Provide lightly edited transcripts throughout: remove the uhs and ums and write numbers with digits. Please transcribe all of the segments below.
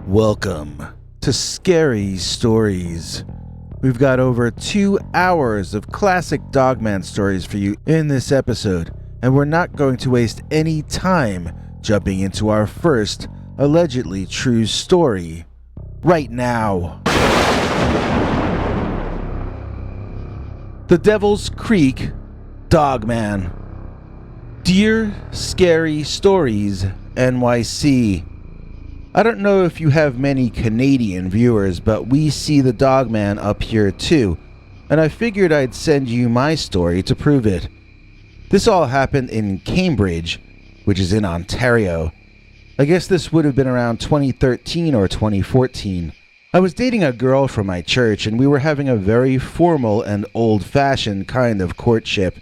Welcome to Scary Stories. We've got over 2 hours of classic Dogman stories for you in this episode, and we're not going to waste any time jumping into our first allegedly true story right now. The Devil's Creek Dogman. Dear Scary Stories NYC. I don't know if you have many Canadian viewers, but we see the Dogman up here too, and I figured I'd send you my story to prove it. This all happened in Cambridge, which is in Ontario. I guess this would have been around 2013 or 2014. I was dating a girl from my church, and we were having a very formal and old-fashioned kind of courtship.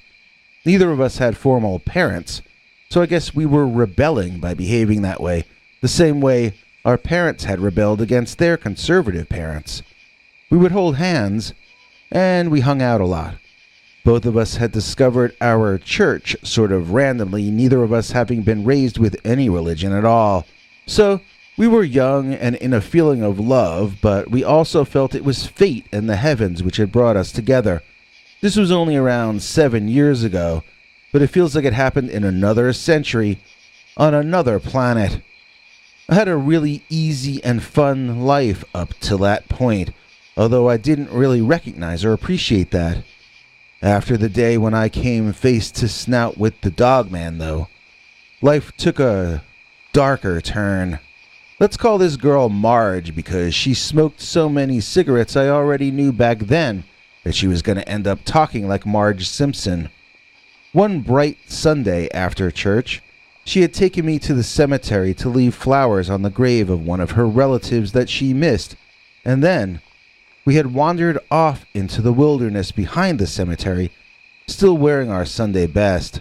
Neither of us had formal parents, so I guess we were rebelling by behaving that way, the same way our parents had rebelled against their conservative parents. We would hold hands, and we hung out a lot. Both of us had discovered our church sort of randomly, neither of us having been raised with any religion at all. So, we were young and in a feeling of love, but we also felt it was fate and the heavens which had brought us together. This was only around 7 years ago, but it feels like it happened in another century, on another planet. I had a really easy and fun life up till that point, although I didn't really recognize or appreciate that. After the day when I came face to snout with the Dogman, though, life took a darker turn. Let's call this girl Marge because she smoked so many cigarettes I already knew back then that she was going to end up talking like Marge Simpson. One bright Sunday after church, she had taken me to the cemetery to leave flowers on the grave of one of her relatives that she missed, and then we had wandered off into the wilderness behind the cemetery, still wearing our Sunday best.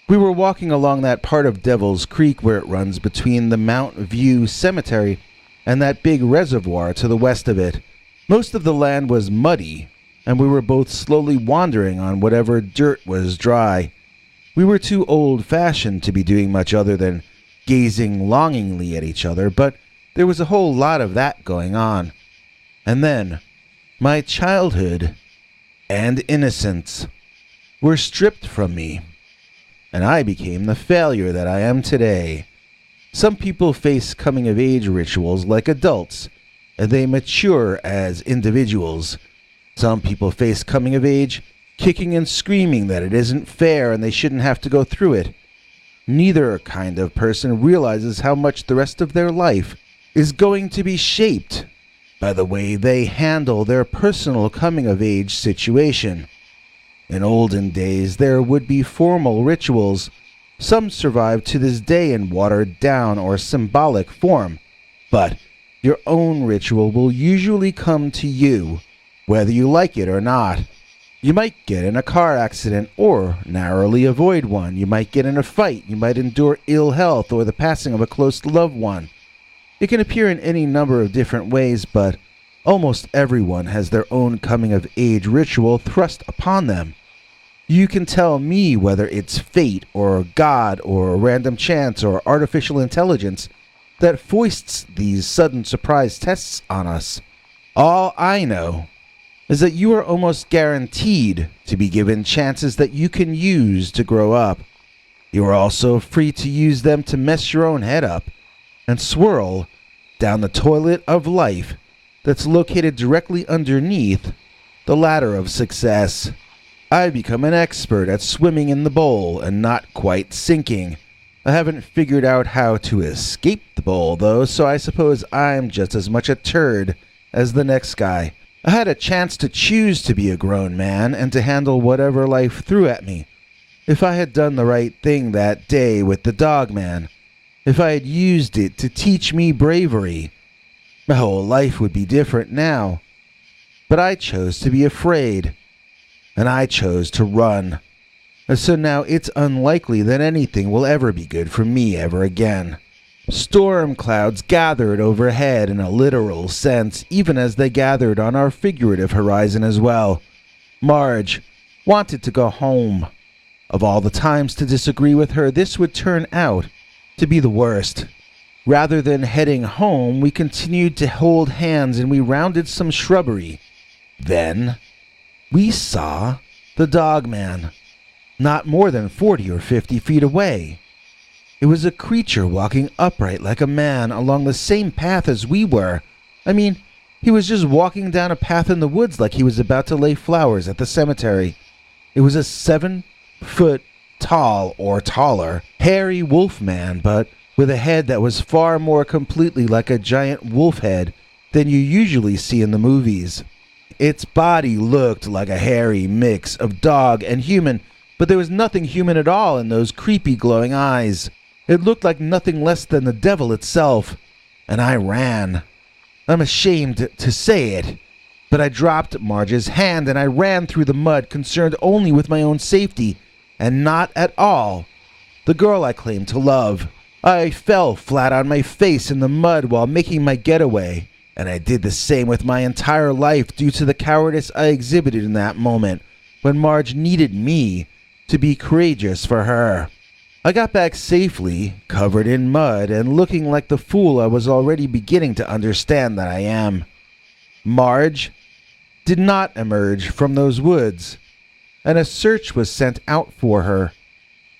We were walking along that part of Devil's Creek where it runs between the Mount View Cemetery and that big reservoir to the west of it. Most of the land was muddy, and we were both slowly wandering on whatever dirt was dry. We were too old-fashioned to be doing much other than gazing longingly at each other, but there was a whole lot of that going on. And then, my childhood and innocence were stripped from me, and I became the failure that I am today. Some people face coming-of-age rituals like adults, and they mature as individuals. Some people face coming-of-age kicking and screaming that it isn't fair and they shouldn't have to go through it. Neither kind of person realizes how much the rest of their life is going to be shaped by the way they handle their personal coming-of-age situation. In olden days, there would be formal rituals. Some survive to this day in watered-down or symbolic form, but your own ritual will usually come to you, whether you like it or not. You might get in a car accident or narrowly avoid one. You might get in a fight. You might endure ill health or the passing of a close loved one. It can appear in any number of different ways, but almost everyone has their own coming-of-age ritual thrust upon them. You can tell me whether it's fate or God or random chance or artificial intelligence that foists these sudden surprise tests on us. All I know is that you are almost guaranteed to be given chances that you can use to grow up. You are also free to use them to mess your own head up and swirl down the toilet of life that's located directly underneath the ladder of success. I become an expert at swimming in the bowl and not quite sinking. I haven't figured out how to escape the bowl, though, so I suppose I'm just as much a turd as the next guy. I had a chance to choose to be a grown man and to handle whatever life threw at me. If I had done the right thing that day with the Dogman, if I had used it to teach me bravery, my whole life would be different now. But I chose to be afraid, and I chose to run. And so now it's unlikely that anything will ever be good for me ever again. Storm clouds gathered overhead in a literal sense, even as they gathered on our figurative horizon as well. Marge wanted to go home. Of all the times to disagree with her, this would turn out to be the worst. Rather than heading home, we continued to hold hands and we rounded some shrubbery. Then, we saw the Dogman, not more than 40 or 50 feet away. It was a creature walking upright like a man along the same path as we were. I mean, he was just walking down a path in the woods like he was about to lay flowers at the cemetery. It was a 7-foot tall or taller, hairy wolf man, but with a head that was far more completely like a giant wolf head than you usually see in the movies. Its body looked like a hairy mix of dog and human, but there was nothing human at all in those creepy glowing eyes. It looked like nothing less than the devil itself, and I ran. I'm ashamed to say it, but I dropped Marge's hand and I ran through the mud, concerned only with my own safety, and not at all the girl I claimed to love. I fell flat on my face in the mud while making my getaway, and I did the same with my entire life due to the cowardice I exhibited in that moment when Marge needed me to be courageous for her. I got back safely, covered in mud, and looking like the fool I was already beginning to understand that I am. Marge did not emerge from those woods, and a search was sent out for her.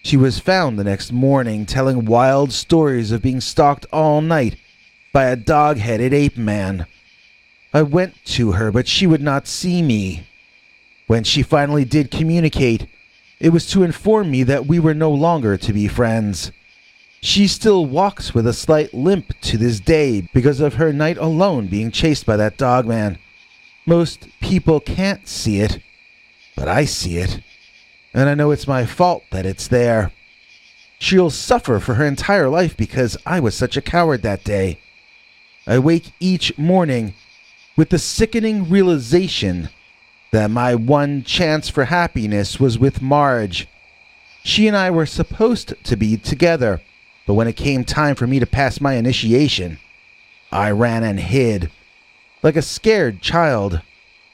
She was found the next morning telling wild stories of being stalked all night by a dog-headed ape man. I went to her, but she would not see me. When she finally did communicate, it was to inform me that we were no longer to be friends. She still walks with a slight limp to this day because of her night alone being chased by that dogman. Most people can't see it, but I see it, and I know it's my fault that it's there. She'll suffer for her entire life because I was such a coward that day. I wake each morning with the sickening realization that my one chance for happiness was with Marge. She and I were supposed to be together, but when it came time for me to pass my initiation, I ran and hid. Like a scared child,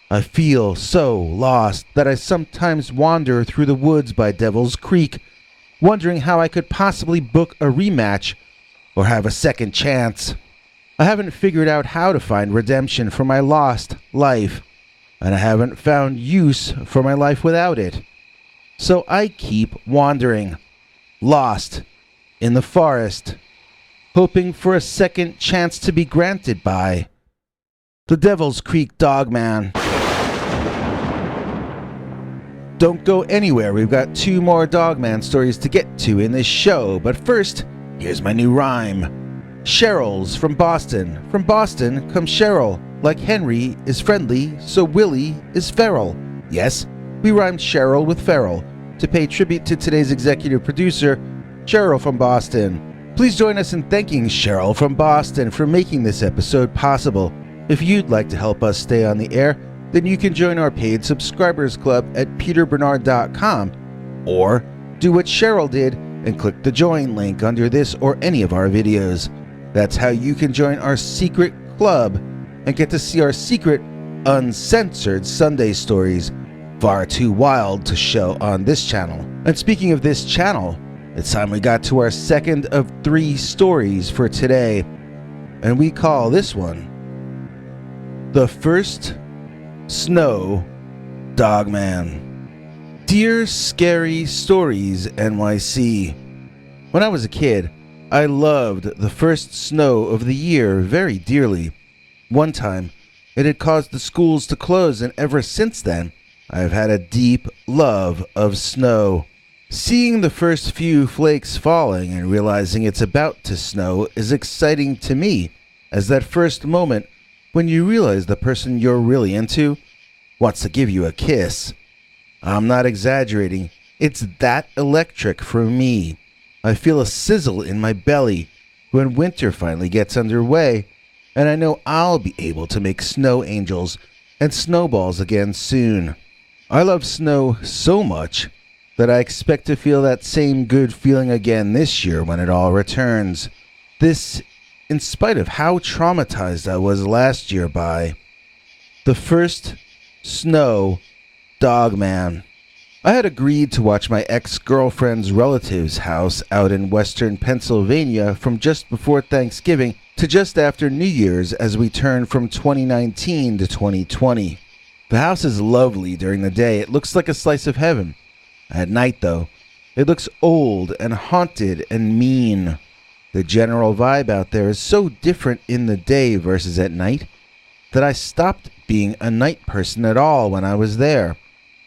I feel so lost that I sometimes wander through the woods by Devil's Creek, wondering how I could possibly book a rematch or have a second chance. I haven't figured out how to find redemption for my lost life, and I haven't found use for my life without it. So I keep wandering, lost in the forest, hoping for a second chance to be granted by the Devil's Creek Dogman. Don't go anywhere, we've got 2 more Dogman stories to get to in this show, but first, here's my new rhyme. Cheryl's from Boston. From Boston comes Cheryl. Like Henry is friendly, so Willie is feral. Yes, we rhymed Cheryl with feral to pay tribute to today's executive producer, Cheryl from Boston. Please join us in thanking Cheryl from Boston for making this episode possible. If you'd like to help us stay on the air, then you can join our paid subscribers club at peterbernard.com, or do what Cheryl did and click the join link under this or any of our videos. That's how you can join our secret club and get to see our secret, uncensored Sunday stories, far too wild to show on this channel. And speaking of this channel, it's time we got to our second of 3 stories for today, and we call this one The First Snow Dogman. Dear Scary Stories NYC. When I was a kid, I loved the first snow of the year very dearly. One time, it had caused the schools to close, and ever since then, I have had a deep love of snow. Seeing the first few flakes falling and realizing it's about to snow is exciting to me, as that first moment when you realize the person you're really into wants to give you a kiss. I'm not exaggerating, it's that electric for me. I feel a sizzle in my belly when winter finally gets underway, and I know I'll be able to make snow angels and snowballs again soon. I love snow so much that I expect to feel that same good feeling again this year when it all returns. This, in spite of how traumatized I was last year by the first snow Dogman. I had agreed to watch my ex-girlfriend's relative's house out in western Pennsylvania from just before Thanksgiving to just after New Year's as we turned from 2019 to 2020. The house is lovely during the day. It looks like a slice of heaven. At night, though, it looks old and haunted and mean. The general vibe out there is so different in the day versus at night that I stopped being a night person at all when I was there.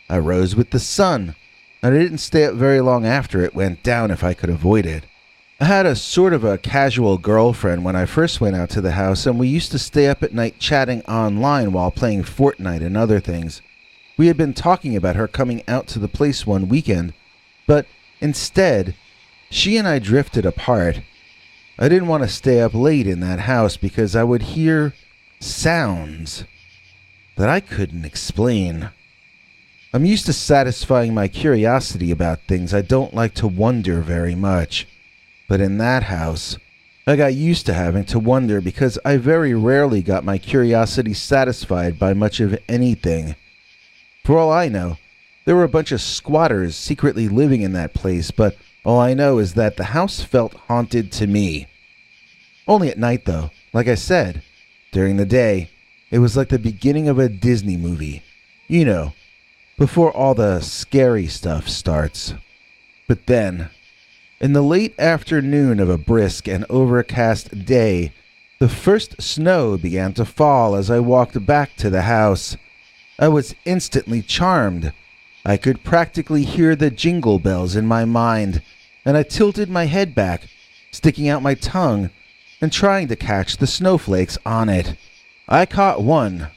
I rose with the sun, and I didn't stay up very long after it went down if I could avoid it. I had a sort of a casual girlfriend when I first went out to the house, and we used to stay up at night chatting online while playing Fortnite and other things. We had been talking about her coming out to the place one weekend, but instead, she and I drifted apart. I didn't want to stay up late in that house because I would hear sounds that I couldn't explain. I'm used to satisfying my curiosity about things. I don't like to wonder very much. But in that house, I got used to having to wonder because I very rarely got my curiosity satisfied by much of anything. For all I know, there were a bunch of squatters secretly living in that place, but all I know is that the house felt haunted to me. Only at night, though. Like I said, during the day, it was like the beginning of a Disney movie. You know, before all the scary stuff starts. But then, in the late afternoon of a brisk and overcast day, the first snow began to fall as I walked back to the house. I was instantly charmed. I could practically hear the jingle bells in my mind, and I tilted my head back, sticking out my tongue, and trying to catch the snowflakes on it. I caught one,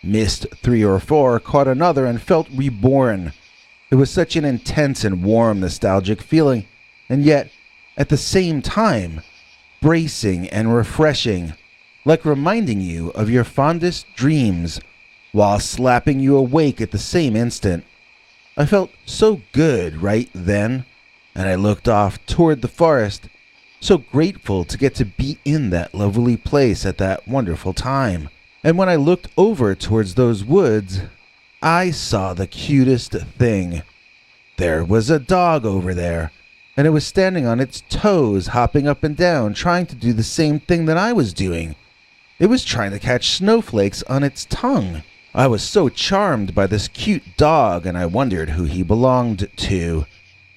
missed 3 or 4, caught another, and felt reborn. It was such an intense and warm, nostalgic feeling, and yet, at the same time, bracing and refreshing, like reminding you of your fondest dreams, while slapping you awake at the same instant. I felt so good right then, and I looked off toward the forest, so grateful to get to be in that lovely place at that wonderful time. And when I looked over towards those woods, I saw the cutest thing. There was a dog over there, and it was standing on its toes, hopping up and down, trying to do the same thing that I was doing. It was trying to catch snowflakes on its tongue. I was so charmed by this cute dog, and I wondered who he belonged to.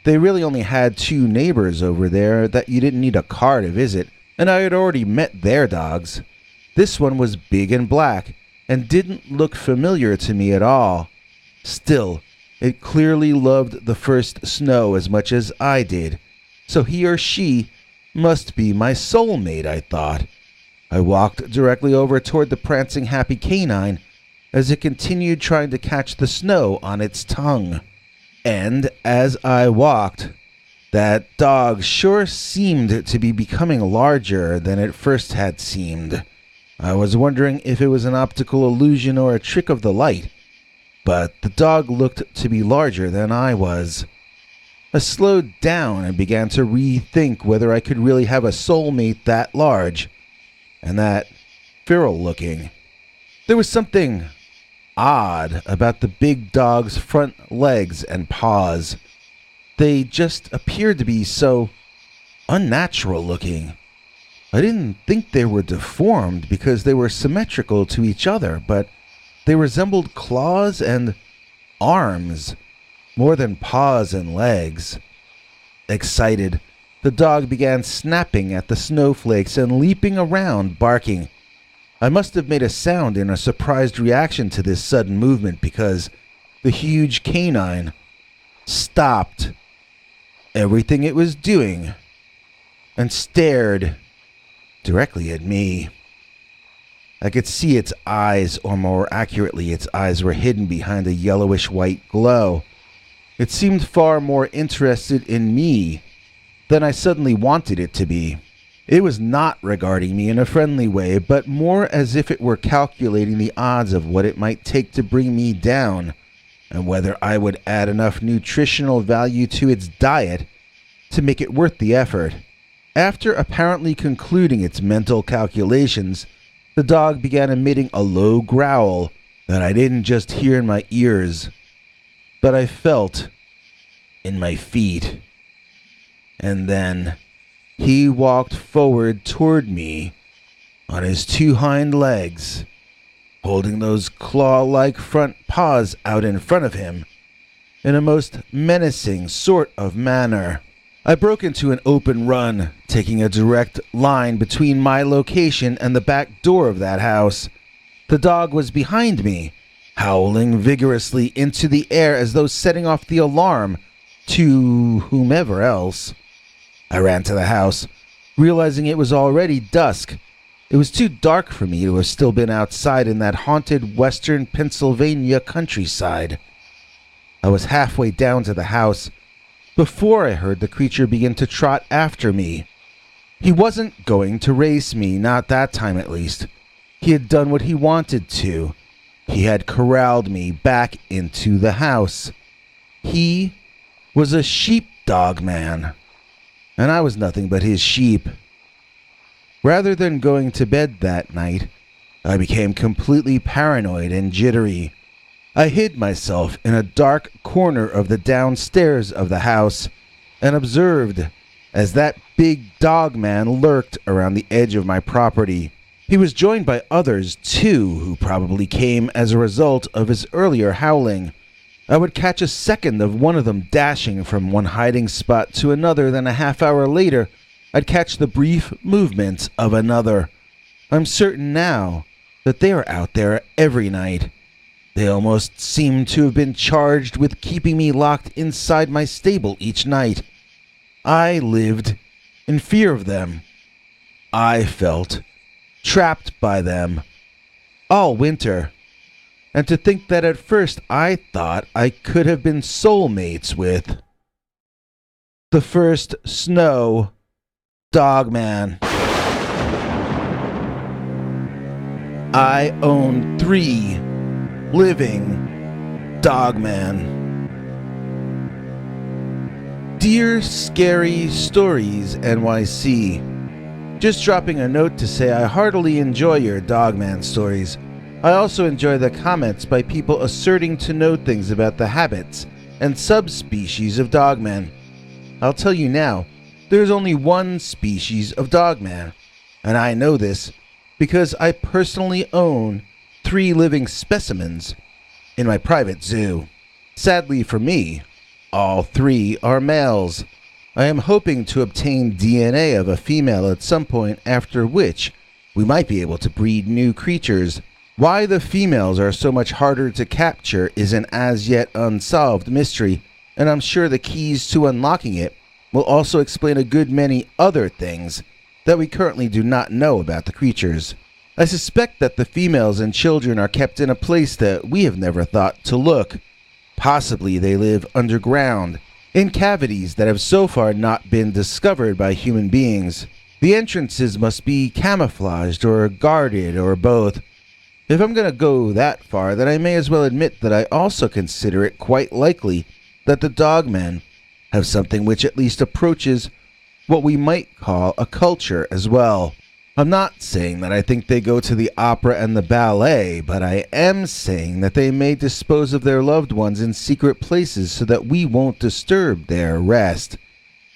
They really only had 2 neighbors over there that you didn't need a car to visit, and I had already met their dogs. This one was big and black, and didn't look familiar to me at all. Still, it clearly loved the first snow as much as I did, so he or she must be my soulmate, I thought. I walked directly over toward the prancing happy canine as it continued trying to catch the snow on its tongue. And as I walked, that dog sure seemed to be becoming larger than it first had seemed. I was wondering if it was an optical illusion or a trick of the light, but the dog looked to be larger than I was. I slowed down and began to rethink whether I could really have a soulmate that large, and that feral looking. There was something odd about the big dog's front legs and paws. They just appeared to be so unnatural looking. I didn't think they were deformed because they were symmetrical to each other, but they resembled claws and arms more than paws and legs. Excited, the dog began snapping at the snowflakes and leaping around, barking. I must have made a sound in a surprised reaction to this sudden movement because the huge canine stopped everything it was doing and stared directly at me. I could see its eyes, or more accurately, its eyes were hidden behind a yellowish-white glow. It seemed far more interested in me than I suddenly wanted it to be. It was not regarding me in a friendly way, but more as if it were calculating the odds of what it might take to bring me down, and whether I would add enough nutritional value to its diet to make it worth the effort. After apparently concluding its mental calculations, the dog began emitting a low growl that I didn't just hear in my ears, but I felt in my feet. And then he walked forward toward me on his two hind legs, holding those claw-like front paws out in front of him in a most menacing sort of manner. I broke into an open run, taking a direct line between my location and the back door of that house. The dog was behind me, howling vigorously into the air as though setting off the alarm to whomever else. I ran to the house, realizing it was already dusk. It was too dark for me to have still been outside in that haunted western Pennsylvania countryside. I was halfway down to the house before I heard the creature begin to trot after me. He wasn't going to race me, not that time at least. He had done what he wanted to. He had corralled me back into the house. He was a sheepdog man, and I was nothing but his sheep. Rather than going to bed that night, I became completely paranoid and jittery. I hid myself in a dark corner of the downstairs of the house and observed as that big dog man lurked around the edge of my property. He was joined by others, too, who probably came as a result of his earlier howling. I would catch a second of one of them dashing from one hiding spot to another, then a half hour later, I'd catch the brief movements of another. I'm certain now that they are out there every night. They almost seem to have been charged with keeping me locked inside my stable each night. I lived in fear of them. I felt trapped by them all winter. And to think that at first I thought I could have been soulmates with the first snow dogman. I own 3 living dogman. Dear Scary Stories NYC, just dropping a note to say I heartily enjoy your dogman stories. I also enjoy the comments by people asserting to know things about the habits and subspecies of dogmen. I'll tell you now, there's only one species of dogman, and I know this because I personally own 3 living specimens in my private zoo. Sadly for me, all 3 are males. I am hoping to obtain DNA of a female at some point, after which we might be able to breed new creatures. Why the females are so much harder to capture is an as yet unsolved mystery, and I'm sure the keys to unlocking it will also explain a good many other things that we currently do not know about the creatures. I suspect that the females and children are kept in a place that we have never thought to look. Possibly they live underground, in cavities that have so far not been discovered by human beings. The entrances must be camouflaged or guarded or both. If I'm going to go that far, then I may as well admit that I also consider it quite likely that the dogmen have something which at least approaches what we might call a culture as well. I'm not saying that I think they go to the opera and the ballet, but I am saying that they may dispose of their loved ones in secret places so that we won't disturb their rest.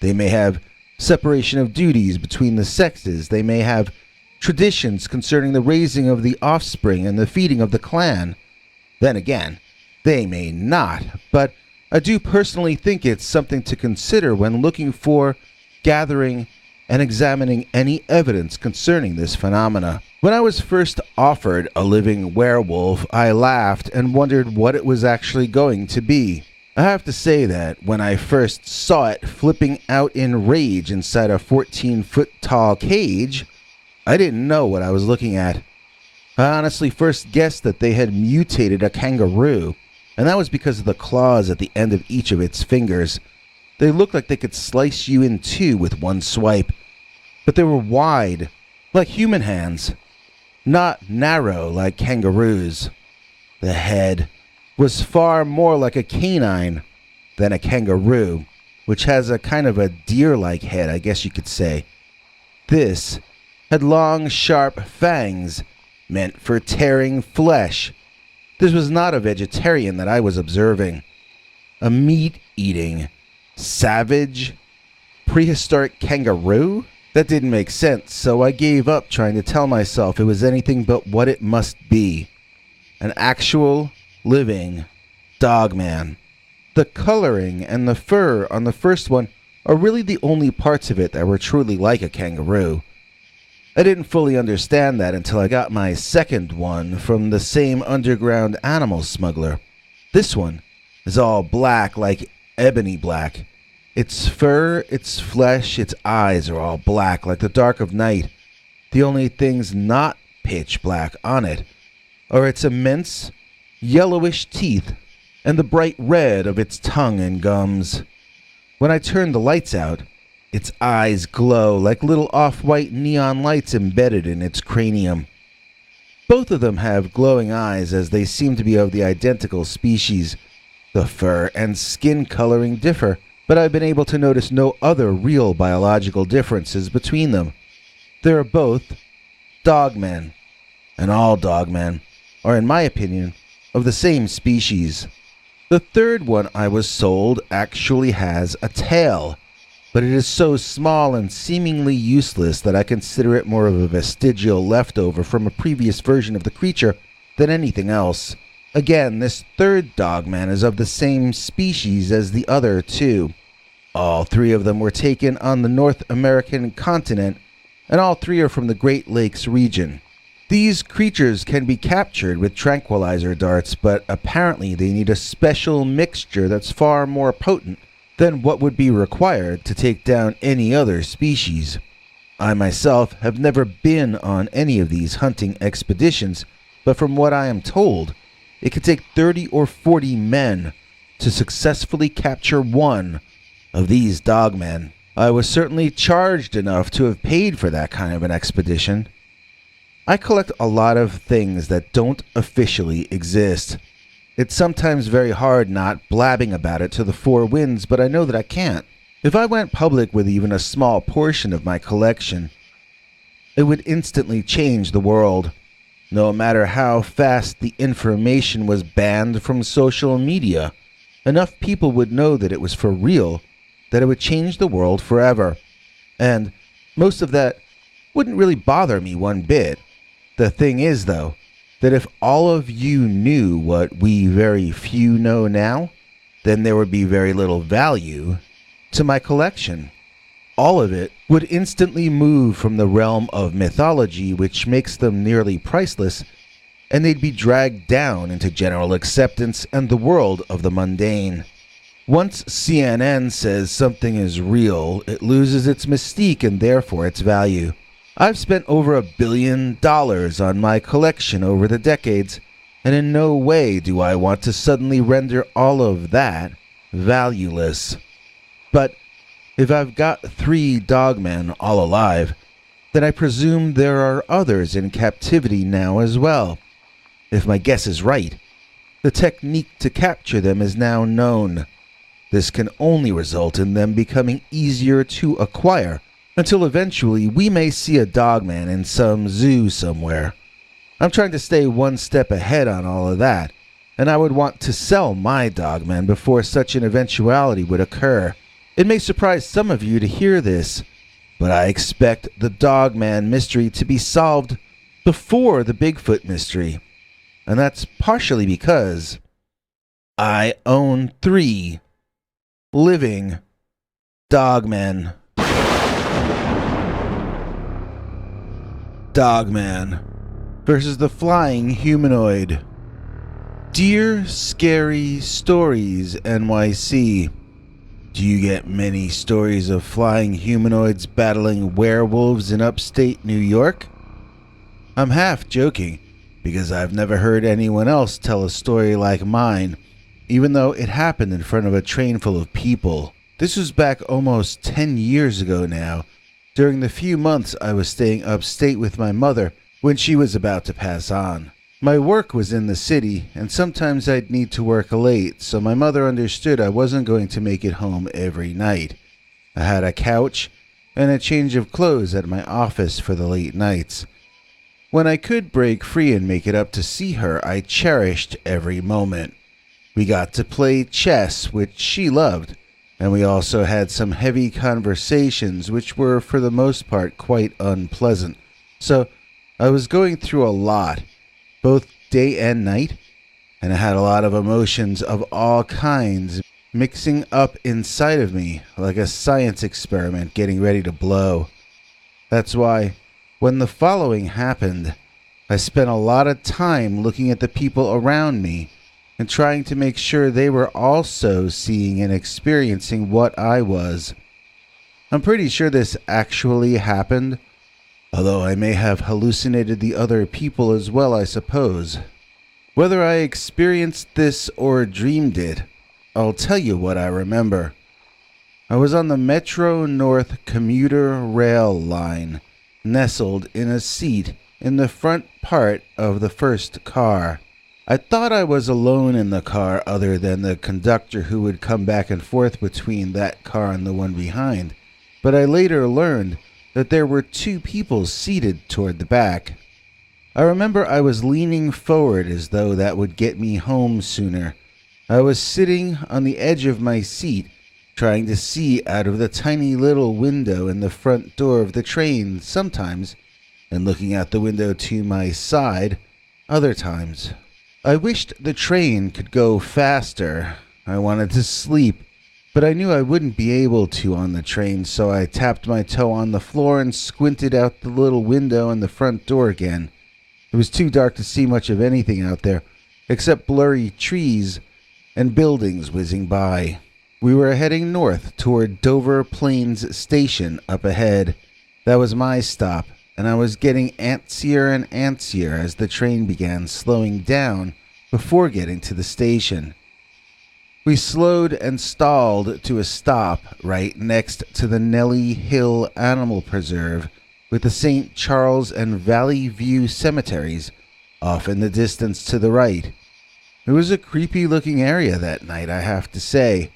They may have separation of duties between the sexes. They may have traditions concerning the raising of the offspring and the feeding of the clan. Then again, they may not, but I do personally think it's something to consider when looking for, gathering, and examining any evidence concerning this phenomena. When I was first offered a living werewolf, I laughed and wondered what it was actually going to be. I have to say that when I first saw it flipping out in rage inside a 14-foot tall cage, I didn't know what I was looking at. I honestly first guessed that they had mutated a kangaroo, and that was because of the claws at the end of each of its fingers. They looked like they could slice you in two with one swipe, but they were wide, like human hands, not narrow like kangaroos. The head was far more like a canine than a kangaroo, which has a kind of a deer-like head, I guess you could say. This had long, sharp fangs meant for tearing flesh. This was not a vegetarian that I was observing. A meat-eating, savage, prehistoric kangaroo? That didn't make sense, so I gave up trying to tell myself it was anything but what it must be. An actual, living dogman. The coloring and the fur on the first one are really the only parts of it that were truly like a kangaroo. I didn't fully understand that until I got my second one from the same underground animal smuggler. This one is all black, like ebony black. Its fur, its flesh, its eyes are all black, like the dark of night. The only things not pitch black on it are its immense, yellowish teeth and the bright red of its tongue and gums. When I turn the lights out, its eyes glow like little off-white neon lights embedded in its cranium. Both of them have glowing eyes, as they seem to be of the identical species. The fur and skin coloring differ, but I've been able to notice no other real biological differences between them. They are both dogmen, and all dogmen are, in my opinion, of the same species. The third one I was sold actually has a tail, but it is so small and seemingly useless that I consider it more of a vestigial leftover from a previous version of the creature than anything else. Again, this third dogman is of the same species as the other two. All three of them were taken on the North American continent, and all three are from the Great Lakes region. These creatures can be captured with tranquilizer darts, but apparently they need a special mixture that's far more potent than what would be required to take down any other species. I myself have never been on any of these hunting expeditions, but from what I am told, it could take 30 or 40 men to successfully capture one of these dogmen. I was certainly charged enough to have paid for that kind of an expedition. I collect a lot of things that don't officially exist. It's sometimes very hard not blabbing about it to the four winds, but I know that I can't. If I went public with even a small portion of my collection, it would instantly change the world. No matter how fast the information was banned from social media, enough people would know that it was for real, that it would change the world forever. And most of that wouldn't really bother me one bit. The thing is, though, that if all of you knew what we very few know now, then there would be very little value to my collection. All of it would instantly move from the realm of mythology, which makes them nearly priceless, and they'd be dragged down into general acceptance and the world of the mundane. Once CNN says something is real, it loses its mystique and therefore its value. I've spent over $1 billion on my collection over the decades, and in no way do I want to suddenly render all of that valueless. But if I've got 3 dogmen all alive, then I presume there are others in captivity now as well. If my guess is right, the technique to capture them is now known. This can only result in them becoming easier to acquire, until eventually we may see a dogman in some zoo somewhere. I'm trying to stay one step ahead on all of that, and I would want to sell my dogman before such an eventuality would occur. It may surprise some of you to hear this, but I expect the dogman mystery to be solved before the Bigfoot mystery, and that's partially because I own 3 living dogmen. Dogman versus the flying humanoid. Dear Scary Stories NYC. Do you get many stories of flying humanoids battling werewolves in upstate New York? I'm half joking, because I've never heard anyone else tell a story like mine, even though it happened in front of a train full of people. This was back almost 10 years ago now, during the few months I was staying upstate with my mother when she was about to pass on. My work was in the city, and sometimes I'd need to work late, so my mother understood I wasn't going to make it home every night. I had a couch and a change of clothes at my office for the late nights. When I could break free and make it up to see her, I cherished every moment. We got to play chess, which she loved, and we also had some heavy conversations, which were for the most part quite unpleasant. So I was going through a lot, both day and night, and I had a lot of emotions of all kinds mixing up inside of me like a science experiment getting ready to blow. That's why, when the following happened, I spent a lot of time looking at the people around me and trying to make sure they were also seeing and experiencing what I was. I'm pretty sure this actually happened, although I may have hallucinated the other people as well, I suppose. Whether I experienced this or dreamed it, I'll tell you what I remember. I was on the Metro North commuter rail line, nestled in a seat in the front part of the first car. I thought I was alone in the car other than the conductor who would come back and forth between that car and the one behind, but I later learned that there were two people seated toward the back. I remember I was leaning forward as though that would get me home sooner. I was sitting on the edge of my seat, trying to see out of the tiny little window in the front door of the train sometimes, and looking out the window to my side other times. I wished the train could go faster. I wanted to sleep, but I knew I wouldn't be able to on the train, so I tapped my toe on the floor and squinted out the little window in the front door again. It was too dark to see much of anything out there, except blurry trees and buildings whizzing by. We were heading north toward Dover Plains Station up ahead. That was my stop, and I was getting antsier and antsier as the train began slowing down before getting to the station. We slowed and stalled to a stop right next to the Nelly Hill Animal Preserve with the St. Charles and Valley View cemeteries off in the distance to the right. It was a creepy-looking area that night, I have to say.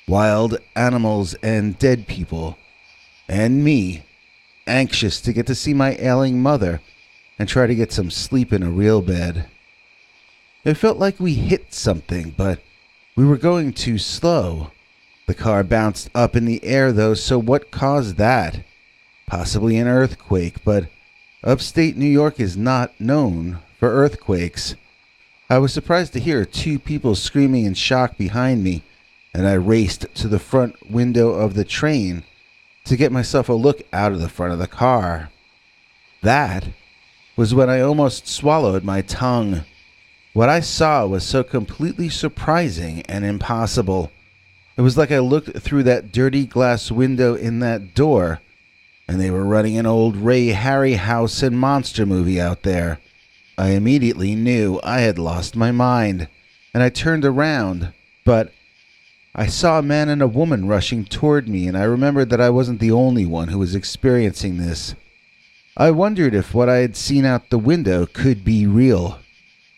Wild animals and dead people. And me, anxious to get to see my ailing mother and try to get some sleep in a real bed. It felt like we hit something, but we were going too slow. The car bounced up in the air, though, so what caused that? Possibly an earthquake, but upstate New York is not known for earthquakes. I was surprised to hear two people screaming in shock behind me, and I raced to the front window of the train to get myself a look out of the front of the car. That was when I almost swallowed my tongue. What I saw was so completely surprising and impossible. It was like I looked through that dirty glass window in that door, and they were running an old Ray Harryhausen monster movie out there. I immediately knew I had lost my mind, and I turned around, but I saw a man and a woman rushing toward me, and I remembered that I wasn't the only one who was experiencing this. I wondered if what I had seen out the window could be real,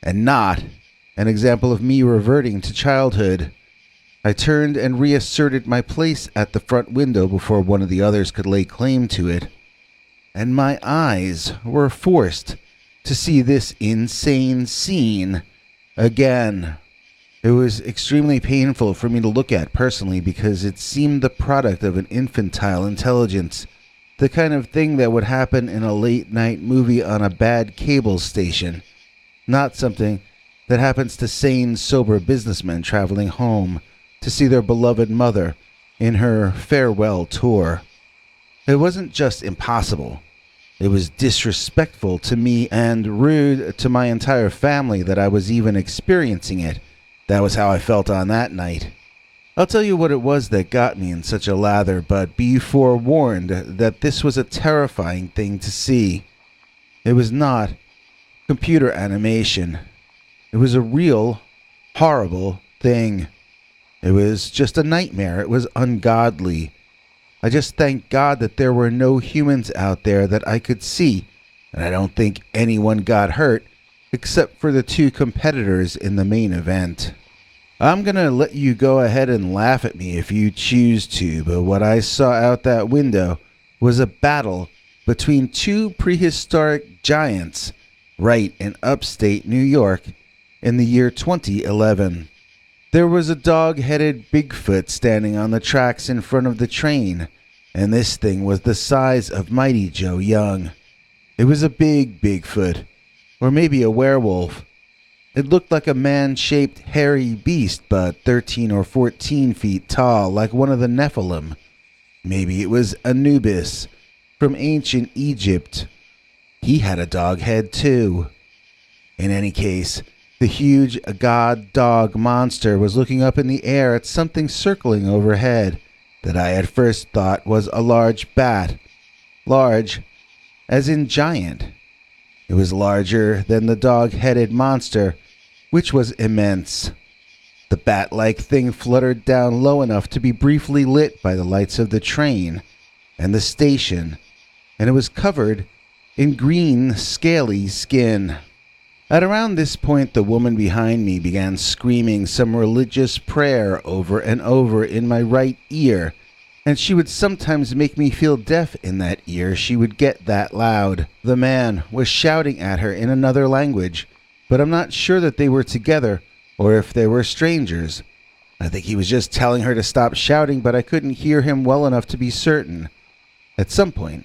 and not an example of me reverting to childhood. I turned and reasserted my place at the front window before one of the others could lay claim to it, and my eyes were forced to see this insane scene again. It was extremely painful for me to look at personally because it seemed the product of an infantile intelligence, the kind of thing that would happen in a late-night movie on a bad cable station, not something that happens to sane, sober businessmen traveling home to see their beloved mother in her farewell tour. It wasn't just impossible. It was disrespectful to me and rude to my entire family that I was even experiencing it. That was how I felt on that night. I'll tell you what it was that got me in such a lather, but be forewarned that this was a terrifying thing to see. It was not computer animation. It was a real, horrible thing. It was just a nightmare. It was ungodly. I just thank God that there were no humans out there that I could see, and I don't think anyone got hurt except for the two competitors in the main event. I'm going to let you go ahead and laugh at me if you choose to, but what I saw out that window was a battle between two prehistoric giants right in upstate New York in the year 2011. There was a dog-headed Bigfoot standing on the tracks in front of the train, and this thing was the size of Mighty Joe Young. It was a big Bigfoot, or maybe a werewolf. It looked like a man-shaped hairy beast, but 13 or 14 feet tall, like one of the Nephilim. Maybe it was Anubis from ancient Egypt. He had a dog head too. In any case, the huge god-dog monster was looking up in the air at something circling overhead that I at first thought was a large bat. Large, as in giant. It was larger than the dog-headed monster, which was immense. The bat-like thing fluttered down low enough to be briefly lit by the lights of the train and the station, and it was covered in green, scaly skin. At around this point, the woman behind me began screaming some religious prayer over and over in my right ear, and she would sometimes make me feel deaf in that ear. She would get that loud. The man was shouting at her in another language, but I'm not sure that they were together or if they were strangers. I think he was just telling her to stop shouting, but I couldn't hear him well enough to be certain. At some point,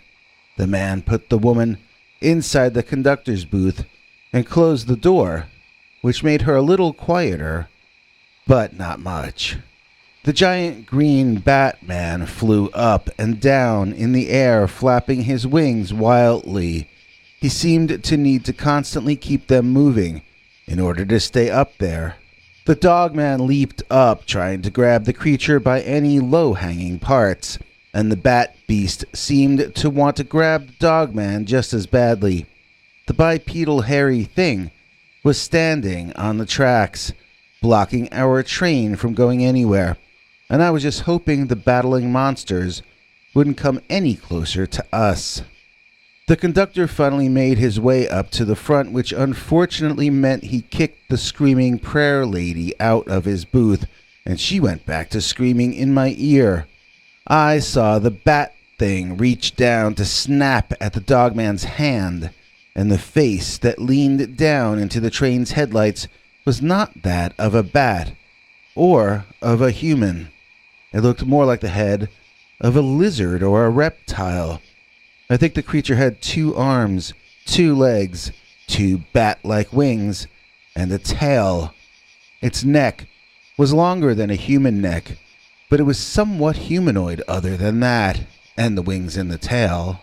the man put the woman inside the conductor's booth and closed the door, which made her a little quieter, but not much. The giant green Batman flew up and down in the air, flapping his wings wildly. He seemed to need to constantly keep them moving in order to stay up there. The Dogman leaped up, trying to grab the creature by any low-hanging parts, and the bat beast seemed to want to grab the Dogman just as badly. The bipedal hairy thing was standing on the tracks, blocking our train from going anywhere, and I was just hoping the battling monsters wouldn't come any closer to us. The conductor finally made his way up to the front, which unfortunately meant he kicked the screaming prayer lady out of his booth, and she went back to screaming in my ear. I saw the bat thing reach down to snap at the Dogman's hand, and the face that leaned down into the train's headlights was not that of a bat or of a human. It looked more like the head of a lizard or a reptile. I think the creature had 2 arms, 2 legs, 2 bat-like wings, and a tail. Its neck was longer than a human neck, but it was somewhat humanoid other than that, and the wings and the tail.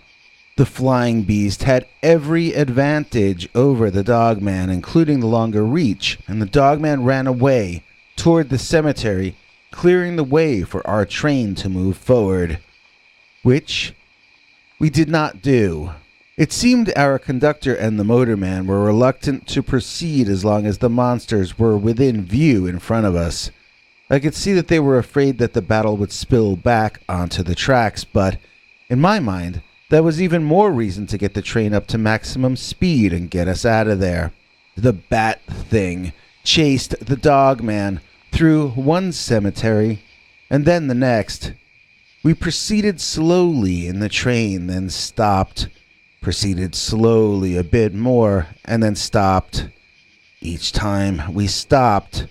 The flying beast had every advantage over the Dogman, including the longer reach, and the Dogman ran away toward the cemetery, clearing the way for our train to move forward, which we did not do. It seemed our conductor and the motorman were reluctant to proceed as long as the monsters were within view in front of us. I could see that they were afraid that the battle would spill back onto the tracks, but in my mind, that was even more reason to get the train up to maximum speed and get us out of there. The bat thing chased the Dogman through one cemetery and then the next. We proceeded slowly in the train, then stopped. Proceeded slowly a bit more, and then stopped. Each time we stopped,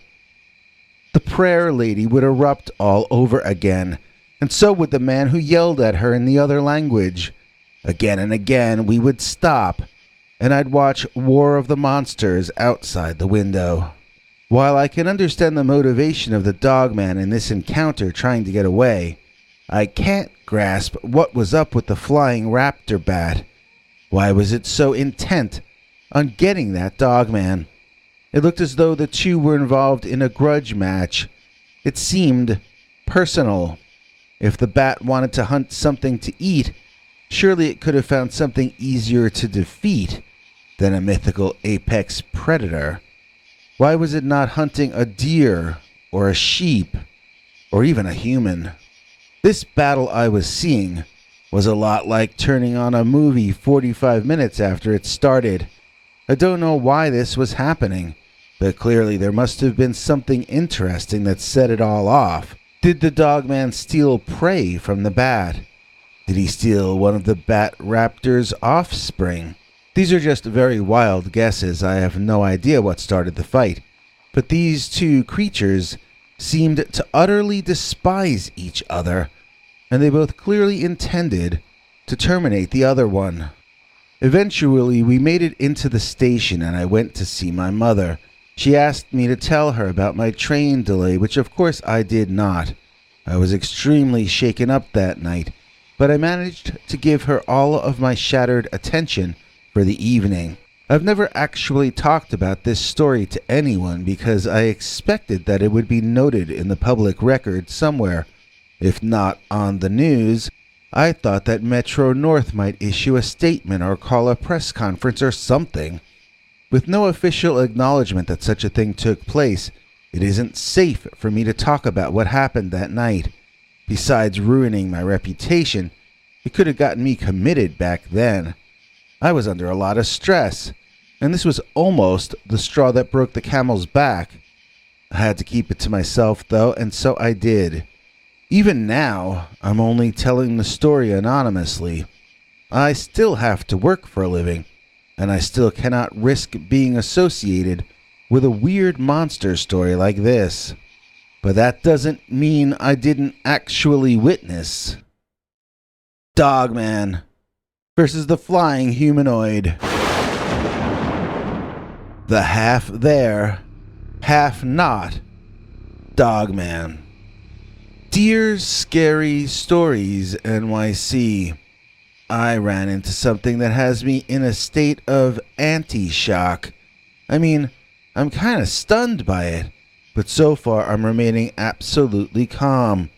the prayer lady would erupt all over again, and so would the man who yelled at her in the other language. Again and again we would stop, and I'd watch War of the Monsters outside the window. While I can understand the motivation of the Dogman in this encounter trying to get away, I can't grasp what was up with the flying raptor bat. Why was it so intent on getting that Dogman? It looked as though the two were involved in a grudge match. It seemed personal. If the bat wanted to hunt something to eat, surely it could have found something easier to defeat than a mythical apex predator. Why was it not hunting a deer or a sheep or even a human? This battle I was seeing was a lot like turning on a movie 45 minutes after it started. I don't know why this was happening, but clearly there must have been something interesting that set it all off. Did the Dogman steal prey from the bat? Did he steal one of the bat raptor's offspring? These are just very wild guesses. I have no idea what started the fight, but these two creatures seemed to utterly despise each other, and they both clearly intended to terminate the other one. Eventually, we made it into the station and I went to see my mother. She asked me to tell her about my train delay, which of course I did not. I was extremely shaken up that night, but I managed to give her all of my shattered attention for the evening. I've never actually talked about this story to anyone because I expected that it would be noted in the public record somewhere. If not on the news, I thought that Metro North might issue a statement or call a press conference or something. With no official acknowledgement that such a thing took place, it isn't safe for me to talk about what happened that night. Besides ruining my reputation, it could have gotten me committed back then. I was under a lot of stress, and this was almost the straw that broke the camel's back. I had to keep it to myself, though, and so I did. Even now, I'm only telling the story anonymously. I still have to work for a living, and I still cannot risk being associated with a weird monster story like this. But that doesn't mean I didn't actually witness. Dogman versus the flying humanoid. The half there, half not. Dogman. Dear Scary Stories NYC, I ran into something that has me in a state of anti-shock. I mean, I'm kind of stunned by it, but so far I'm remaining absolutely calm.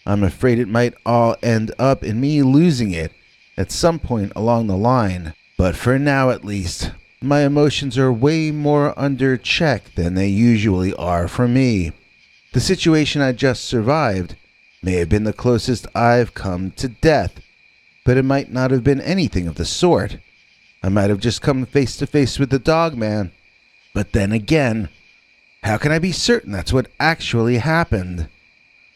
I'm afraid it might all end up in me losing it at some point along the line, but for now at least, my emotions are way more under check than they usually are for me. The situation I just survived may have been the closest I've come to death, but it might not have been anything of the sort. I might have just come face to face with the Dogman. But then again, how can I be certain that's what actually happened?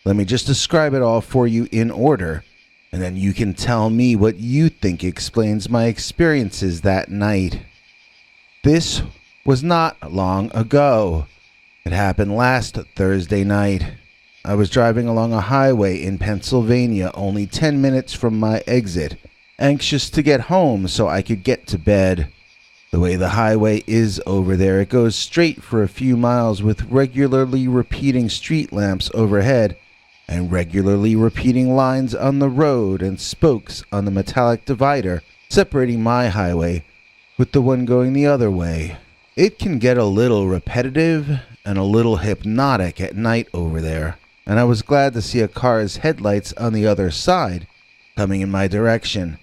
Let me just describe it all for you in order, and then you can tell me what you think explains my experiences that night. This was not long ago. It happened last Thursday night. I was driving along a highway in Pennsylvania only 10 minutes from my exit, anxious to get home so I could get to bed. The way the highway is over there, it goes straight for a few miles with regularly repeating street lamps overhead and regularly repeating lines on the road and spokes on the metallic divider separating my highway with the one going the other way. It can get a little repetitive and a little hypnotic at night over there, and I was glad to see a car's headlights on the other side coming in my direction.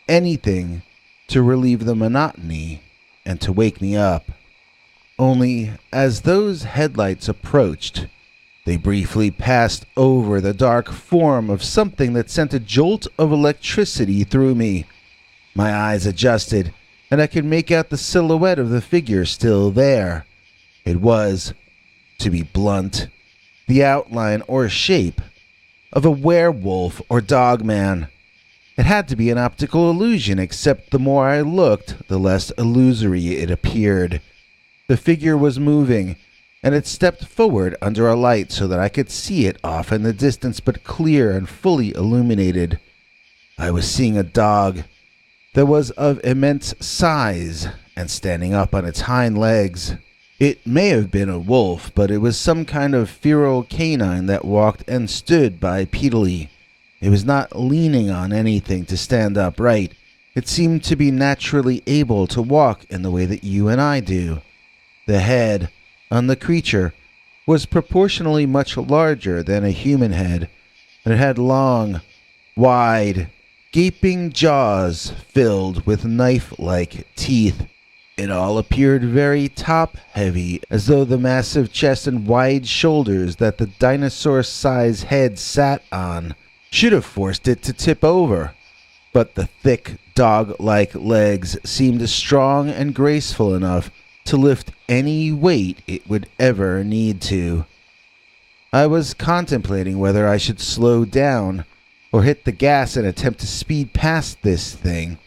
Anything to relieve the monotony and to wake me up. Only, as those headlights approached, they briefly passed over the dark form of something that sent a jolt of electricity through me. My eyes adjusted, and I could make out the silhouette of the figure still there. It was, to be blunt, the outline or shape of a werewolf or dogman. It had to be an optical illusion, except the more I looked, the less illusory it appeared. The figure was moving, and it stepped forward under a light so that I could see it off in the distance but clear and fully illuminated. I was seeing a dog that was of immense size and standing up on its hind legs. It may have been a wolf, but it was some kind of feral canine that walked and stood bipedally. It was not leaning on anything to stand upright. It seemed to be naturally able to walk in the way that you and I do. The head on the creature was proportionally much larger than a human head, and it had long, wide, gaping jaws filled with knife-like teeth. It all appeared very top-heavy, as though the massive chest and wide shoulders that the dinosaur-sized head sat on should have forced it to tip over. But the thick, dog-like legs seemed strong and graceful enough to lift any weight it would ever need to. I was contemplating whether I should slow down or hit the gas and attempt to speed past this thing,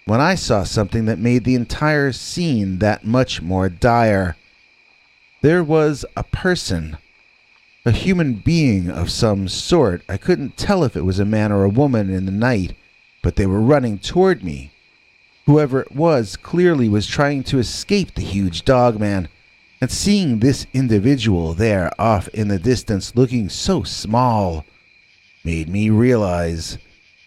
when I saw something that made the entire scene that much more dire. There was a person A human being of some sort. I couldn't tell if it was a man or a woman in the night, but they were running toward me. Whoever it was clearly was trying to escape the huge dogman, and seeing this individual there off in the distance looking so small made me realize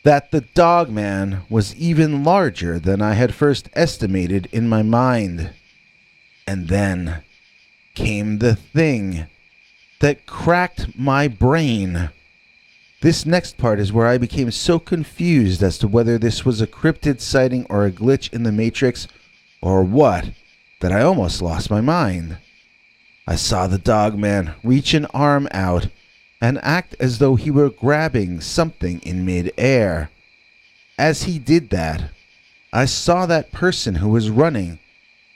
that the dogman was even larger than I had first estimated in my mind. And then came the thing that cracked my brain. This next part is where I became so confused as to whether this was a cryptid sighting or a glitch in the Matrix or what, that I almost lost my mind. I saw the dogman reach an arm out and act as though he were grabbing something in mid-air. As he did that, I saw that person who was running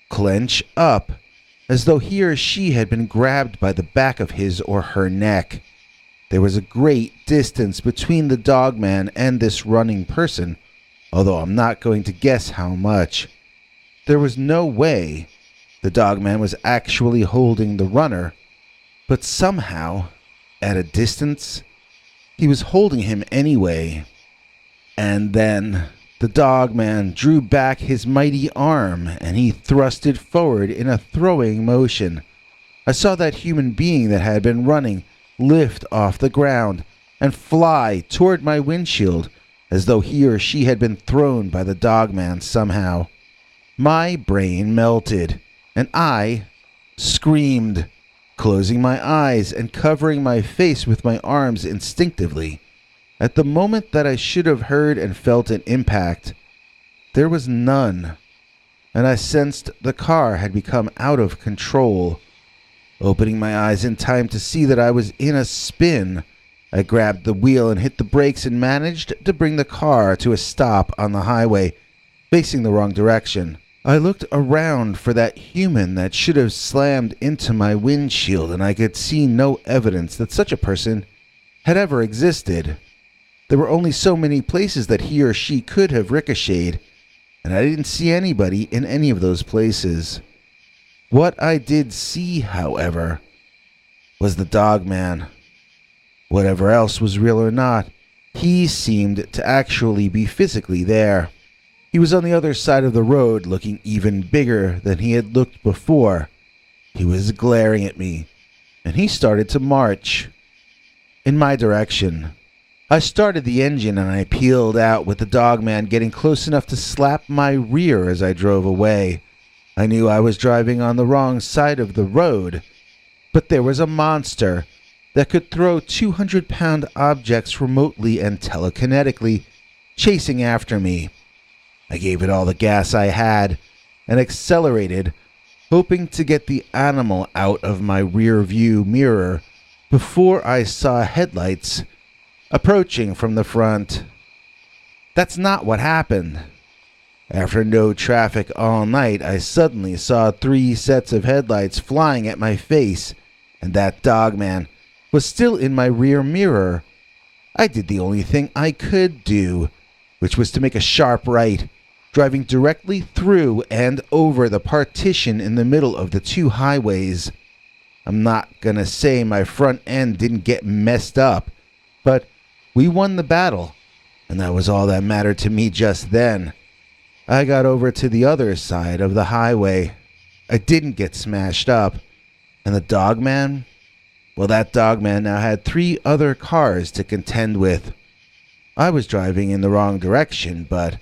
clench up, as though he or she had been grabbed by the back of his or her neck. There was a great distance between the dogman and this running person, although I'm not going to guess how much. There was no way the dogman was actually holding the runner, but somehow, at a distance, he was holding him anyway. And then the dogman drew back his mighty arm and he thrusted forward in a throwing motion. I saw that human being that had been running lift off the ground and fly toward my windshield as though he or she had been thrown by the dogman somehow. My brain melted and I screamed, closing my eyes and covering my face with my arms instinctively. At the moment that I should have heard and felt an impact, there was none, and I sensed the car had become out of control. Opening my eyes in time to see that I was in a spin, I grabbed the wheel and hit the brakes and managed to bring the car to a stop on the highway, facing the wrong direction. I looked around for that human that should have slammed into my windshield, and I could see no evidence that such a person had ever existed. There were only so many places that he or she could have ricocheted, and I didn't see anybody in any of those places. What I did see, however, was the dogman. Whatever else was real or not, he seemed to actually be physically there. He was on the other side of the road, looking even bigger than he had looked before. He was glaring at me, and he started to march in my direction. I started the engine and I peeled out with the dogman getting close enough to slap my rear as I drove away. I knew I was driving on the wrong side of the road, but there was a monster that could throw 200-pound objects remotely and telekinetically, chasing after me. I gave it all the gas I had and accelerated, hoping to get the animal out of my rear view mirror before I saw headlights approaching from the front. That's not what happened. After no traffic all night, I suddenly saw 3 sets of headlights flying at my face, and that dogman was still in my rear mirror. I did the only thing I could do, which was to make a sharp right, driving directly through and over the partition in the middle of the 2 highways. I'm not gonna say my front end didn't get messed up, but we won the battle, and that was all that mattered to me just then. I got over to the other side of the highway. I didn't get smashed up, and the dogman? Well, that dogman now had 3 other cars to contend with. I was driving in the wrong direction, but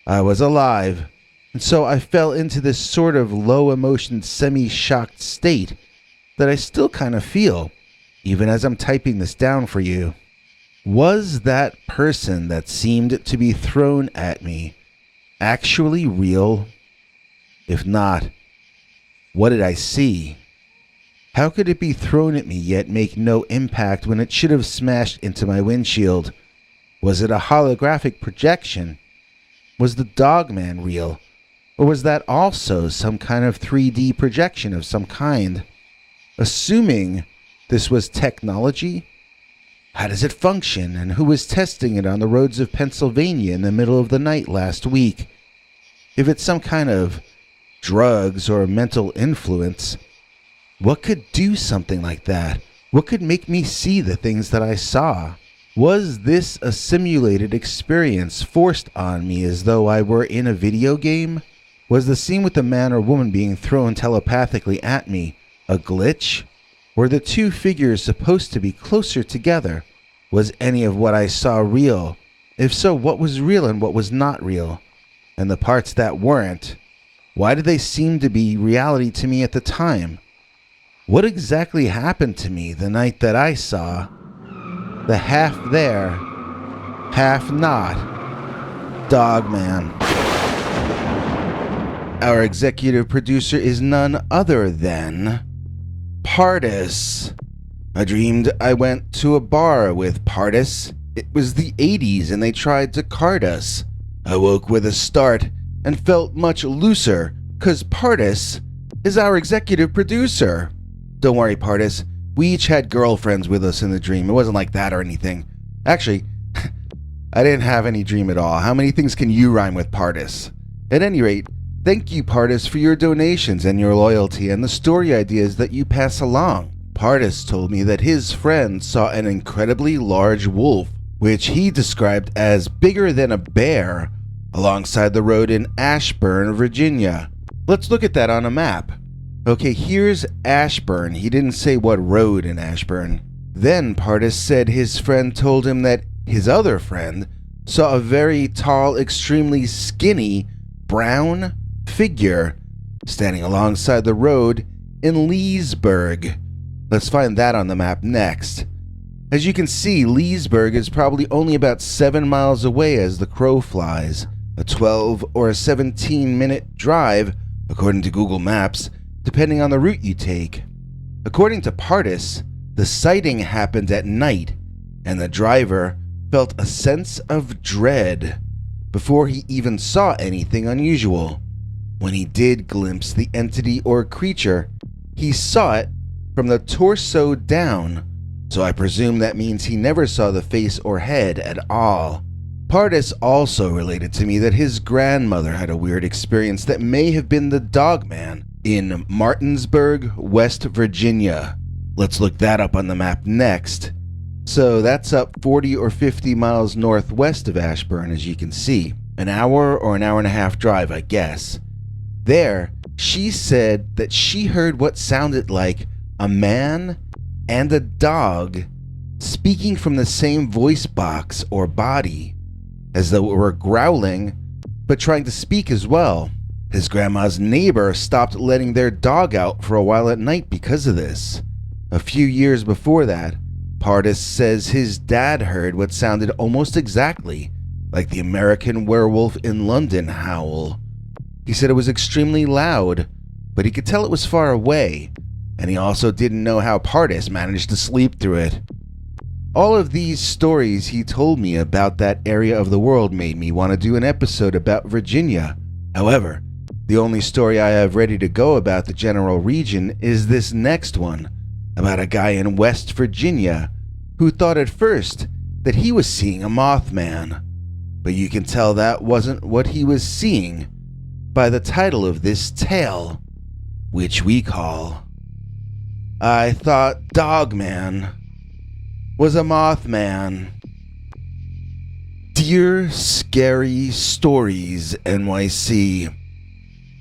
I was alive, and so I fell into this sort of low-emotion, semi-shocked state that I still kind of feel, even as I'm typing this down for you. Was that person that seemed to be thrown at me actually real? If not, what did I see? How could it be thrown at me yet make no impact when it should have smashed into my windshield? Was it a holographic projection? Was the dogman real? Or was that also some kind of 3D projection of some kind? Assuming this was technology, how does it function, and who was testing it on the roads of Pennsylvania in the middle of the night last week? If it's some kind of drugs or mental influence, what could do something like that What could make me see the things that I saw? Was this a simulated experience forced on me as though I were in a video game? Was the scene with the man or woman being thrown telepathically at me a glitch? Were the two figures supposed to be closer together? Was any of what I saw real? If so, what was real and what was not real? And the parts that weren't, why did they seem to be reality to me at the time? What exactly happened to me the night that I saw the half there, half not Dogman? Our executive producer is none other than Pardus. I dreamed I went to a bar with Pardus. It was the 80s and they tried to card us. I woke with a start and felt much looser, 'cause Pardus is our executive producer. Don't worry, Pardus. We each had girlfriends with us in the dream. It wasn't like that or anything. Actually, I didn't have any dream at all. How many things can you rhyme with, Pardus? At any rate, thank you, Pardus, for your donations and your loyalty and the story ideas that you pass along. Pardus told me that his friend saw an incredibly large wolf, which he described as bigger than a bear, alongside the road in Ashburn, Virginia. Let's look at that on a map. Okay, here's Ashburn. He didn't say what road in Ashburn. Then Pardus said his friend told him that his other friend saw a very tall, extremely skinny, brown figure standing alongside the road in Leesburg. Let's find that on the map next. As you can see, Leesburg is probably only about 7 miles away as the crow flies. A 12 or a 17-minute drive, according to Google Maps, depending on the route you take. According to Pardus, the sighting happened at night, and the driver felt a sense of dread before he even saw anything unusual. When he did glimpse the entity or creature, he saw it from the torso down, so I presume that means he never saw the face or head at all. Pardus also related to me that his grandmother had a weird experience that may have been the Dogman in Martinsburg, West Virginia. Let's look that up on the map next. So that's up 40 or 50 miles northwest of Ashburn, as you can see. An hour or an hour and a half drive, I guess. There, she said that she heard what sounded like a man and a dog speaking from the same voice box or body, as though it were growling, but trying to speak as well. His grandma's neighbor stopped letting their dog out for a while at night because of this. A few years before that, Pardus says his dad heard what sounded almost exactly like the American werewolf in London howl. He said it was extremely loud, but he could tell it was far away, and he also didn't know how Pardus managed to sleep through it. All of these stories he told me about that area of the world made me want to do an episode about Virginia. However, the only story I have ready to go about the general region is this next one, about a guy in West Virginia who thought at first that he was seeing a Mothman. But you can tell that wasn't what he was seeing by the title of this tale, which we call I Thought Dogman Was a Mothman. Dear Scary Stories NYC.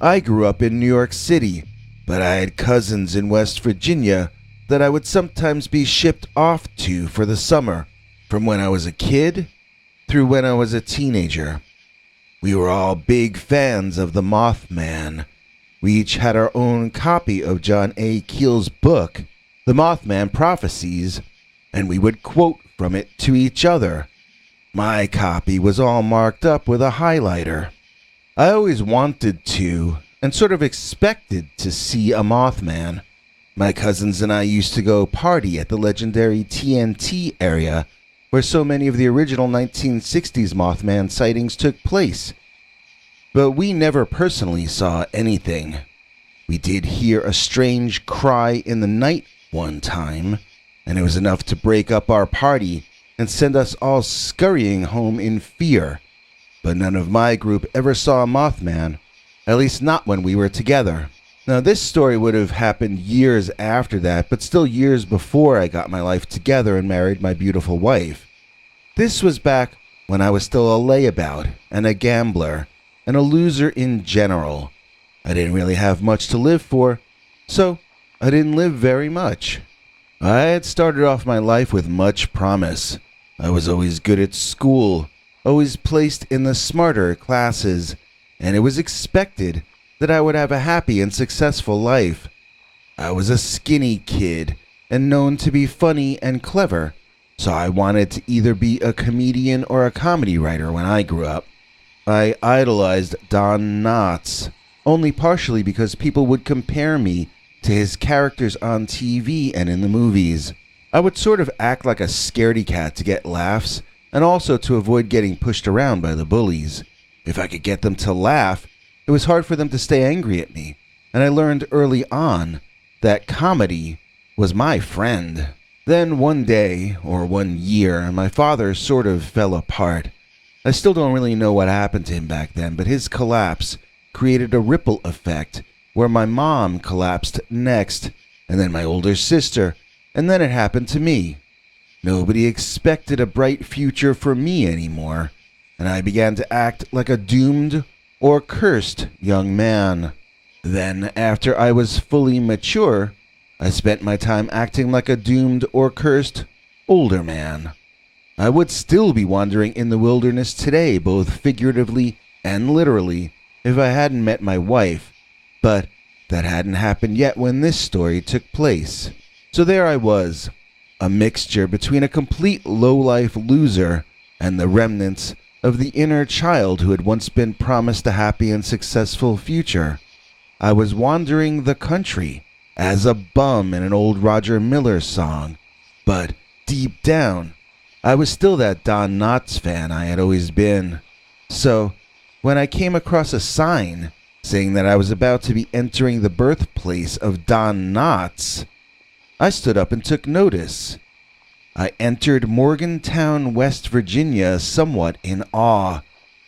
I grew up in New York City, but I had cousins in West Virginia that I would sometimes be shipped off to for the summer, from when I was a kid through when I was a teenager. We were all big fans of the Mothman. We each had our own copy of John A. Keel's book, The Mothman Prophecies, and we would quote from it to each other. My copy was all marked up with a highlighter. I always wanted to, and sort of expected to see a Mothman. My cousins and I used to go party at the legendary TNT area, where so many of the original 1960s Mothman sightings took place. But we never personally saw anything. We did hear a strange cry in the night one time, and it was enough to break up our party and send us all scurrying home in fear. But none of my group ever saw a Mothman, at least not when we were together. Now, this story would have happened years after that, but still years before I got my life together and married my beautiful wife. This was back when I was still a layabout and a gambler and a loser in general. I didn't really have much to live for, so I didn't live very much. I had started off my life with much promise. I was always good at school, always placed in the smarter classes, and it was expected that I would have a happy and successful life. I was a skinny kid and known to be funny and clever, so I wanted to either be a comedian or a comedy writer when I grew up. I idolized Don Knotts, only partially because people would compare me to his characters on TV and in the movies. I would sort of act like a scaredy cat to get laughs, and also to avoid getting pushed around by the bullies. If I could get them to laugh, it was hard for them to stay angry at me, and I learned early on that comedy was my friend. Then one day, or one year, my father sort of fell apart. I still don't really know what happened to him back then, but his collapse created a ripple effect where my mom collapsed next, and then my older sister, and then it happened to me. Nobody expected a bright future for me anymore, and I began to act like a doomed or cursed young man. Then, after I was fully mature, I spent my time acting like a doomed or cursed older man. I would still be wandering in the wilderness today, both figuratively and literally, if I hadn't met my wife, but that hadn't happened yet when this story took place. So there I was, a mixture between a complete low-life loser and the remnants of the inner child who had once been promised a happy and successful future. I was wandering the country as a bum in an old Roger Miller song, but deep down, I was still that Don Knotts fan I had always been. So, when I came across a sign saying that I was about to be entering the birthplace of Don Knotts, I stood up and took notice. I entered Morgantown, West Virginia, somewhat in awe,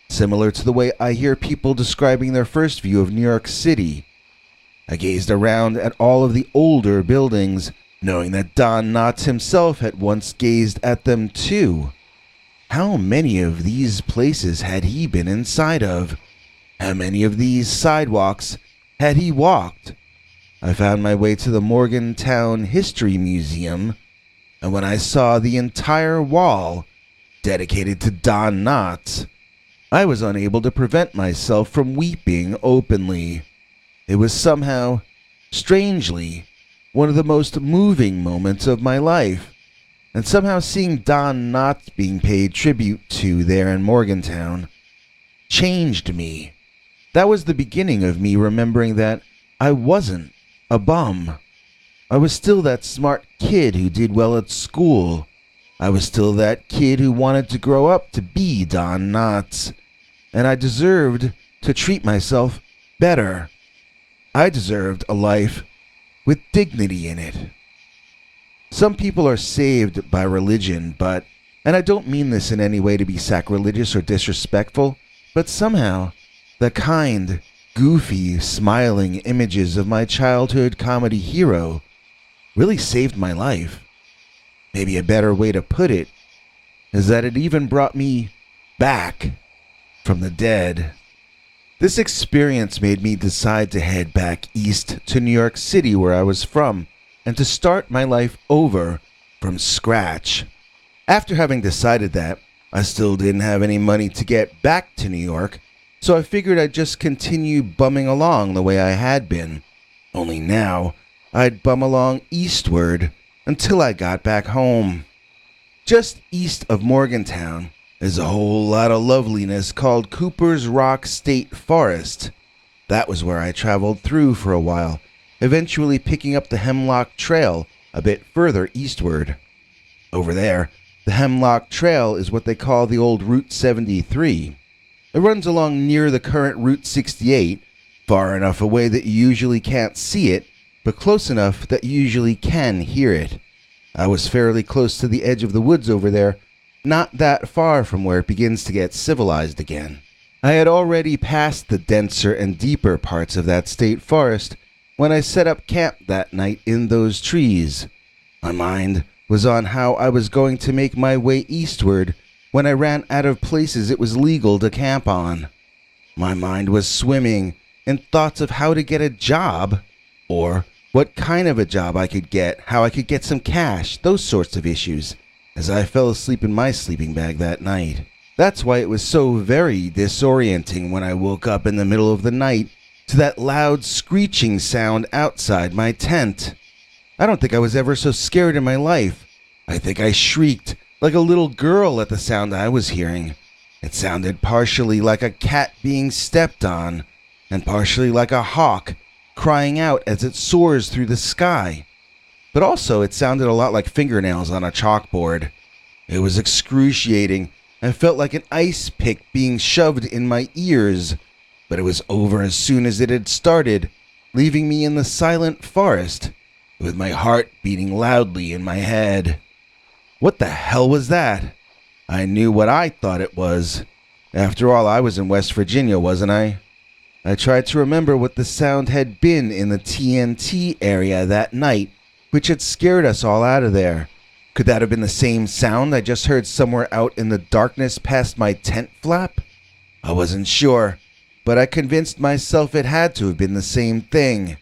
similar to the way I hear people describing their first view of New York City. I gazed around at all of the older buildings, knowing that Don Knotts himself had once gazed at them too. How many of these places had he been inside of? How many of these sidewalks had he walked? I found my way to the Morgantown History Museum, and when I saw the entire wall dedicated to Don Knotts, I was unable to prevent myself from weeping openly. It was somehow, strangely, one of the most moving moments of my life, and somehow seeing Don Knotts being paid tribute to there in Morgantown changed me. That was the beginning of me remembering that I wasn't a bum. I was still that smart kid who did well at school. I was still that kid who wanted to grow up to be Don Knotts, and I deserved to treat myself better. I deserved a life with dignity in it. Some people are saved by religion, and I don't mean this in any way to be sacrilegious or disrespectful, but somehow the kind, goofy, smiling images of my childhood comedy hero really saved my life. Maybe a better way to put it is that it even brought me back from the dead. This experience made me decide to head back east to New York City, where I was from, and to start my life over from scratch. After having decided that, I still didn't have any money to get back to New York, so I figured I'd just continue bumming along the way I had been. Only now, I'd bum along eastward until I got back home. Just east of Morgantown is a whole lot of loveliness called Cooper's Rock State Forest. That was where I traveled through for a while, eventually picking up the Hemlock Trail a bit further eastward. Over there, the Hemlock Trail is what they call the old Route 73. It runs along near the current Route 68, far enough away that you usually can't see it, but close enough that you usually can hear it. I was fairly close to the edge of the woods over there, not that far from where it begins to get civilized again. I had already passed the denser and deeper parts of that state forest when I set up camp that night in those trees. My mind was on how I was going to make my way eastward when I ran out of places it was legal to camp on. My mind was swimming in thoughts of how to get a job, or what kind of a job I could get, how I could get some cash, those sorts of issues, as I fell asleep in my sleeping bag that night. That's why it was so very disorienting when I woke up in the middle of the night to that loud screeching sound outside my tent. I don't think I was ever so scared in my life. I think I shrieked like a little girl at the sound I was hearing. It sounded partially like a cat being stepped on, and partially like a hawk crying out as it soars through the sky. But also it sounded a lot like fingernails on a chalkboard. It was excruciating. I felt like an ice pick being shoved in my ears. But it was over as soon as it had started, leaving me in the silent forest, with my heart beating loudly in my head. What the hell was that? I knew what I thought it was. After all, I was in West Virginia, wasn't I? I tried to remember what the sound had been in the TNT area that night, which had scared us all out of there. Could that have been the same sound I just heard somewhere out in the darkness past my tent flap? I wasn't sure, but I convinced myself it had to have been the same thing.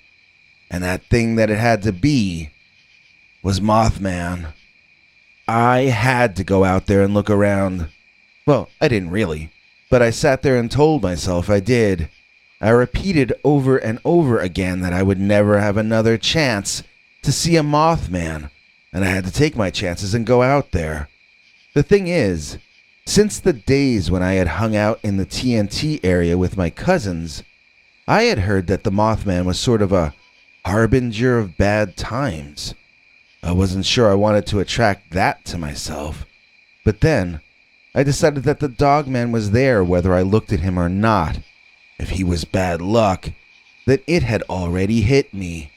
And that thing that it had to be was Mothman. I had to go out there and look around. Well, I didn't really, but I sat there and told myself I did. I repeated over and over again that I would never have another chance to see a Mothman, and I had to take my chances and go out there. The thing is, since the days when I had hung out in the TNT area with my cousins, I had heard that the Mothman was sort of a harbinger of bad times. I wasn't sure I wanted to attract that to myself. But then, I decided that the Dogman was there whether I looked at him or not. If he was bad luck, that it had already hit me.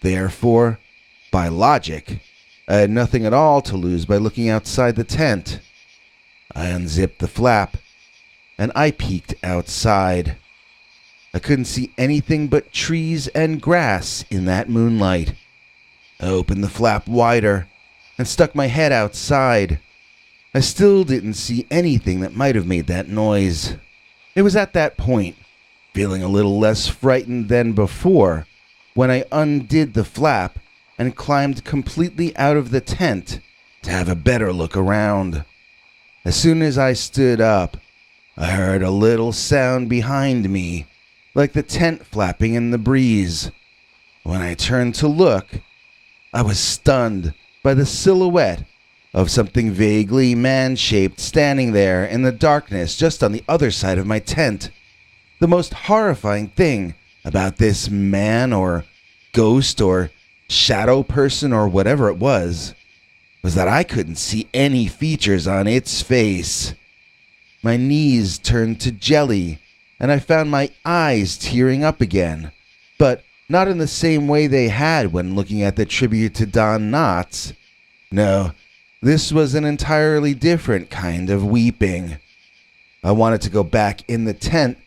Therefore, by logic, I had nothing at all to lose by looking outside the tent. I unzipped the flap, and I peeked outside. I couldn't see anything but trees and grass in that moonlight. I opened the flap wider and stuck my head outside. I still didn't see anything that might have made that noise. It was at that point, feeling a little less frightened than before, when I undid the flap and climbed completely out of the tent to have a better look around. As soon as I stood up, I heard a little sound behind me, like the tent flapping in the breeze. When I turned to look, I was stunned by the silhouette of something vaguely man-shaped standing there in the darkness just on the other side of my tent. The most horrifying thing about this man or ghost or shadow person or whatever it was that I couldn't see any features on its face. My knees turned to jelly, and I found my eyes tearing up again, but not in the same way they had when looking at the tribute to Don Knotts. No, this was an entirely different kind of weeping. I wanted to go back in the tent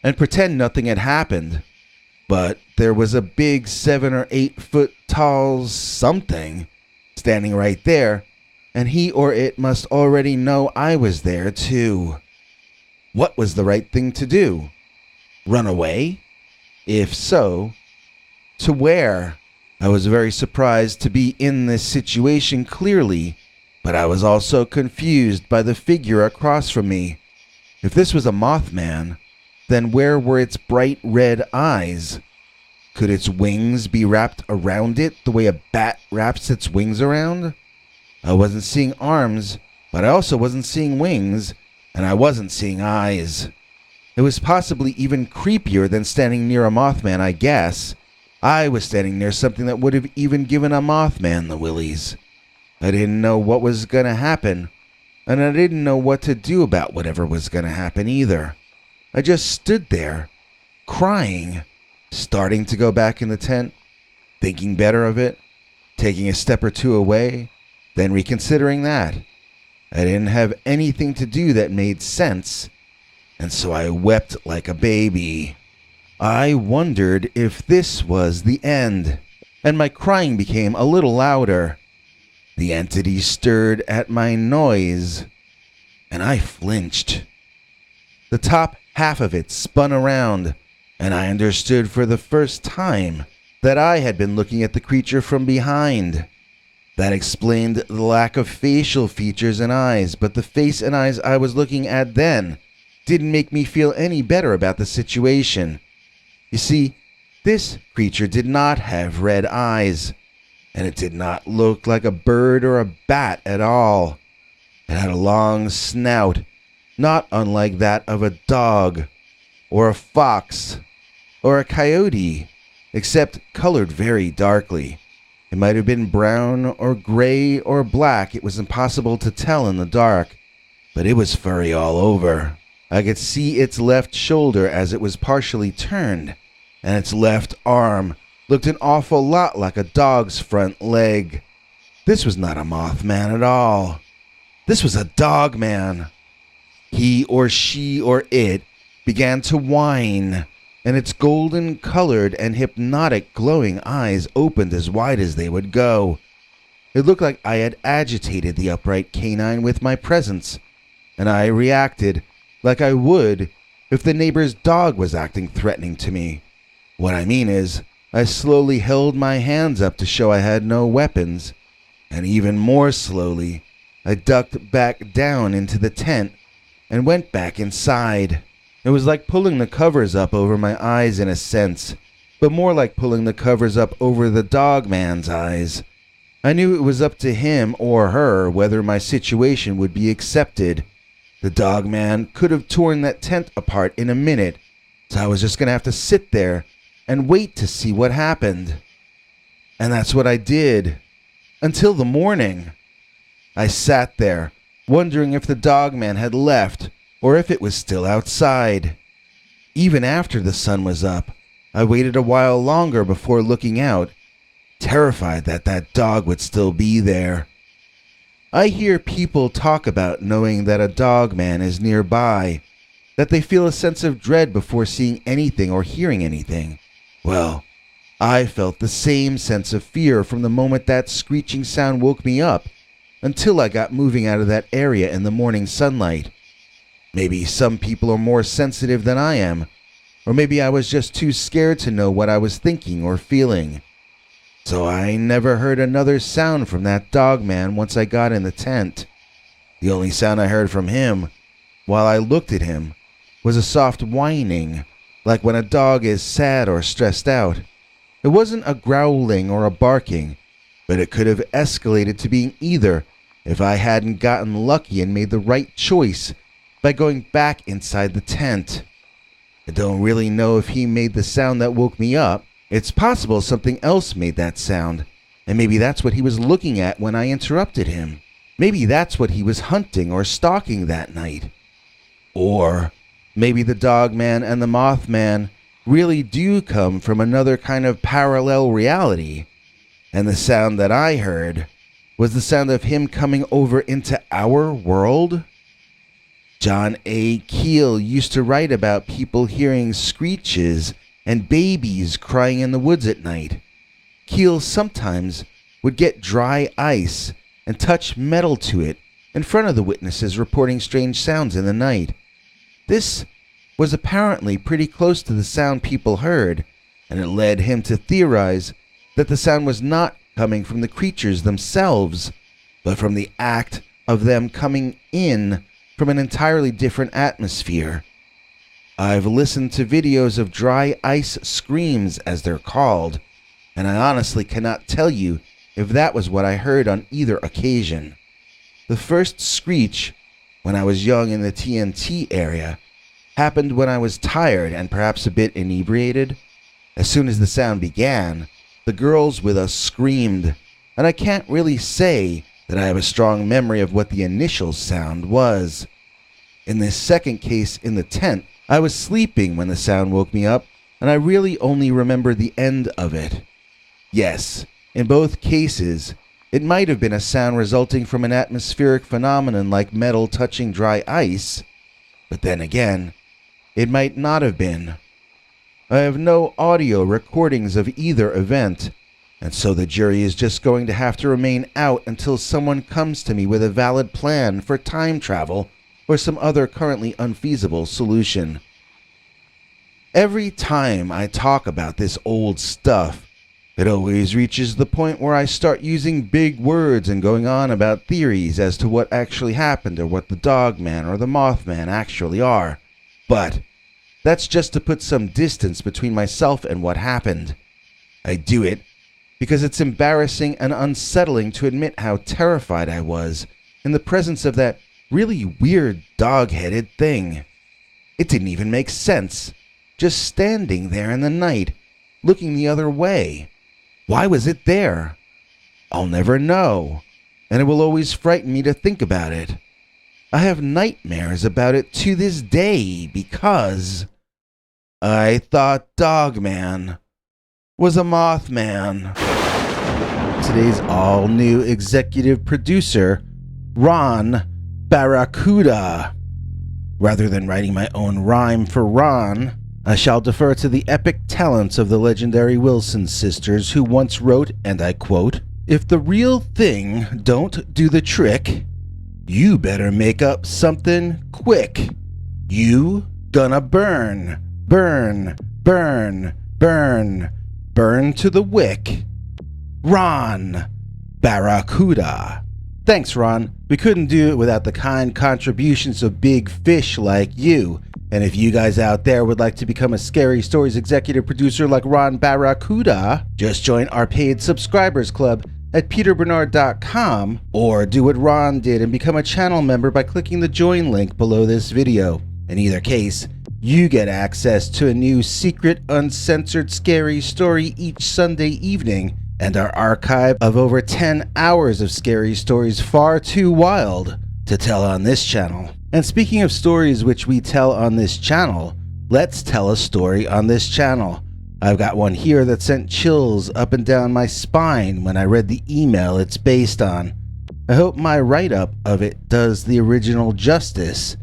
and pretend nothing had happened, but there was a big 7 or 8 foot tall something standing right there, and he or it must already know I was there too. What was the right thing to do? Run away? If so, to where? I was very surprised to be in this situation clearly, but I was also confused by the figure across from me. If this was a Mothman, then where were its bright red eyes? Could its wings be wrapped around it the way a bat wraps its wings around? I wasn't seeing arms, but I also wasn't seeing wings, and I wasn't seeing eyes. It was possibly even creepier than standing near a Mothman, I guess. I was standing near something that would have even given a Mothman the willies. I didn't know what was going to happen, and I didn't know what to do about whatever was going to happen either. I just stood there, crying, starting to go back in the tent, thinking better of it, taking a step or two away, then reconsidering that. I didn't have anything to do that made sense, and so I wept like a baby. I wondered if this was the end, and my crying became a little louder. The entity stirred at my noise, and I flinched. The top half of it spun around, and I understood for the first time that I had been looking at the creature from behind. That explained the lack of facial features and eyes, but the face and eyes I was looking at then didn't make me feel any better about the situation. You see, this creature did not have red eyes, and it did not look like a bird or a bat at all. It had a long snout, not unlike that of a dog, or a fox, or a coyote, except colored very darkly. It might have been brown or gray or black. It was impossible to tell in the dark, but it was furry all over. I could see its left shoulder as it was partially turned, and its left arm looked an awful lot like a dog's front leg. This was not a Mothman at all. This was a Dogman. He or she or it began to whine, and its golden-colored and hypnotic glowing eyes opened as wide as they would go. It looked like I had agitated the upright canine with my presence, and I reacted like I would if the neighbor's dog was acting threatening to me. What I mean is, I slowly held my hands up to show I had no weapons, and even more slowly, I ducked back down into the tent and went back inside. It was like pulling the covers up over my eyes in a sense, but more like pulling the covers up over the Dogman's eyes. I knew it was up to him or her whether my situation would be accepted. The Dogman could have torn that tent apart in a minute, so I was just going to have to sit there and wait to see what happened. And that's what I did. Until the morning. I sat there, wondering if the Dogman had left or if it was still outside. Even after the sun was up, I waited a while longer before looking out, terrified that that dog would still be there. I hear people talk about knowing that a Dogman is nearby, that they feel a sense of dread before seeing anything or hearing anything. Well, I felt the same sense of fear from the moment that screeching sound woke me up until I got moving out of that area in the morning sunlight. Maybe some people are more sensitive than I am, or maybe I was just too scared to know what I was thinking or feeling. So I never heard another sound from that Dogman once I got in the tent. The only sound I heard from him, while I looked at him, was a soft whining, like when a dog is sad or stressed out. It wasn't a growling or a barking, but it could have escalated to being either if I hadn't gotten lucky and made the right choice by going back inside the tent. I don't really know if he made the sound that woke me up. It's possible something else made that sound, and maybe that's what he was looking at when I interrupted him. Maybe that's what he was hunting or stalking that night. Or maybe the Dogman and the Mothman really do come from another kind of parallel reality, and the sound that I heard was the sound of him coming over into our world. John A. Keel used to write about people hearing screeches and babies crying in the woods at night. Keel sometimes would get dry ice and touch metal to it in front of the witnesses reporting strange sounds in the night. This was apparently pretty close to the sound people heard, and it led him to theorize that the sound was not coming from the creatures themselves, but from the act of them coming in from an entirely different atmosphere. I've listened to videos of dry ice screams, as they're called, and I honestly cannot tell you if that was what I heard on either occasion. The first screech, when I was young in the TNT area, happened when I was tired and perhaps a bit inebriated. As soon as the sound began, the girls with us screamed, and I can't really say that I have a strong memory of what the initial sound was. In this second case in the tent, I was sleeping when the sound woke me up, and I really only remember the end of it. Yes, in both cases, it might have been a sound resulting from an atmospheric phenomenon like metal touching dry ice, but then again, it might not have been. I have no audio recordings of either event, and so the jury is just going to have to remain out until someone comes to me with a valid plan for time travel or some other currently unfeasible solution. Every time I talk about this old stuff, it always reaches the point where I start using big words and going on about theories as to what actually happened or what the Dogman or the Mothman actually are. But that's just to put some distance between myself and what happened. I do it because it's embarrassing and unsettling to admit how terrified I was in the presence of that really weird dog-headed thing. It didn't even make sense, just standing there in the night, looking the other way. Why was it there? I'll never know, and it will always frighten me to think about it. I have nightmares about it to this day because I thought Dogman was a Mothman. Today's all-new executive producer, Ron Barracuda. Rather than writing my own rhyme for Ron, I shall defer to the epic talents of the legendary Wilson sisters, who once wrote, and I quote, "If the real thing don't do the trick, you better make up something quick. You gonna burn, burn, burn, burn, burn to the wick. Ron Barracuda." Thanks, Ron. We couldn't do it without the kind contributions of big fish like you. And if you guys out there would like to become a Scary Stories executive producer like Ron Barracuda, just join our paid subscribers club at peterbernard.com, or do what Ron did and become a channel member by clicking the join link below this video. In either case, you get access to a new secret, uncensored scary story each Sunday evening, and our archive of over 10 hours of scary stories far too wild to tell on this channel. And speaking of stories which we tell on this channel, let's tell a story on this channel. I've got one here that sent chills up and down my spine when I read the email it's based on. I hope my write-up of it does the original justice,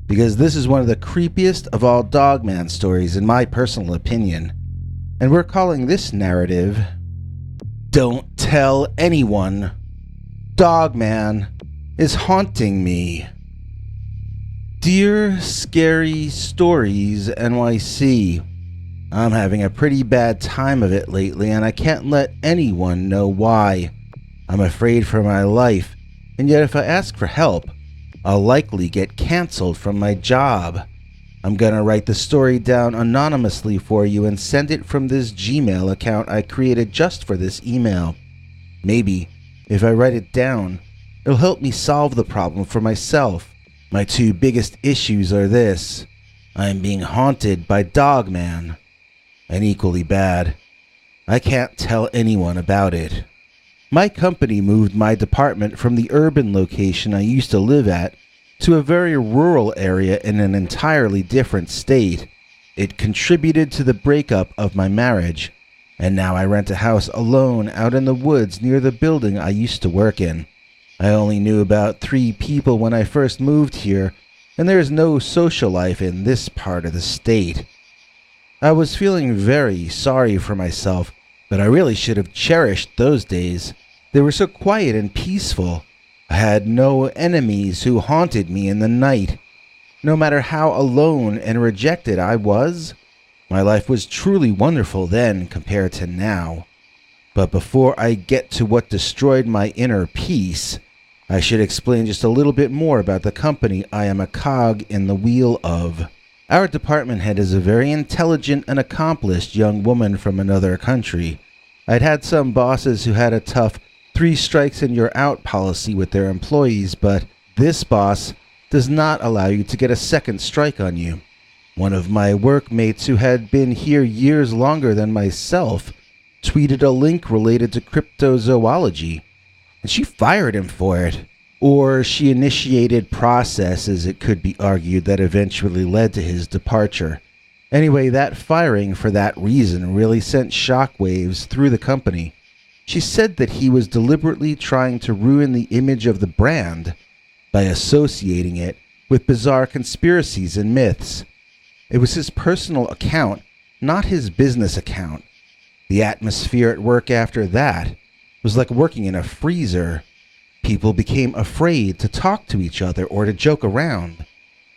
because this is one of the creepiest of all Dogman stories in my personal opinion. And we're calling this narrative, "Don't Tell Anyone. Dogman is Haunting Me." Dear Scary Stories NYC, I'm having a pretty bad time of it lately, and I can't let anyone know why. I'm afraid for my life, and yet if I ask for help, I'll likely get canceled from my job. I'm gonna write the story down anonymously for you and send it from this Gmail account I created just for this email. Maybe, if I write it down, it'll help me solve the problem for myself. My two biggest issues are this: I am being haunted by Dogman, and equally bad, I can't tell anyone about it. My company moved my department from the urban location I used to live at to a very rural area in an entirely different state. It contributed to the breakup of my marriage, and now I rent a house alone out in the woods near the building I used to work in. I only knew about 3 people when I first moved here, and there is no social life in this part of the state. I was feeling very sorry for myself, but I really should have cherished those days. They were so quiet and peaceful. I had no enemies who haunted me in the night. No matter how alone and rejected I was, my life was truly wonderful then compared to now. But before I get to what destroyed my inner peace, I should explain just a little bit more about the company I am a cog in the wheel of. Our department head is a very intelligent and accomplished young woman from another country. I'd had some bosses who had a tough 3 strikes and you're out policy with their employees, but this boss does not allow you to get a second strike on you. One of my workmates, who had been here years longer than myself, tweeted a link related to cryptozoology, and she fired him for it. Or she initiated processes, it could be argued, that eventually led to his departure. Anyway, that firing for that reason really sent shockwaves through the company. She said that he was deliberately trying to ruin the image of the brand by associating it with bizarre conspiracies and myths. It was his personal account, not his business account. The atmosphere at work after that was like working in a freezer. People became afraid to talk to each other or to joke around.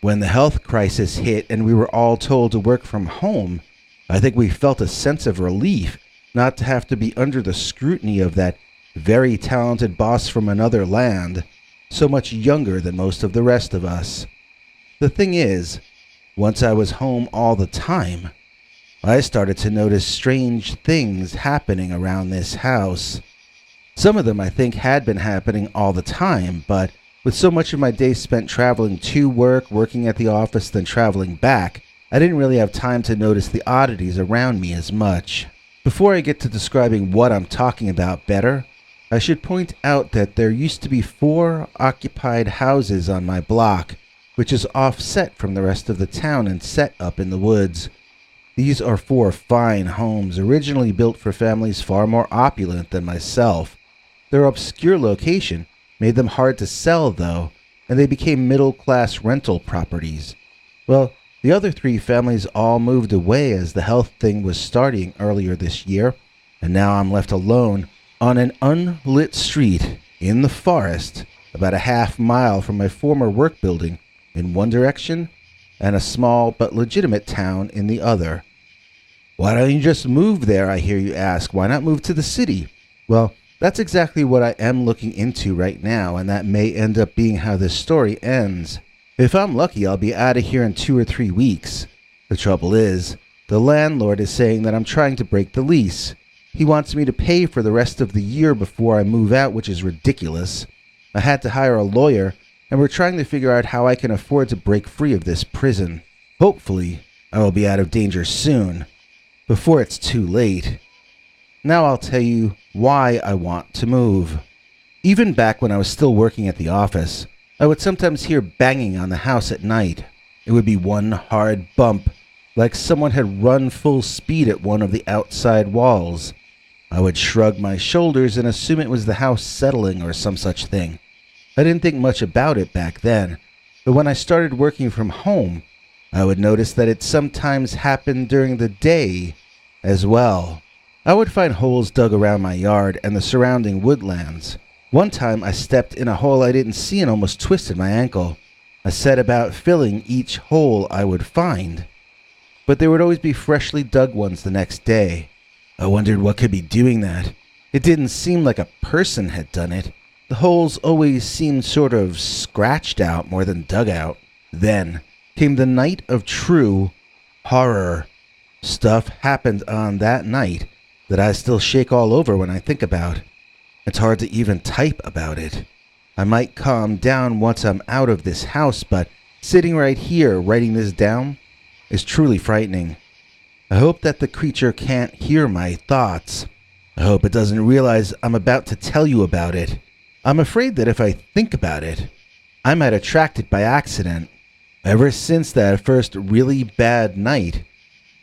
When the health crisis hit and we were all told to work from home, I think we felt a sense of relief not to have to be under the scrutiny of that very talented boss from another land, so much younger than most of the rest of us. The thing is, once I was home all the time, I started to notice strange things happening around this house. Some of them I think had been happening all the time, but with so much of my day spent traveling to work, working at the office, then traveling back, I didn't really have time to notice the oddities around me as much. Before I get to describing what I'm talking about better, I should point out that there used to be 4 occupied houses on my block, which is offset from the rest of the town and set up in the woods. These are 4 fine homes, originally built for families far more opulent than myself. Their obscure location made them hard to sell, though, and they became middle-class rental properties. Well, the other 3 families all moved away as the health thing was starting earlier this year, and now I'm left alone on an unlit street in the forest about a half-mile from my former work building in one direction and a small but legitimate town in the other. Why don't you just move there, I hear you ask. Why not move to the city? Well, that's exactly what I am looking into right now, and that may end up being how this story ends. If I'm lucky, I'll be out of here in 2 or 3 weeks. The trouble is, the landlord is saying that I'm trying to break the lease. He wants me to pay for the rest of the year before I move out, which is ridiculous. I had to hire a lawyer, and we're trying to figure out how I can afford to break free of this prison. Hopefully, I will be out of danger soon, before it's too late. Now I'll tell you why I want to move. Even back when I was still working at the office, I would sometimes hear banging on the house at night. It would be one hard bump, like someone had run full speed at one of the outside walls. I would shrug my shoulders and assume it was the house settling or some such thing. I didn't think much about it back then, but when I started working from home, I would notice that it sometimes happened during the day as well. I would find holes dug around my yard and the surrounding woodlands. One time I stepped in a hole I didn't see and almost twisted my ankle. I set about filling each hole I would find, but there would always be freshly dug ones the next day. I wondered what could be doing that. It didn't seem like a person had done it. The holes always seemed sort of scratched out more than dug out. Then came the night of true horror. Stuff happened on that night that I still shake all over when I think about. It's hard to even type about it. I might calm down once I'm out of this house, but sitting right here writing this down is truly frightening. I hope that the creature can't hear my thoughts. I hope it doesn't realize I'm about to tell you about it. I'm afraid that if I think about it, I might attract it by accident. Ever since that first really bad night,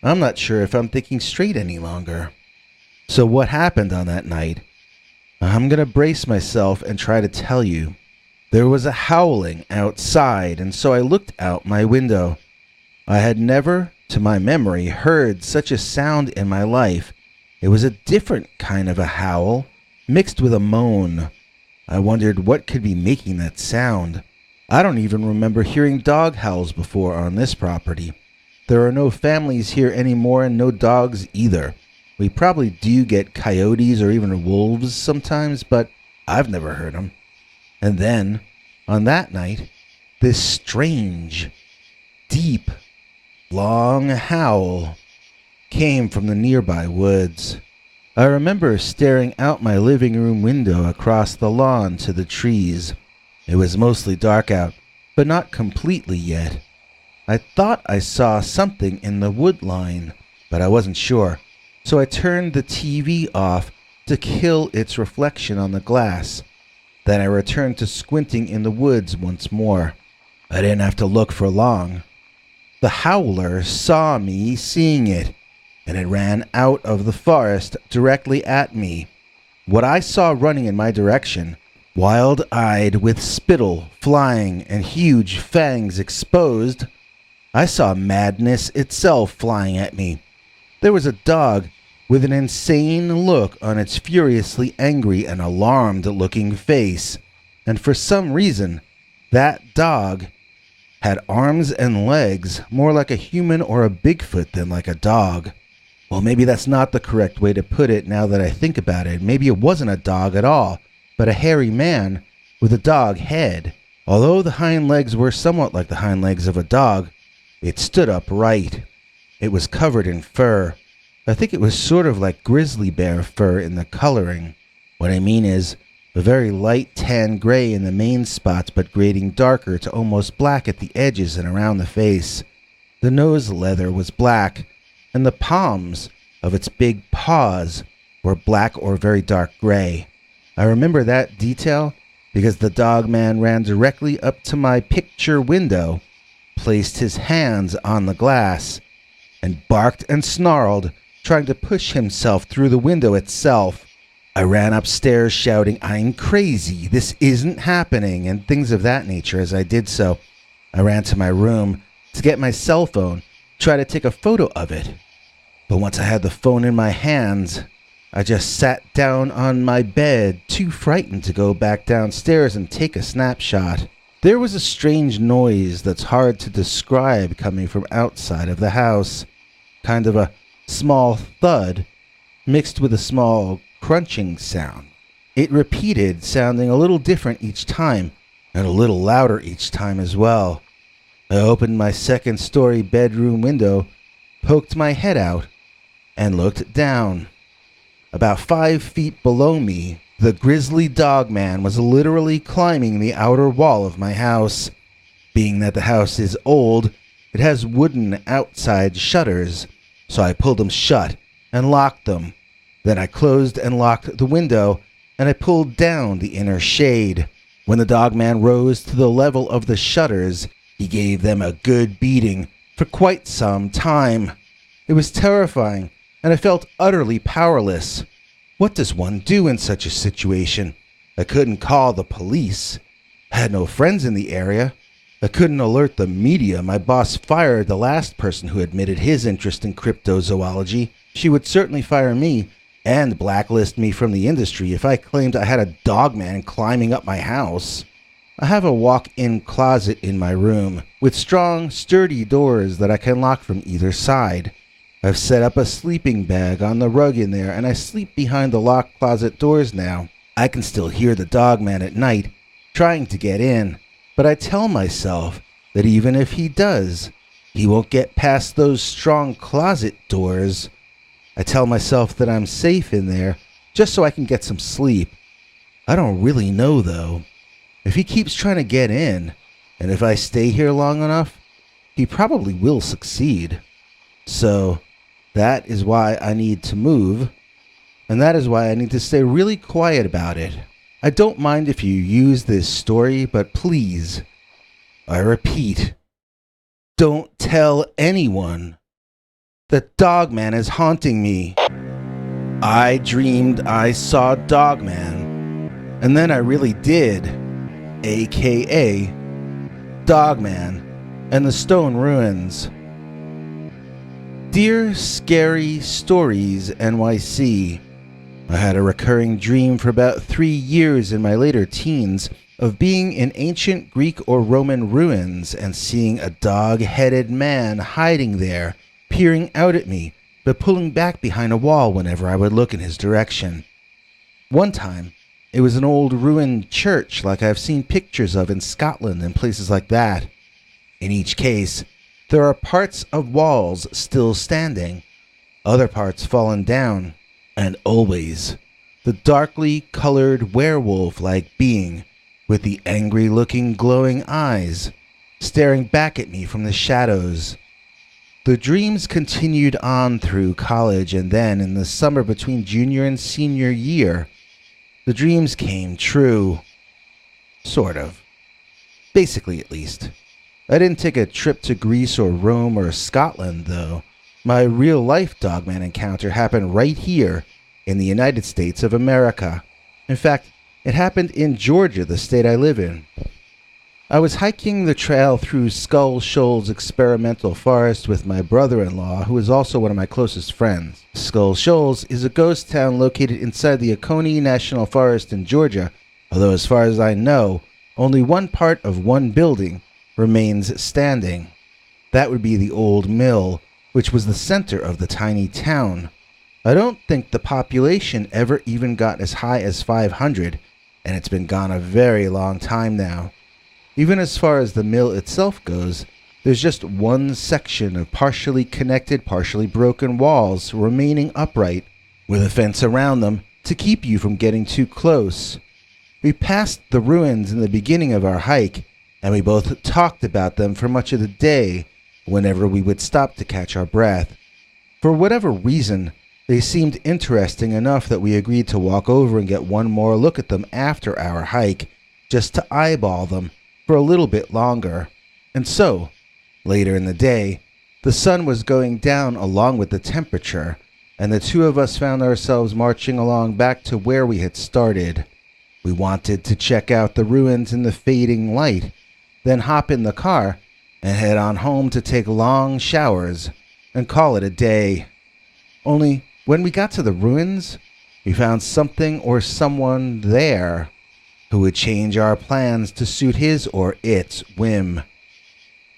I'm not sure if I'm thinking straight any longer. So what happened on that night? I'm gonna brace myself and try to tell you. There was a howling outside, and so I looked out my window. I had never, to my memory, heard such a sound in my life. It was a different kind of a howl, mixed with a moan. I wondered what could be making that sound. I don't even remember hearing dog howls before on this property. There are no families here anymore and no dogs either. We probably do get coyotes or even wolves sometimes, but I've never heard them. And then, on that night, this strange, deep, long howl came from the nearby woods. I remember staring out my living room window across the lawn to the trees. It was mostly dark out, but not completely yet. I thought I saw something in the wood line, but I wasn't sure. So I turned the TV off to kill its reflection on the glass. Then I returned to squinting in the woods once more. I didn't have to look for long. The howler saw me seeing it, and it ran out of the forest directly at me. What I saw running in my direction, wild-eyed with spittle flying and huge fangs exposed, I saw madness itself flying at me. There was a dog with an insane look on its furiously angry and alarmed-looking face, and for some reason, that dog had arms and legs more like a human or a Bigfoot than like a dog. Well, maybe that's not the correct way to put it now that I think about it. Maybe it wasn't a dog at all, but a hairy man with a dog head. Although the hind legs were somewhat like the hind legs of a dog, it stood upright. It was covered in fur. I think it was sort of like grizzly bear fur in the coloring. What I mean is, a very light tan gray in the main spots, but grading darker to almost black at the edges and around the face. The nose leather was black, and the palms of its big paws were black or very dark gray. I remember that detail because the dog man ran directly up to my picture window, placed his hands on the glass, and barked and snarled, trying to push himself through the window itself. I ran upstairs shouting, "I'm crazy, this isn't happening," and things of that nature. As I did so, I ran to my room to get my cell phone, try to take a photo of it. But once I had the phone in my hands, I just sat down on my bed, too frightened to go back downstairs and take a snapshot. There was a strange noise that's hard to describe coming from outside of the house. Kind of a small thud mixed with a small crunching sound. It repeated, sounding a little different each time, and a little louder each time as well. I opened my second-story bedroom window, poked my head out, and looked down. About 5 feet below me, the grizzly dog man was literally climbing the outer wall of my house. Being that the house is old, it has wooden outside shutters, so I pulled them shut and locked them. Then I closed and locked the window, and I pulled down the inner shade. When the dog man rose to the level of the shutters, he gave them a good beating for quite some time. It was terrifying, and I felt utterly powerless. What does one do in such a situation? I couldn't call the police. I had no friends in the area. I couldn't alert the media. My boss fired the last person who admitted his interest in cryptozoology. She would certainly fire me and blacklist me from the industry if I claimed I had a dogman climbing up my house. I have a walk-in closet in my room with strong, sturdy doors that I can lock from either side. I've set up a sleeping bag on the rug in there, and I sleep behind the locked closet doors now. I can still hear the dogman at night trying to get in, but I tell myself that even if he does, he won't get past those strong closet doors. I tell myself that I'm safe in there just so I can get some sleep. I don't really know, though. If he keeps trying to get in, and if I stay here long enough, he probably will succeed. So that is why I need to move, and that is why I need to stay really quiet about it. I don't mind if you use this story, but please, I repeat, don't tell anyone that Dogman is haunting me. I dreamed I saw Dogman, and then I really did, aka Dogman and the Stone Ruins. Dear Scary Stories NYC, I had a recurring dream for about 3 years in my later teens of being in ancient Greek or Roman ruins and seeing a dog-headed man hiding there, peering out at me, but pulling back behind a wall whenever I would look in his direction. One time, it was an old ruined church like I've seen pictures of in Scotland and places like that. In each case, there are parts of walls still standing, other parts fallen down, and always the darkly colored werewolf-like being with the angry-looking glowing eyes staring back at me from the shadows. The dreams continued on through college, and then in the summer between junior and senior year, the dreams came true. Sort of. Basically, at least. I didn't take a trip to Greece or Rome or Scotland, though. My real-life Dogman encounter happened right here in the United States of America. In fact, it happened in Georgia, the state I live in. I was hiking the trail through Skull Shoals Experimental Forest with my brother-in-law, who is also one of my closest friends. Skull Shoals is a ghost town located inside the Oconee National Forest in Georgia, although as far as I know, only one part of one building remains standing. That would be the old mill, which was the center of the tiny town. I don't think the population ever even got as high as 500, and it's been gone a very long time now. Even as far as the mill itself goes, there's just one section of partially connected, partially broken walls remaining upright, with a fence around them to keep you from getting too close. We passed the ruins in the beginning of our hike, and we both talked about them for much of the day whenever we would stop to catch our breath. For whatever reason, they seemed interesting enough that we agreed to walk over and get one more look at them after our hike, just to eyeball them for a little bit longer. And so, later in the day, the sun was going down along with the temperature, and the two of us found ourselves marching along back to where we had started. We wanted to check out the ruins in the fading light, then hop in the car and head on home to take long showers and call it a day. Only when we got to the ruins, we found something or someone there who would change our plans to suit his or its whim.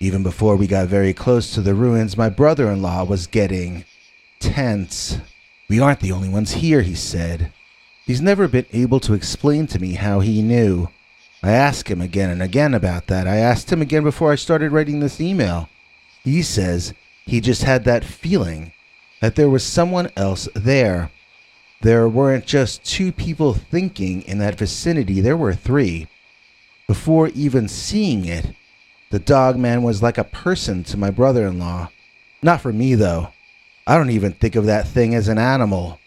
Even before we got very close to the ruins, my brother-in-law was getting tense. "We aren't the only ones here," he said. He's never been able to explain to me how he knew. I asked him again and again about that. I asked him again before I started writing this email. He says he just had that feeling that there was someone else there. There weren't just two people thinking in that vicinity, there were three. Before even seeing it, the Dogman was like a person to my brother-in-law. Not for me, though. I don't even think of that thing as an animal.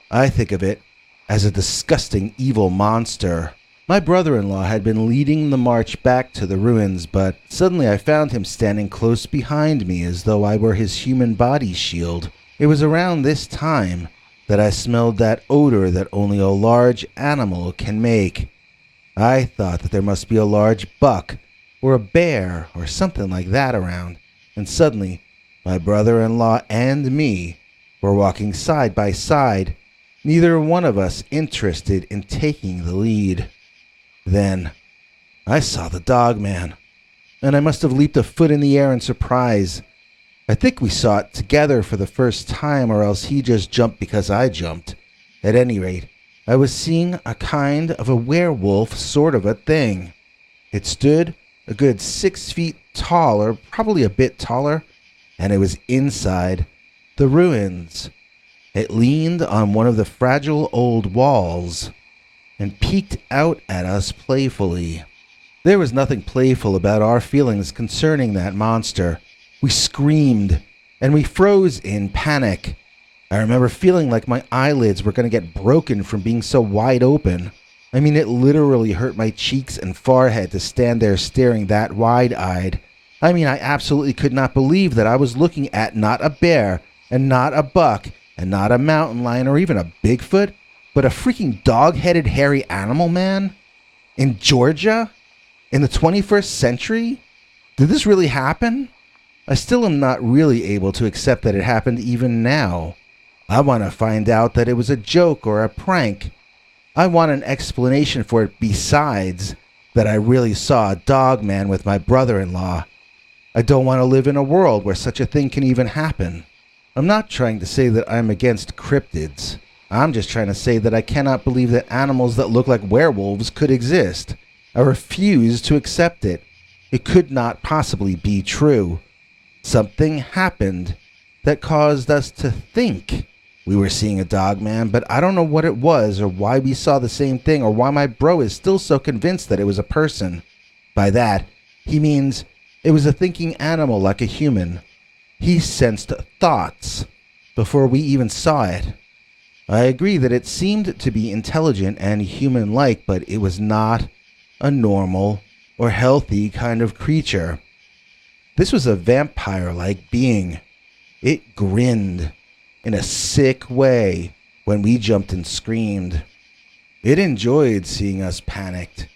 I think of it as a disgusting evil monster. My brother-in-law had been leading the march back to the ruins, but suddenly I found him standing close behind me as though I were his human body shield. It was around this time that I smelled that odor that only a large animal can make. I thought that there must be a large buck or a bear or something like that around, and suddenly my brother-in-law and me were walking side by side, neither one of us interested in taking the lead. Then I saw the Dogman, and I must have leaped a foot in the air in surprise. I think we saw it together for the first time, or else he just jumped because I jumped. At any rate, I was seeing a kind of a werewolf sort of a thing. It stood a good 6 feet tall, or probably a bit taller, and it was inside the ruins. It leaned on one of the fragile old walls and peeked out at us playfully. There was nothing playful about our feelings concerning that monster. We screamed, and we froze in panic. I remember feeling like my eyelids were going to get broken from being so wide open. I mean, it literally hurt my cheeks and forehead to stand there staring that wide-eyed. I mean, I absolutely could not believe that I was looking at not a bear, and not a buck, and not a mountain lion, or even a Bigfoot, but a freaking dog-headed hairy animal man? In Georgia? In the 21st century? Did this really happen? I still am not really able to accept that it happened even now. I want to find out that it was a joke or a prank. I want an explanation for it besides that I really saw a Dogman with my brother-in-law. I don't want to live in a world where such a thing can even happen. I'm not trying to say that I'm against cryptids. I'm just trying to say that I cannot believe that animals that look like werewolves could exist. I refuse to accept it. It could not possibly be true. Something happened that caused us to think we were seeing a Dogman, but I don't know what it was or why we saw the same thing or why my bro is still so convinced that it was a person. By that, he means it was a thinking animal like a human. He sensed thoughts before we even saw it. I agree that it seemed to be intelligent and human-like, but it was not a normal or healthy kind of creature. This was a vampire-like being. It grinned in a sick way when we jumped and screamed. It enjoyed seeing us panicked.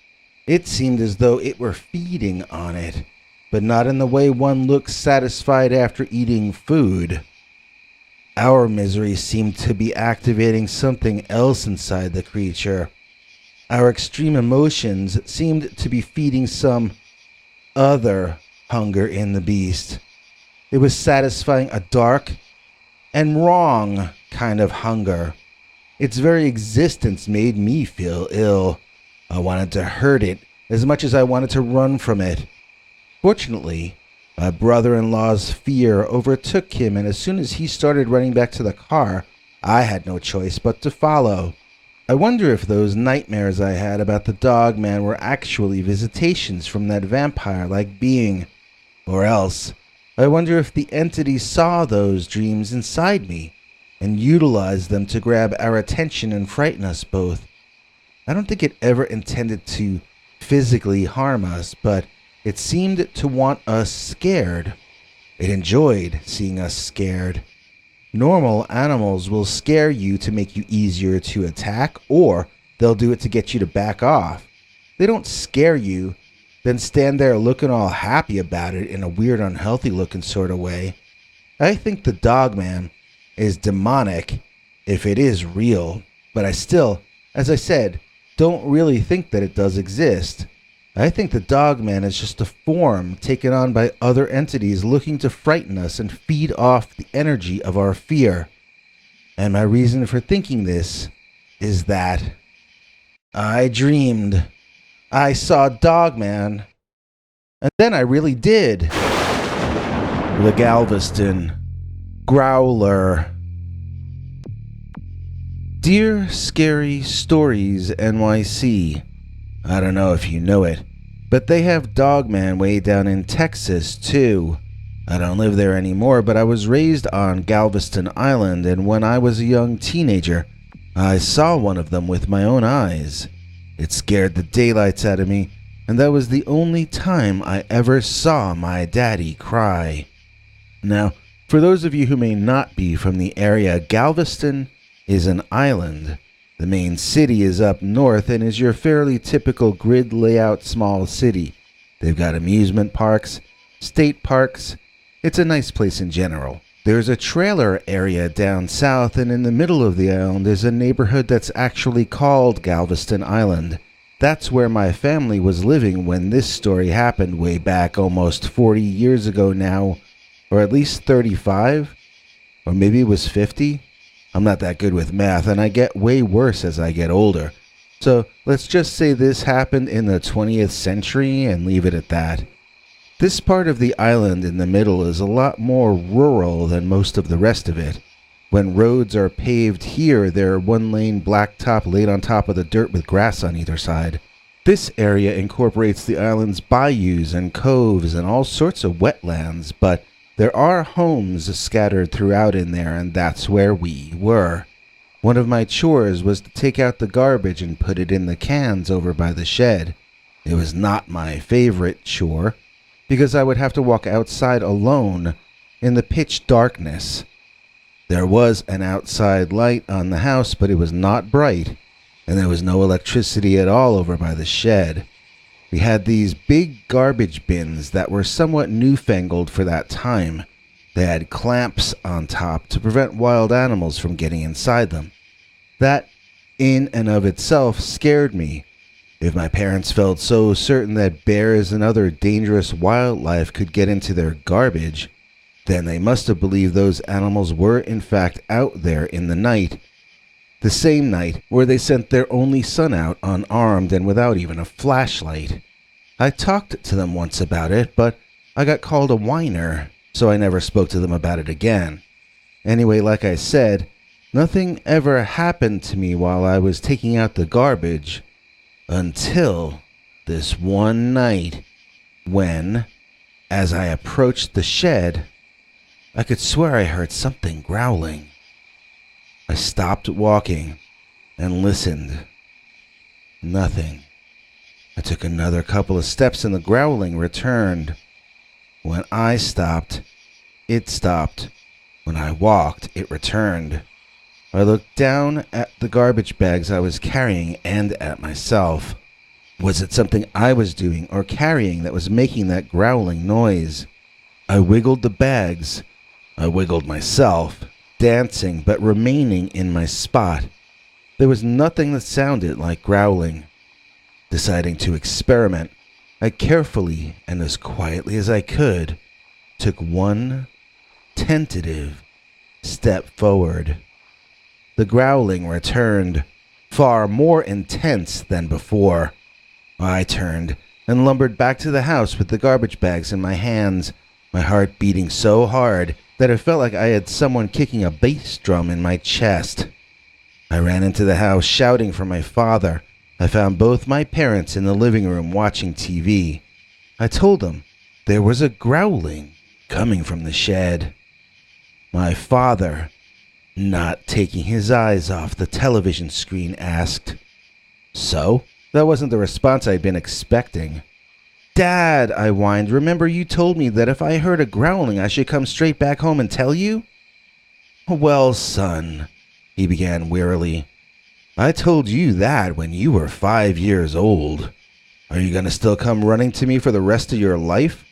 It seemed as though it were feeding on it, but not in the way one looks satisfied after eating food. Our misery seemed to be activating something else inside the creature. Our extreme emotions seemed to be feeding some other hunger in the beast. It was satisfying a dark and wrong kind of hunger. Its very existence made me feel ill. I wanted to hurt it as much as I wanted to run from it. Fortunately, my brother-in-law's fear overtook him, and as soon as he started running back to the car, I had no choice but to follow. I wonder if those nightmares I had about the Dogman were actually visitations from that vampire-like being. Or else, I wonder if the entity saw those dreams inside me and utilized them to grab our attention and frighten us both. I don't think it ever intended to physically harm us, but it seemed to want us scared. It enjoyed seeing us scared. Normal animals will scare you to make you easier to attack, or they'll do it to get you to back off. They don't scare you, then stand there looking all happy about it in a weird, unhealthy looking sort of way. I think the Dogman is demonic if it is real, but I still, as I said, don't really think that it does exist. I think the Dogman is just a form taken on by other entities looking to frighten us and feed off the energy of our fear. And my reason for thinking this is that I dreamed I saw Dogman, and then I really did. The Galveston Growler. Dear Scary Stories NYC. I don't know if you know it, but they have Dogman way down in Texas, too. I don't live there anymore, but I was raised on Galveston Island, and when I was a young teenager, I saw one of them with my own eyes. It scared the daylights out of me, and that was the only time I ever saw my daddy cry. Now, for those of you who may not be from the area, Galveston is an island. The main city is up north and is your fairly typical grid layout small city. They've got amusement parks, state parks. It's a nice place in general. There's a trailer area down south, and in the middle of the island is a neighborhood that's actually called Galveston Island. That's where my family was living when this story happened way back almost 40 years ago now, or at least 35, or maybe it was 50. I'm not that good with math, and I get way worse as I get older. So let's just say this happened in the 20th century and leave it at that. This part of the island in the middle is a lot more rural than most of the rest of it. When roads are paved here, they're one-lane blacktop laid on top of the dirt with grass on either side. This area incorporates the island's bayous and coves and all sorts of wetlands, but there are homes scattered throughout in there, and that's where we were. One of my chores was to take out the garbage and put it in the cans over by the shed. It was not my favorite chore, because I would have to walk outside alone in the pitch darkness. There was an outside light on the house, but it was not bright, and there was no electricity at all over by the shed. We had these big garbage bins that were somewhat newfangled for that time. They had clamps on top to prevent wild animals from getting inside them. That, in and of itself, scared me. If my parents felt so certain that bears and other dangerous wildlife could get into their garbage, then they must have believed those animals were in fact out there in the night. The same night where they sent their only son out unarmed and without even a flashlight. I talked to them once about it, but I got called a whiner, so I never spoke to them about it again. Anyway, like I said, nothing ever happened to me while I was taking out the garbage, until this one night when, as I approached the shed, I could swear I heard something growling. I stopped walking and listened. Nothing. I took another couple of steps and the growling returned. When I stopped, it stopped. When I walked, it returned. I looked down at the garbage bags I was carrying and at myself. Was it something I was doing or carrying that was making that growling noise? I wiggled the bags. I wiggled myself, dancing but remaining in my spot. There was nothing that sounded like growling. Deciding to experiment, I carefully and as quietly as I could took one tentative step forward. The growling returned, far more intense than before. I turned and lumbered back to the house with the garbage bags in my hands, my heart beating so hard that it felt like I had someone kicking a bass drum in my chest. I ran into the house shouting for my father. I found both my parents in the living room watching TV. I told them there was a growling coming from the shed. My father, not taking his eyes off the television screen, asked, "So?" That wasn't the response I'd been expecting. "Dad," I whined, "remember you told me that if I heard a growling I should come straight back home and tell you?" "Well, son," he began wearily, "I told you that when you were 5 years old. Are you going to still come running to me for the rest of your life?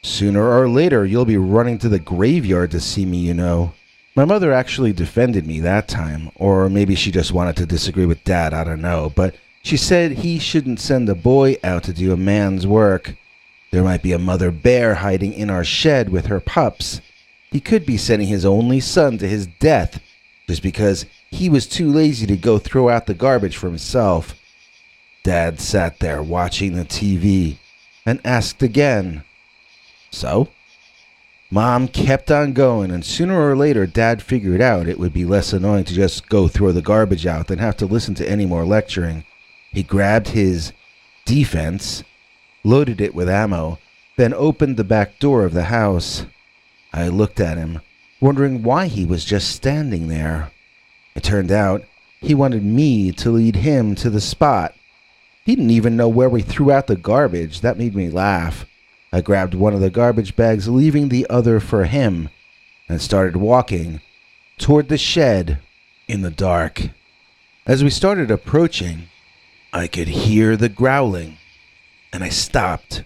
Sooner or later you'll be running to the graveyard to see me, you know." My mother actually defended me that time, or maybe she just wanted to disagree with Dad, I don't know, but she said he shouldn't send a boy out to do a man's work. There might be a mother bear hiding in our shed with her pups. He could be sending his only son to his death just because he was too lazy to go throw out the garbage for himself. Dad sat there watching the TV and asked again, "So?" Mom kept on going, and sooner or later Dad figured out it would be less annoying to just go throw the garbage out than have to listen to any more lecturing. He grabbed his defense, loaded it with ammo, then opened the back door of the house. I looked at him, wondering why he was just standing there. It turned out he wanted me to lead him to the spot. He didn't even know where we threw out the garbage. That made me laugh. I grabbed one of the garbage bags, leaving the other for him, and started walking toward the shed in the dark. As we started approaching, I could hear the growling, and I stopped.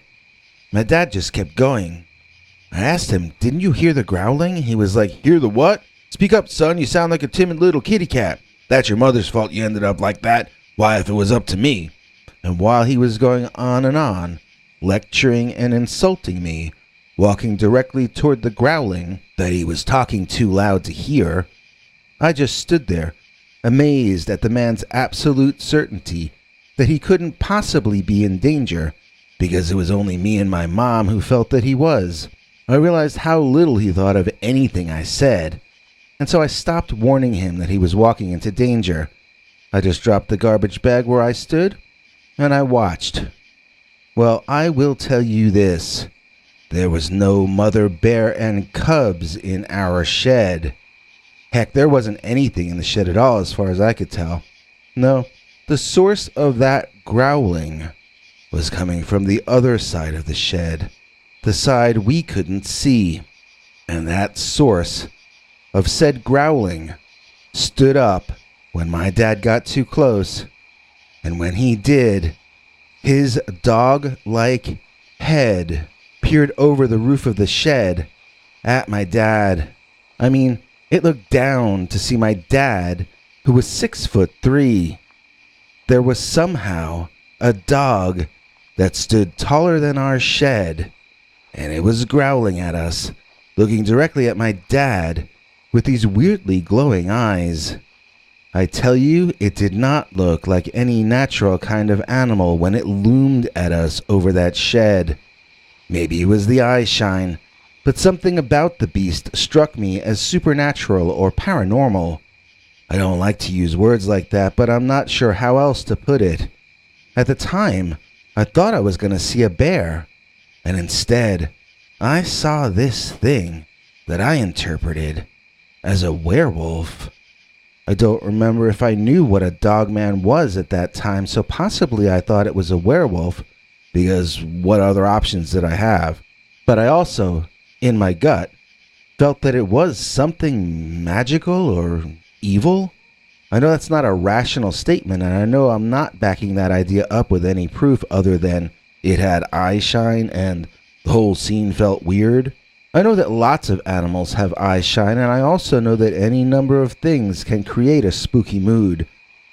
My dad just kept going. I asked him, "Didn't you hear the growling?" He was like, "Hear the what? Speak up, son. You sound like a timid little kitty cat. That's your mother's fault you ended up like that. Why, if it was up to me." And while he was going on, lecturing and insulting me, walking directly toward the growling that he was talking too loud to hear, I just stood there, amazed at the man's absolute certainty that he couldn't possibly be in danger because it was only me and my mom who felt that he was. I realized how little he thought of anything I said, and so I stopped warning him that he was walking into danger. I just dropped the garbage bag where I stood, and I watched. Well, I will tell you this. There was no mother bear and cubs in our shed. Heck, there wasn't anything in the shed at all as far as I could tell. No, the source of that growling was coming from the other side of the shed, the side we couldn't see. And that source of said growling stood up when my dad got too close. And when he did, his dog-like head peered over the roof of the shed at my dad. I mean, it looked down to see my dad, who was 6'3". There was somehow a dog that stood taller than our shed, and it was growling at us, looking directly at my dad with these weirdly glowing eyes. I tell you, it did not look like any natural kind of animal when it loomed at us over that shed. Maybe it was the eye shine, but something about the beast struck me as supernatural or paranormal. I don't like to use words like that, but I'm not sure how else to put it. At the time, I thought I was going to see a bear, and instead, I saw this thing that I interpreted as a werewolf. I don't remember if I knew what a dogman was at that time, so possibly I thought it was a werewolf, because what other options did I have? But I also, in my gut, felt that it was something magical or evil. I know that's not a rational statement, and I know I'm not backing that idea up with any proof other than it had eye shine and the whole scene felt weird. I know that lots of animals have eye shine, and I also know that any number of things can create a spooky mood,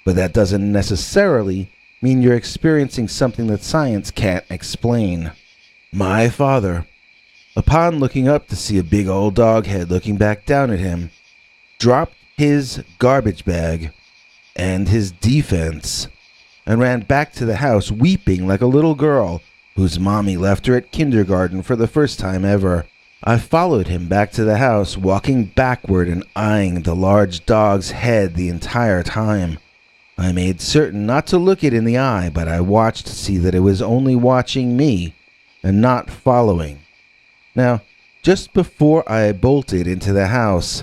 but that doesn't necessarily mean you're experiencing something that science can't explain. My father, upon looking up to see a big old dog head looking back down at him, dropped his garbage bag and his defense and ran back to the house weeping like a little girl whose mommy left her at kindergarten for the first time ever. I followed him back to the house, walking backward and eyeing the large dog's head the entire time. I made certain not to look it in the eye, but I watched to see that it was only watching me and not following. Now, just before I bolted into the house,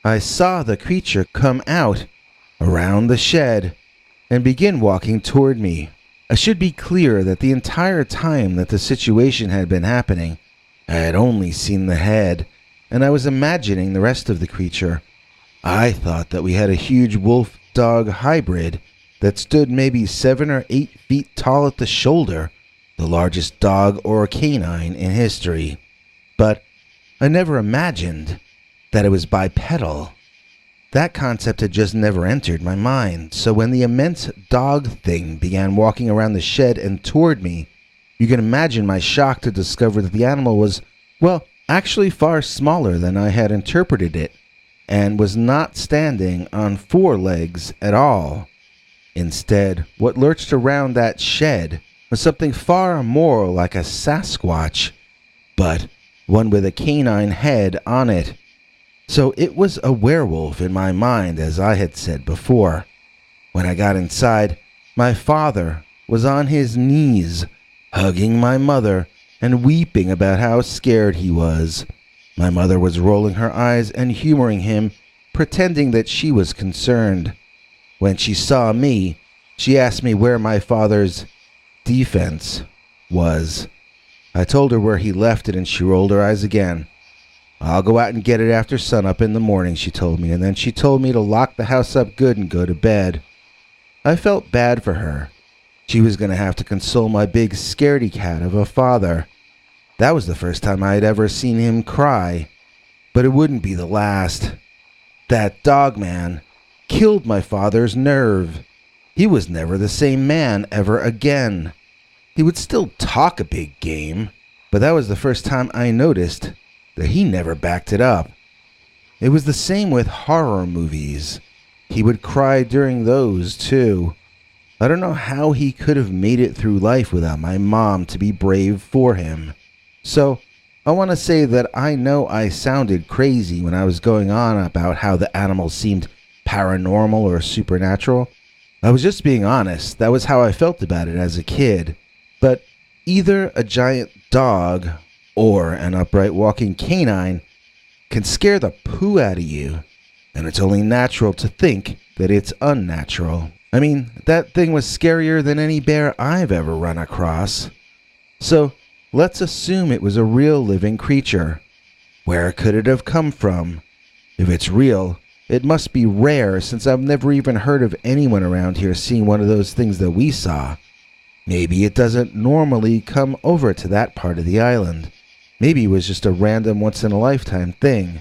I saw the creature come out around the shed and begin walking toward me. I should be clear that the entire time that the situation had been happening, I had only seen the head, and I was imagining the rest of the creature. I thought that we had a huge wolf-dog hybrid that stood maybe 7 or 8 feet tall at the shoulder, the largest dog or canine in history. But I never imagined that it was bipedal. That concept had just never entered my mind, so when the immense dog thing began walking around the shed and toward me, you can imagine my shock to discover that the animal was, well, actually far smaller than I had interpreted it, and was not standing on 4 legs at all. Instead, what lurched around that shed was something far more like a Sasquatch, but one with a canine head on it. So it was a werewolf in my mind, as I had said before. When I got inside, my father was on his knees, hugging my mother and weeping about how scared he was. My mother was rolling her eyes and humoring him, pretending that she was concerned. When she saw me, she asked me where my father's defense was. I told her where he left it, and she rolled her eyes again. "I'll go out and get it after sunup in the morning," she told me, and then she told me to lock the house up good and go to bed. I felt bad for her. She was going to have to console my big scaredy cat of a father. That was the first time I had ever seen him cry, but it wouldn't be the last. That dogman killed my father's nerve. He was never the same man ever again. He would still talk a big game, but that was the first time I noticed that he never backed it up. It was the same with horror movies. He would cry during those, too. I don't know how he could have made it through life without my mom to be brave for him. So, I want to say that I know I sounded crazy when I was going on about how the animal seemed paranormal or supernatural. I was just being honest. That was how I felt about it as a kid. But either a giant dog or an upright walking canine can scare the poo out of you, and it's only natural to think that it's unnatural. I mean, that thing was scarier than any bear I've ever run across. So, let's assume it was a real living creature. Where could it have come from? If it's real, it must be rare, since I've never even heard of anyone around here seeing one of those things that we saw. Maybe it doesn't normally come over to that part of the island. Maybe it was just a random once-in-a-lifetime thing.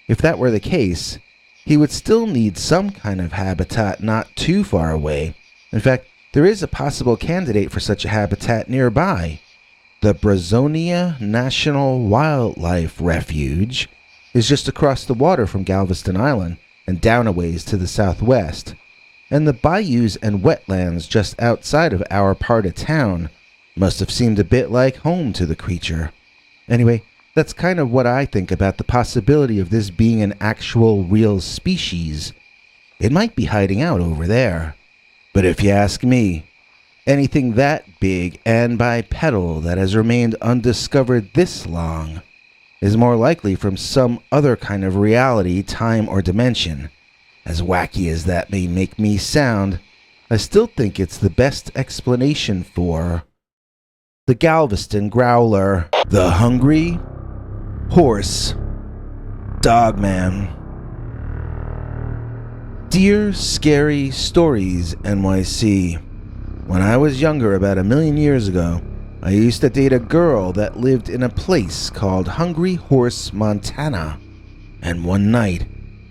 If that were the case, he would still need some kind of habitat not too far away. In fact, there is a possible candidate for such a habitat nearby. The Brazonia National Wildlife Refuge is just across the water from Galveston Island and down a ways to the southwest. And the bayous and wetlands just outside of our part of town must have seemed a bit like home to the creature. Anyway, that's kind of what I think about the possibility of this being an actual real species. It might be hiding out over there. But if you ask me, anything that big and bipedal that has remained undiscovered this long is more likely from some other kind of reality, time, or dimension. As wacky as that may make me sound, I still think it's the best explanation for the Galveston Growler, the Hungry Horse Dogman. Dear Scary Stories NYC. When I was younger, about 1,000,000 years ago, I used to date a girl that lived in a place called Hungry Horse, Montana. And one night,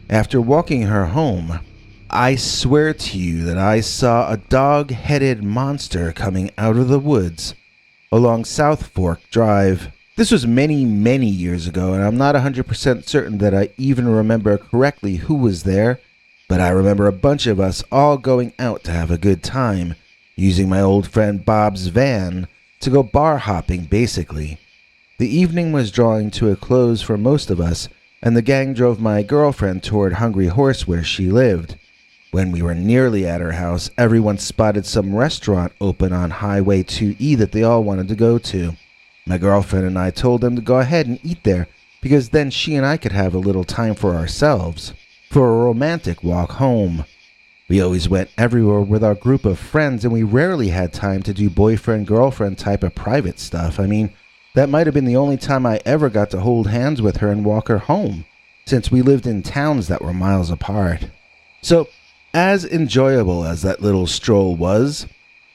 after walking her home, I swear to you that I saw a dog-headed monster coming out of the woods along South Fork Drive. This was many, many years ago, and I'm not 100% certain that I even remember correctly who was there, but I remember a bunch of us all going out to have a good time, using my old friend Bob's van to go bar hopping, basically. The evening was drawing to a close for most of us, and the gang drove my girlfriend toward Hungry Horse where she lived. When we were nearly at her house, everyone spotted some restaurant open on Highway 2E that they all wanted to go to. My girlfriend and I told them to go ahead and eat there, because then she and I could have a little time for ourselves, for a romantic walk home. We always went everywhere with our group of friends, and we rarely had time to do boyfriend-girlfriend type of private stuff. I mean, that might have been the only time I ever got to hold hands with her and walk her home, since we lived in towns that were miles apart. So, as enjoyable as that little stroll was,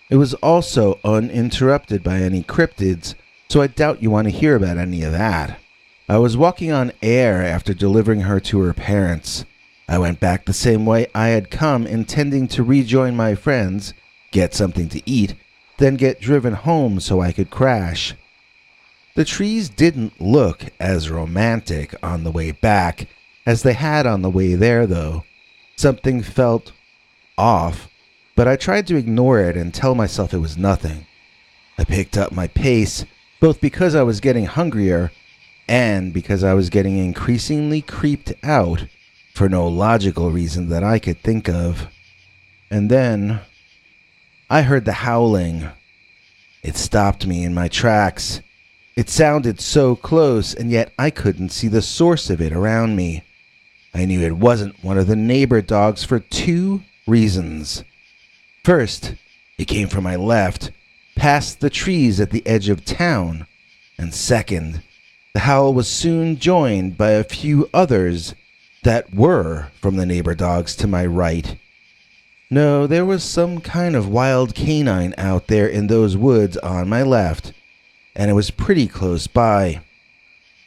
it was also uninterrupted by any cryptids, so I doubt you want to hear about any of that. I was walking on air after delivering her to her parents. I went back the same way I had come, intending to rejoin my friends, get something to eat, then get driven home so I could crash. The trees didn't look as romantic on the way back as they had on the way there, though. Something felt off, but I tried to ignore it and tell myself it was nothing. I picked up my pace, both because I was getting hungrier and because I was getting increasingly creeped out for no logical reason that I could think of. And then I heard the howling. It stopped me in my tracks. It sounded so close, and yet I couldn't see the source of it around me. I knew it wasn't one of the neighbor dogs for 2 reasons. First, it came from my left, past the trees at the edge of town. And second, the howl was soon joined by a few others that were from the neighbor dogs to my right. No, there was some kind of wild canine out there in those woods on my left, and it was pretty close by.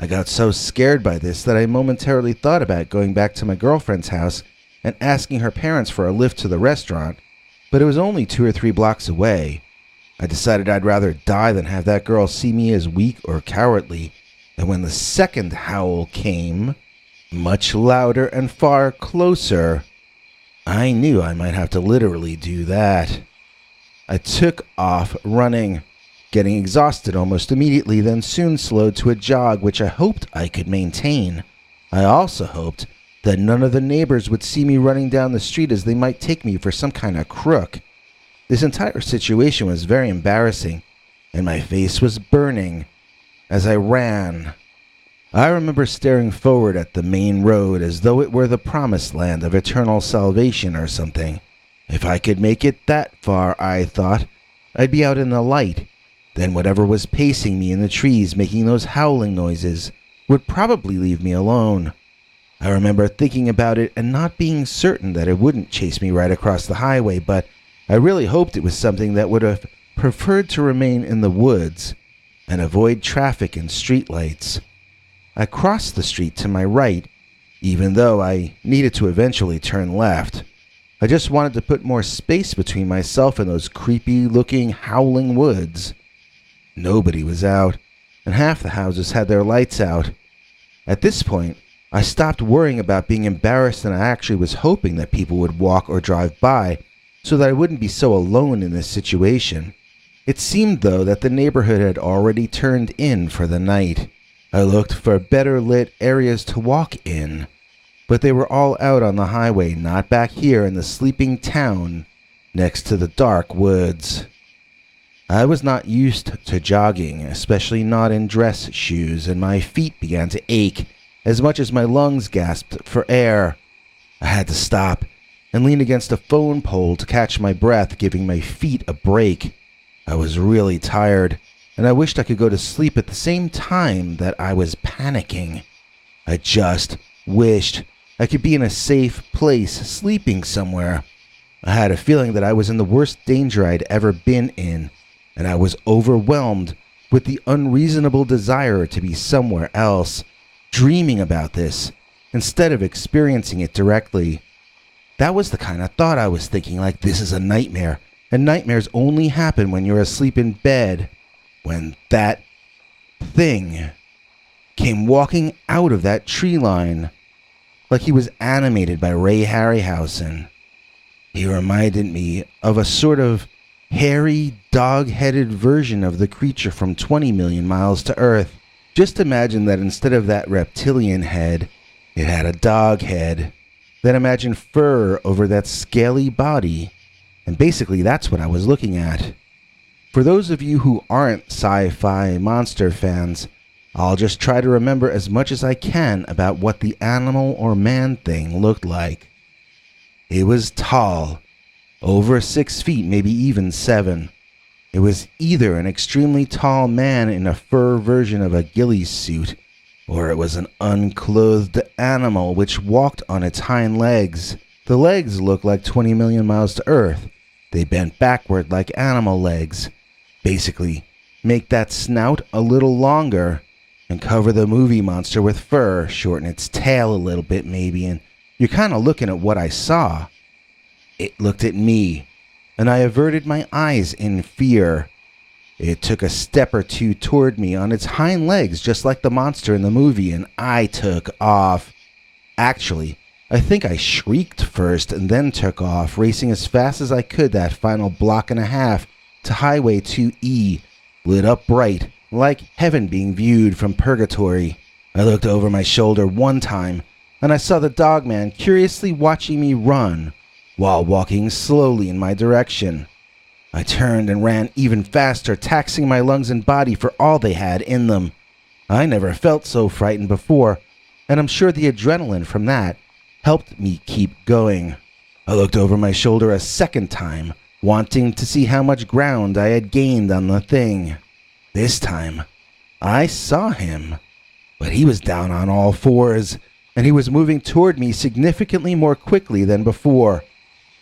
I got so scared by this that I momentarily thought about going back to my girlfriend's house and asking her parents for a lift to the restaurant, but it was only 2 or 3 blocks away. I decided I'd rather die than have that girl see me as weak or cowardly, and when the second howl came, much louder and far closer, I knew I might have to literally do that. I took off running, getting exhausted almost immediately, then soon slowed to a jog which I hoped I could maintain. I also hoped that none of the neighbors would see me running down the street, as they might take me for some kind of crook. This entire situation was very embarrassing, and my face was burning as I ran. I remember staring forward at the main road as though it were the promised land of eternal salvation or something. If I could make it that far, I thought, I'd be out in the light. Then whatever was pacing me in the trees, making those howling noises, would probably leave me alone. I remember thinking about it and not being certain that it wouldn't chase me right across the highway, but I really hoped it was something that would have preferred to remain in the woods and avoid traffic and streetlights. I crossed the street to my right, even though I needed to eventually turn left. I just wanted to put more space between myself and those creepy-looking, howling woods. Nobody was out, and half the houses had their lights out. At this point, I stopped worrying about being embarrassed, and I actually was hoping that people would walk or drive by so that I wouldn't be so alone in this situation. It seemed, though, that the neighborhood had already turned in for the night. I looked for better lit areas to walk in, but they were all out on the highway, not back here in the sleeping town next to the dark woods. I was not used to jogging, especially not in dress shoes, and my feet began to ache as much as my lungs gasped for air. I had to stop and lean against a phone pole to catch my breath, giving my feet a break. I was really tired, and I wished I could go to sleep at the same time that I was panicking. I just wished I could be in a safe place, sleeping somewhere. I had a feeling that I was in the worst danger I'd ever been in, and I was overwhelmed with the unreasonable desire to be somewhere else, dreaming about this, instead of experiencing it directly. That was the kind of thought I was thinking, like this is a nightmare, and nightmares only happen when you're asleep in bed, when that thing came walking out of that tree line, like he was animated by Ray Harryhausen. He reminded me of a sort of hairy, dog-headed version of the creature from 20 Million Miles to Earth. Just imagine that instead of that reptilian head, it had a dog head. Then imagine fur over that scaly body. And basically that's what I was looking at. For those of you who aren't sci-fi monster fans, I'll just try to remember as much as I can about what the animal or man thing looked like. It was tall, over 6 feet, maybe even 7. It was either an extremely tall man in a fur version of a ghillie suit, or it was an unclothed animal which walked on its hind legs. The legs looked like 20 Million Miles to Earth. They bent backward like animal legs. Basically, make that snout a little longer and cover the movie monster with fur, shorten its tail a little bit maybe, and you're kind of looking at what I saw. It looked at me, and I averted my eyes in fear. It took a step or two toward me on its hind legs, just like the monster in the movie, and I took off. Actually, I think I shrieked first and then took off, racing as fast as I could that final block and a half to Highway 2E, lit up bright, like heaven being viewed from purgatory. I looked over my shoulder one time, and I saw the dogman curiously watching me run, while walking slowly in my direction. I turned and ran even faster, taxing my lungs and body for all they had in them. I never felt so frightened before, and I'm sure the adrenaline from that helped me keep going. I looked over my shoulder a second time, wanting to see how much ground I had gained on the thing. This time, I saw him, but he was down on all fours, and he was moving toward me significantly more quickly than before.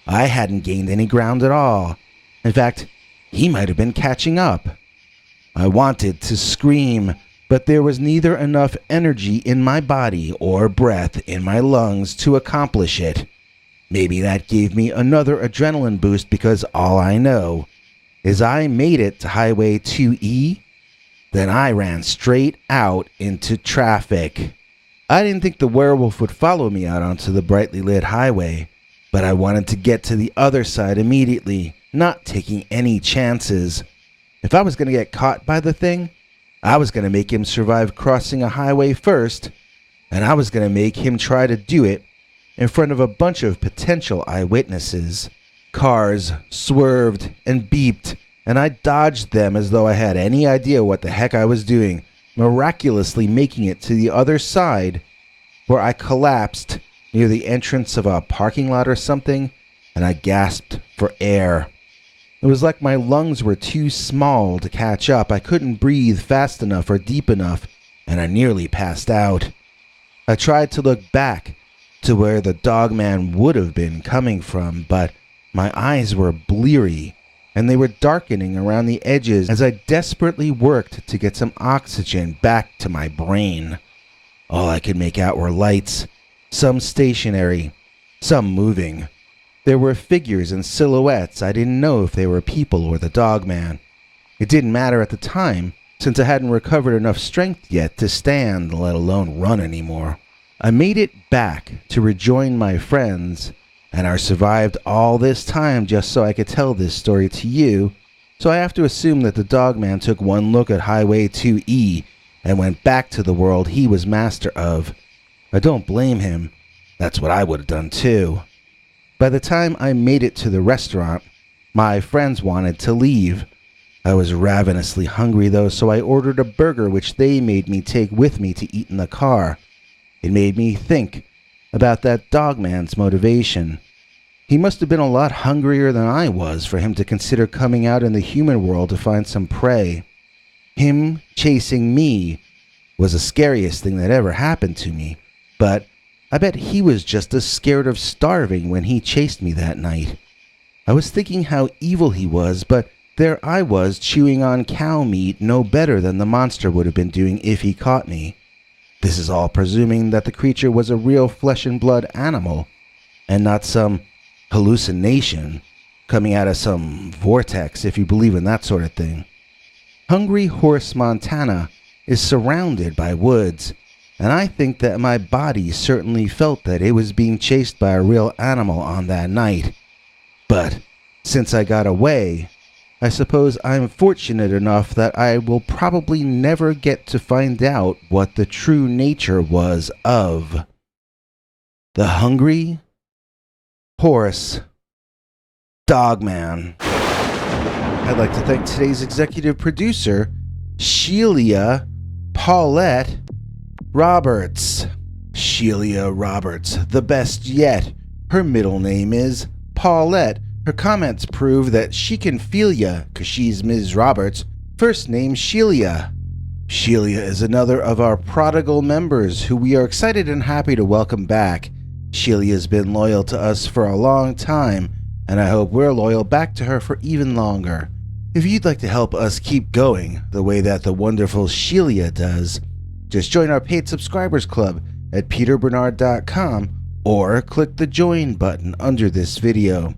I hadn't gained any ground at all. In fact, he might have been catching up. I wanted to scream, but there was neither enough energy in my body or breath in my lungs to accomplish it. Maybe that gave me another adrenaline boost because all I know is I made it to Highway 2E, then I ran straight out into traffic. I didn't think the werewolf would follow me out onto the brightly lit highway, but I wanted to get to the other side immediately, not taking any chances. If I was going to get caught by the thing, I was going to make him survive crossing a highway first, and I was going to make him try to do it in front of a bunch of potential eyewitnesses. Cars swerved and beeped, and I dodged them as though I had any idea what the heck I was doing, miraculously making it to the other side, where I collapsed near the entrance of a parking lot or something, and I gasped for air. It was like my lungs were too small to catch up. I couldn't breathe fast enough or deep enough, and I nearly passed out. I tried to look back to where the dogman would have been coming from, but my eyes were bleary, and they were darkening around the edges as I desperately worked to get some oxygen back to my brain. All I could make out were lights, some stationary, some moving. There were figures and silhouettes. I didn't know if they were people or the dogman. It didn't matter at the time, since I hadn't recovered enough strength yet to stand, let alone run anymore. I made it back to rejoin my friends, and I survived all this time just so I could tell this story to you, so I have to assume that the dogman took one look at Highway 2E and went back to the world he was master of. I don't blame him. That's what I would have done too. By the time I made it to the restaurant, my friends wanted to leave. I was ravenously hungry though, so I ordered a burger which they made me take with me to eat in the car. It made me think about that dogman's motivation. He must have been a lot hungrier than I was for him to consider coming out in the human world to find some prey. Him chasing me was the scariest thing that ever happened to me, but I bet he was just as scared of starving when he chased me that night. I was thinking how evil he was, but there I was chewing on cow meat no better than the monster would have been doing if he caught me. This is all presuming that the creature was a real flesh and blood animal, and not some hallucination coming out of some vortex, if you believe in that sort of thing. Hungry Horse, Montana is surrounded by woods, and I think that my body certainly felt that it was being chased by a real animal on that night. But since I got away, I suppose I'm fortunate enough that I will probably never get to find out what the true nature was of the Hungry Horse Dogman. I'd like to thank today's executive producer, Sheila Paulette Roberts. Sheila Roberts, the best yet. Her middle name is Paulette. Her comments prove that she can feel ya, 'cause she's Ms. Roberts. First name Sheila. Sheila is another of our prodigal members who we are excited and happy to welcome back. Sheila has been loyal to us for a long time, and I hope we're loyal back to her for even longer. If you'd like to help us keep going the way that the wonderful Sheila does, just join our paid subscribers club at peterbernard.com or click the join button under this video.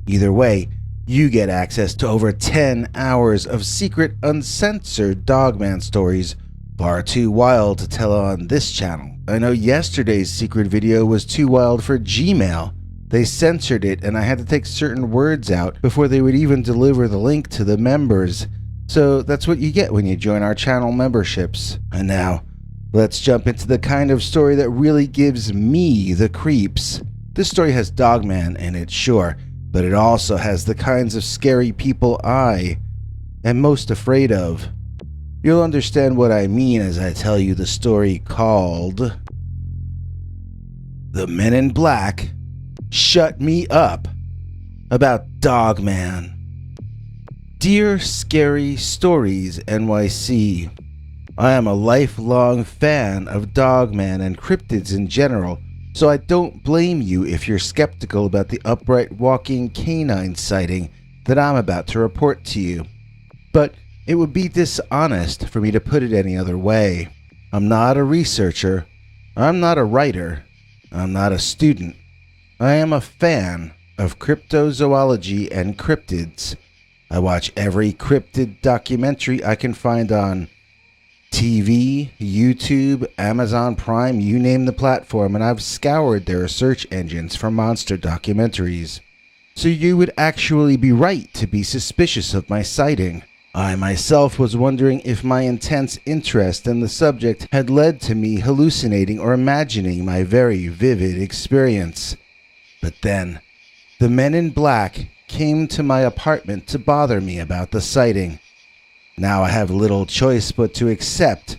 Either way, you get access to over 10 hours of secret, uncensored Dogman stories, far too wild to tell on this channel. I know yesterday's secret video was too wild for Gmail. They censored it and I had to take certain words out before they would even deliver the link to the members. So that's what you get when you join our channel memberships. And now, let's jump into the kind of story that really gives me the creeps. This story has Dogman in it, sure, but it also has the kinds of scary people I am most afraid of. You'll understand what I mean as I tell you the story called The Men in Black Shut Me Up about Dogman. Dear Scary Stories NYC, I am a lifelong fan of Dogman and cryptids in general, so I don't blame you if you're skeptical about the upright walking canine sighting that I'm about to report to you. But it would be dishonest for me to put it any other way. I'm not a researcher, I'm not a writer, I'm not a student. I am a fan of cryptozoology and cryptids. I watch every cryptid documentary I can find on TV, YouTube, Amazon Prime, you name the platform, and I've scoured their search engines for monster documentaries. So you would actually be right to be suspicious of my sighting. I myself was wondering if my intense interest in the subject had led to me hallucinating or imagining my very vivid experience. But then, the Men in Black came to my apartment to bother me about the sighting. Now I have little choice but to accept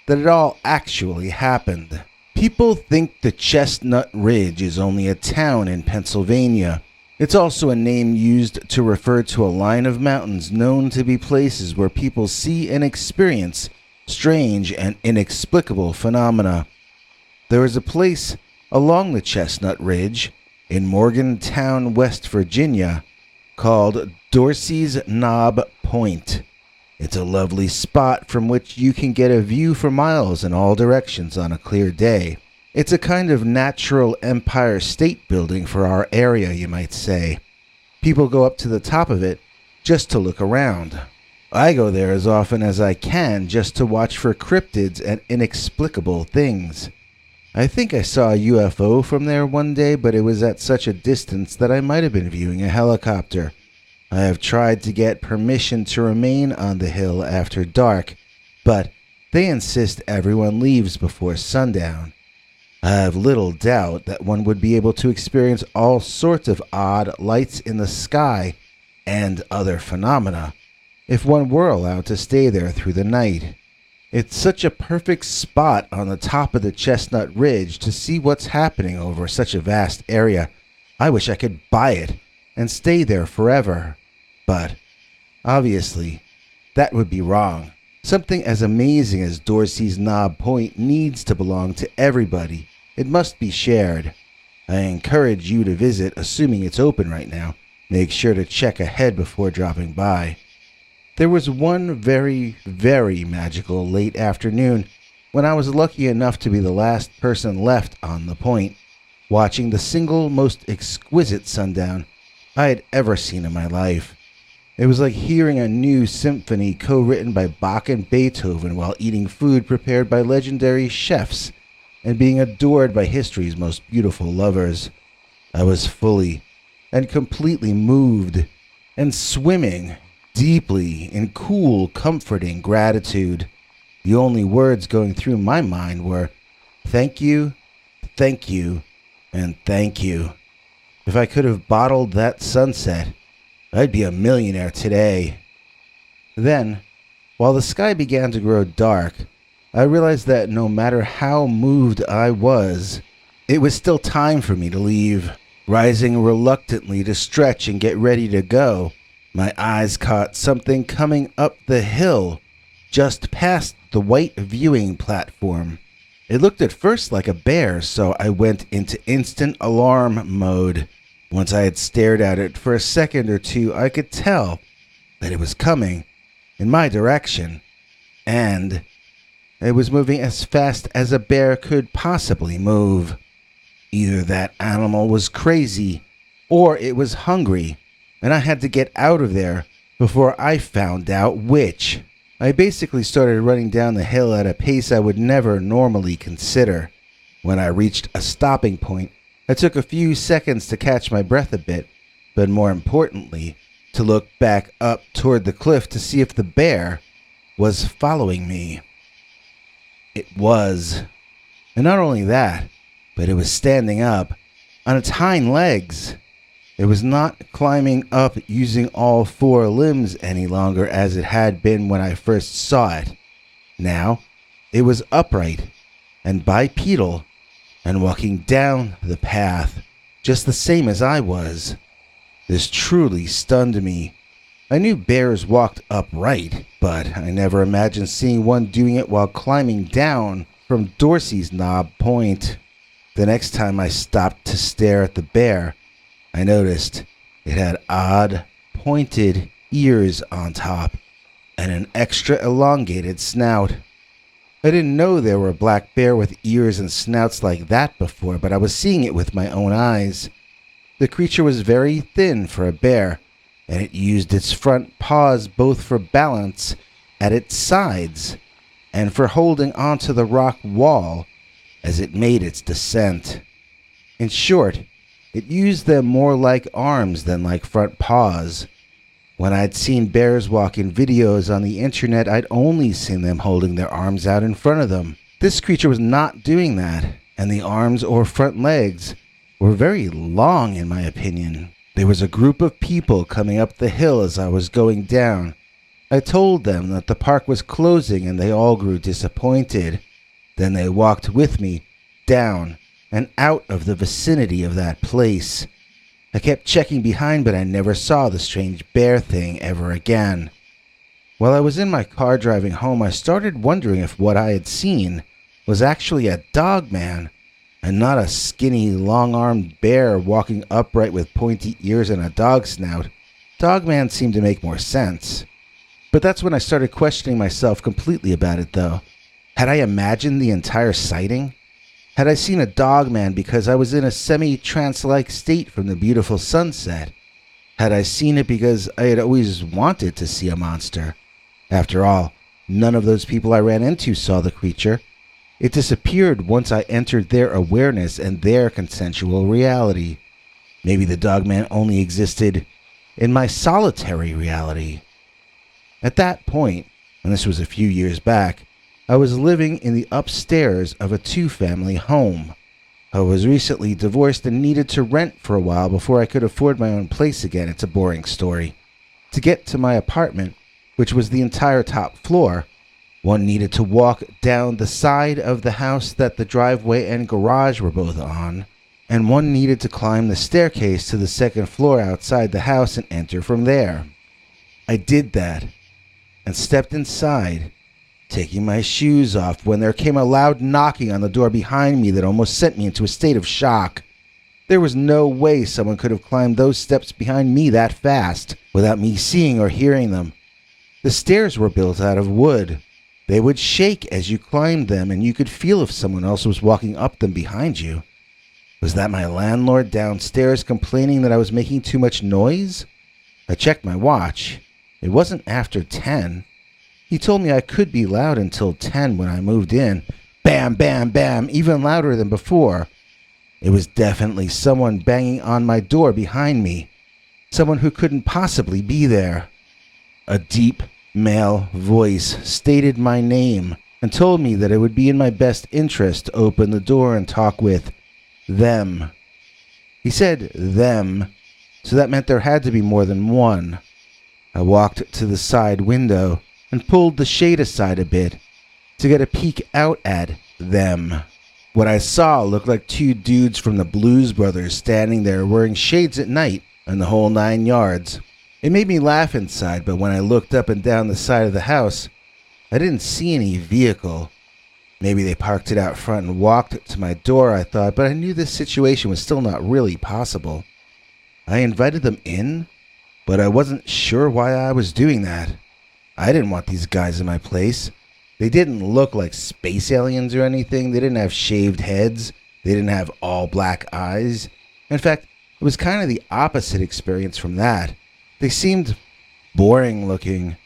that it all actually happened. People think the Chestnut Ridge is only a town in Pennsylvania. It's also a name used to refer to a line of mountains known to be places where people see and experience strange and inexplicable phenomena. There is a place along the Chestnut Ridge in Morgantown, West Virginia, called Dorsey's Knob Point. It's a lovely spot from which you can get a view for miles in all directions on a clear day. It's a kind of natural Empire State Building for our area, you might say. People go up to the top of it just to look around. I go there as often as I can just to watch for cryptids and inexplicable things. I think I saw a UFO from there one day, but it was at such a distance that I might have been viewing a helicopter. I have tried to get permission to remain on the hill after dark, but they insist everyone leaves before sundown. I have little doubt that one would be able to experience all sorts of odd lights in the sky and other phenomena if one were allowed to stay there through the night. It's such a perfect spot on the top of the Chestnut Ridge to see what's happening over such a vast area. I wish I could buy it and stay there forever. But, obviously, that would be wrong. Something as amazing as Dorsey's Knob Point needs to belong to everybody, It must be shared. I encourage you to visit, assuming it's open right now. Make sure to check ahead before dropping by. There was one very, very magical late afternoon when I was lucky enough to be the last person left on the point, watching the single most exquisite sundown I had ever seen in my life. It was like hearing a new symphony co-written by Bach and Beethoven while eating food prepared by legendary chefs and being adored by history's most beautiful lovers. I was fully and completely moved and swimming deeply in cool, comforting gratitude. The only words going through my mind were, thank you, and thank you. If I could have bottled that sunset, I'd be a millionaire today. Then, while the sky began to grow dark, I realized that no matter how moved I was, it was still time for me to leave. Rising reluctantly to stretch and get ready to go, my eyes caught something coming up the hill, just past the white viewing platform. It looked at first like a bear, so I went into instant alarm mode. Once I had stared at it for a second or two, I could tell that it was coming in my direction, and it was moving as fast as a bear could possibly move. Either that animal was crazy, or it was hungry, and I had to get out of there before I found out which. I basically started running down the hill at a pace I would never normally consider. When I reached a stopping point, I took a few seconds to catch my breath a bit, but more importantly, to look back up toward the cliff to see if the bear was following me. It was. And not only that, but it was standing up on its hind legs. It was not climbing up using all four limbs any longer as it had been when I first saw it. Now, it was upright and bipedal and walking down the path just the same as I was. This truly stunned me. I knew bears walked upright, but I never imagined seeing one doing it while climbing down from Dorsey's Knob Point. The next time I stopped to stare at the bear, I noticed it had odd, pointed ears on top and an extra elongated snout. I didn't know there were a black bear with ears and snouts like that before, but I was seeing it with my own eyes. The creature was very thin for a bear, and it used its front paws both for balance at its sides and for holding onto the rock wall as it made its descent. In short, it used them more like arms than like front paws. When I'd seen bears walk in videos on the internet, I'd only seen them holding their arms out in front of them. This creature was not doing that, and the arms or front legs were very long in my opinion. There was a group of people coming up the hill as I was going down. I told them that the park was closing and they all grew disappointed. Then they walked with me down and out of the vicinity of that place. I kept checking behind, but I never saw the strange bear thing ever again. While I was in my car driving home, I started wondering if what I had seen was actually a dogman and not a skinny, long-armed bear walking upright with pointy ears and a dog snout. Dogman seemed to make more sense. But that's when I started questioning myself completely about it, though. Had I imagined the entire sighting? Had I seen a dogman because I was in a semi-trance-like state from the beautiful sunset? Had I seen it because I had always wanted to see a monster? After all, none of those people I ran into saw the creature. It disappeared once I entered their awareness and their consensual reality. Maybe the dogman only existed in my solitary reality. At that point, and this was a few years back, I was living in the upstairs of a two-family home. I was recently divorced and needed to rent for a while before I could afford my own place again. It's a boring story. To get to my apartment, which was the entire top floor, one needed to walk down the side of the house that the driveway and garage were both on, and one needed to climb the staircase to the second floor outside the house and enter from there. I did that and stepped inside taking my shoes off when there came a loud knocking on the door behind me that almost sent me into a state of shock. There was no way someone could have climbed those steps behind me that fast without me seeing or hearing them. The stairs were built out of wood. They would shake as you climbed them, and you could feel if someone else was walking up them behind you. Was that my landlord downstairs complaining that I was making too much noise? I checked my watch. It wasn't after 10. He told me I could be loud until 10 when I moved in. Bam, bam, bam, even louder than before. It was definitely someone banging on my door behind me. Someone who couldn't possibly be there. A deep male voice stated my name and told me that it would be in my best interest to open the door and talk with them. He said them, so that meant there had to be more than one. I walked to the side window and pulled the shade aside a bit to get a peek out at them. What I saw looked like two dudes from the Blues Brothers standing there wearing shades at night and the whole 9 yards. It made me laugh inside, but when I looked up and down the side of the house, I didn't see any vehicle. Maybe they parked it out front and walked to my door, I thought, but I knew this situation was still not really possible. I invited them in, but I wasn't sure why I was doing that. I didn't want these guys in my place. They didn't look like space aliens or anything. They didn't have shaved heads. They didn't have all black eyes. In fact, it was kind of the opposite experience from that. They seemed boring looking.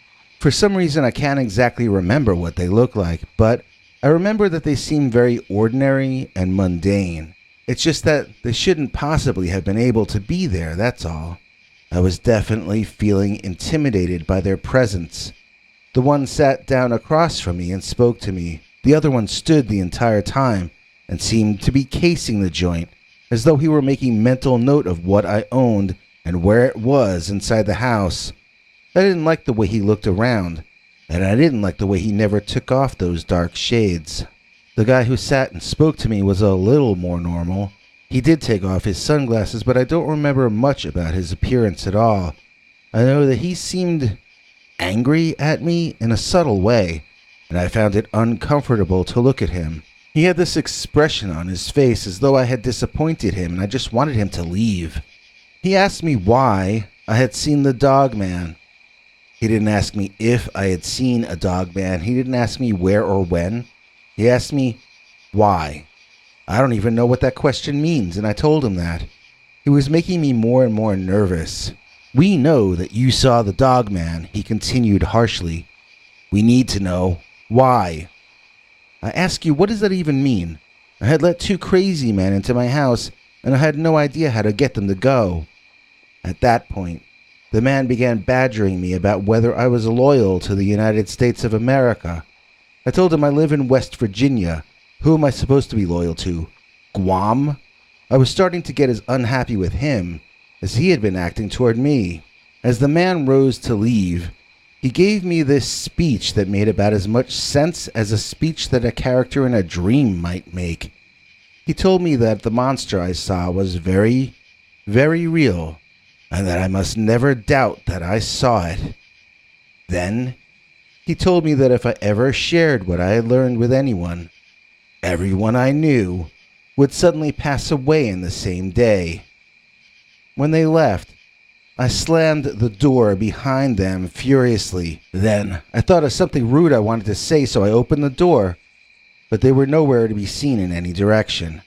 For some reason, I can't exactly remember what they looked like, but I remember that they seemed very ordinary and mundane. It's just that they shouldn't possibly have been able to be there, that's all. I was definitely feeling intimidated by their presence. The one sat down across from me and spoke to me. The other one stood the entire time and seemed to be casing the joint, as though he were making mental note of what I owned and where it was inside the house. I didn't like the way he looked around, and I didn't like the way he never took off those dark shades. The guy who sat and spoke to me was a little more normal. He did take off his sunglasses, but I don't remember much about his appearance at all. I know that he seemed angry at me in a subtle way, and I found it uncomfortable to look at him. He had this expression on his face as though I had disappointed him and I just wanted him to leave. He asked me why I had seen the Dogman. He didn't ask me if I had seen a Dogman. He didn't ask me where or when. He asked me why. I don't even know what that question means, and I told him that. It was making me more and more nervous. We know that you saw the Dogman, he continued harshly. We need to know why. I ask you, what does that even mean? I had let 2 crazy men into my house, and I had no idea how to get them to go. At that point, the man began badgering me about whether I was loyal to the United States of America. I told him I live in West Virginia. Who am I supposed to be loyal to? Guam? I was starting to get as unhappy with him as he had been acting toward me. As the man rose to leave, he gave me this speech that made about as much sense as a speech that a character in a dream might make. He told me that the monster I saw was very, very real, and that I must never doubt that I saw it. Then, he told me that if I ever shared what I had learned with anyone, everyone I knew would suddenly pass away in the same day. When they left, I slammed the door behind them furiously. Then, I thought of something rude I wanted to say, so I opened the door, but they were nowhere to be seen in any direction.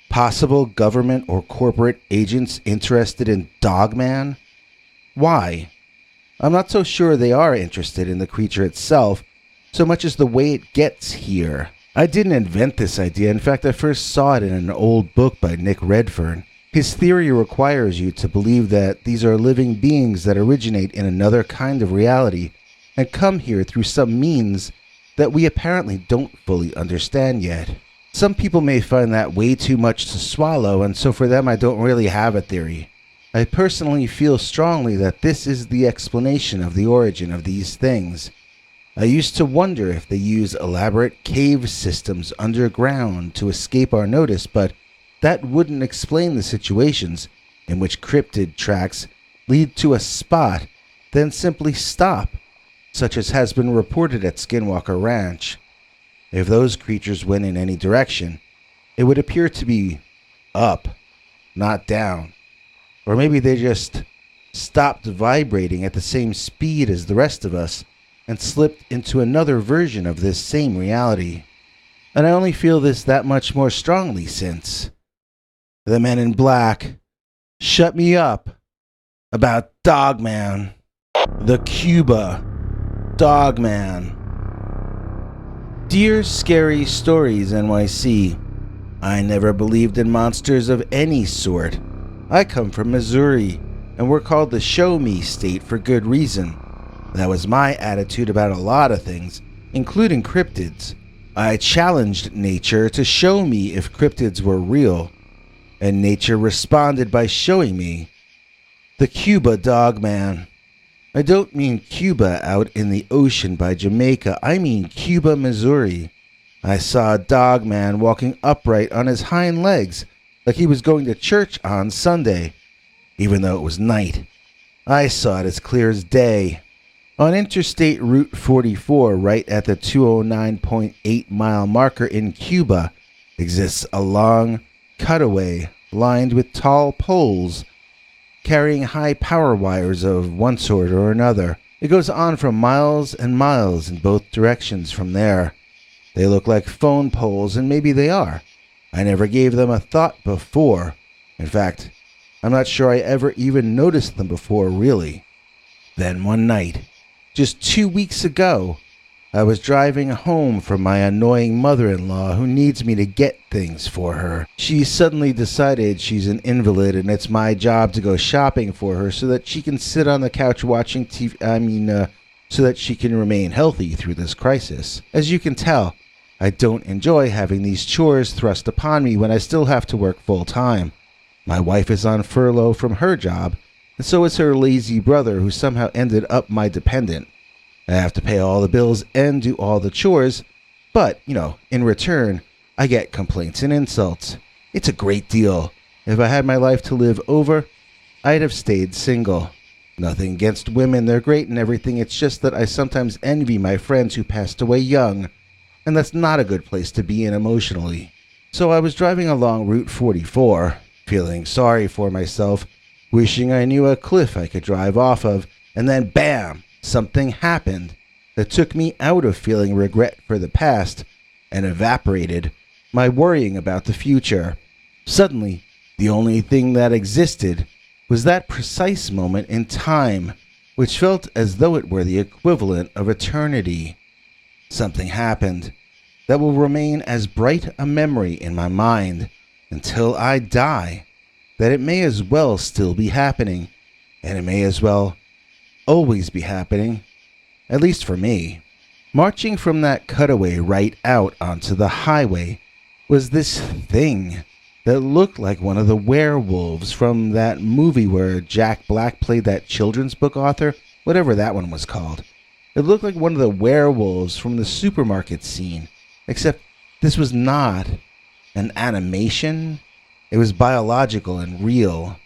Possible government or corporate agents interested in Dogman? Why? I'm not so sure they are interested in the creature itself, so much as the way it gets here. I didn't invent this idea. In fact, I first saw it in an old book by Nick Redfern. His theory requires you to believe that these are living beings that originate in another kind of reality and come here through some means that we apparently don't fully understand yet. Some people may find that way too much to swallow, and so for them I don't really have a theory. I personally feel strongly that this is the explanation of the origin of these things. I used to wonder if they use elaborate cave systems underground to escape our notice, but that wouldn't explain the situations in which cryptid tracks lead to a spot, then simply stop. such as has been reported at Skinwalker Ranch. If those creatures went in any direction, it would appear to be up, not down. Or maybe they just stopped vibrating at the same speed as the rest of us and slipped into another version of this same reality. And I only feel this that much more strongly since the men in black shut me up about Dogman, the Cuba Dogman. Dear Scary Stories NYC, I never believed in monsters of any sort. I come from Missouri, and we're called the Show Me State for good reason. That was my attitude about a lot of things, including cryptids. I challenged nature to show me if cryptids were real, and nature responded by showing me the Cuba Dogman. I don't mean Cuba out in the ocean by Jamaica, I mean Cuba, Missouri. I saw a dogman walking upright on his hind legs like he was going to church on Sunday, even though it was night. I saw it as clear as day. On Interstate Route 44, right at the 209.8 mile marker in Cuba, exists a long cutaway lined with tall poles carrying high power wires of one sort or another. It goes on for miles and miles in both directions from there. They look like phone poles, and maybe they are. I never gave them a thought before. In fact, I'm not sure I ever even noticed them before, really. Then one night, just 2 weeks ago, I was driving home from my annoying mother-in-law who needs me to get things for her. She suddenly decided she's an invalid and it's my job to go shopping for her so that she can sit on the couch watching TV, so that she can remain healthy through this crisis. As you can tell, I don't enjoy having these chores thrust upon me when I still have to work full-time. My wife is on furlough from her job, and so is her lazy brother who somehow ended up my dependent. I have to pay all the bills and do all the chores, but, in return, I get complaints and insults. It's a great deal. If I had my life to live over, I'd have stayed single. Nothing against women, they're great and everything, it's just that I sometimes envy my friends who passed away young, and that's not a good place to be in emotionally. So I was driving along Route 44, feeling sorry for myself, wishing I knew a cliff I could drive off of, and then bam! Something happened that took me out of feeling regret for the past and evaporated my worrying about the future. Suddenly, the only thing that existed was that precise moment in time, which felt as though it were the equivalent of eternity. Something happened that will remain as bright a memory in my mind until I die, that it may as well still be happening, and it may as well always be happening, at least for me. Marching from that cutaway right out onto the highway was this thing that looked like one of the werewolves from that movie where Jack Black played that children's book author, whatever that one was called. It looked like one of the werewolves from the supermarket scene, except this was not an animation. It was biological and real,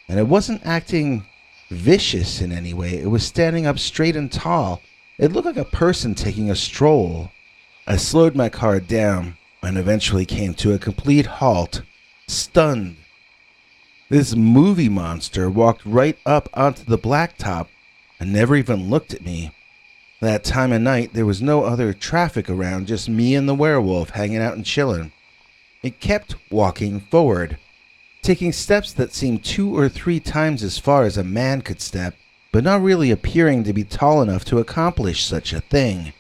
and it wasn't acting vicious in any way. It was standing up straight and tall. It looked like a person taking a stroll. I slowed my car down and eventually came to a complete halt, stunned. This movie monster walked right up onto the blacktop and never even looked at me. That time of night, there was no other traffic around, just me and the werewolf hanging out and chilling. It kept walking forward, taking steps that seemed 2 or 3 times as far as a man could step, but not really appearing to be tall enough to accomplish such a thing.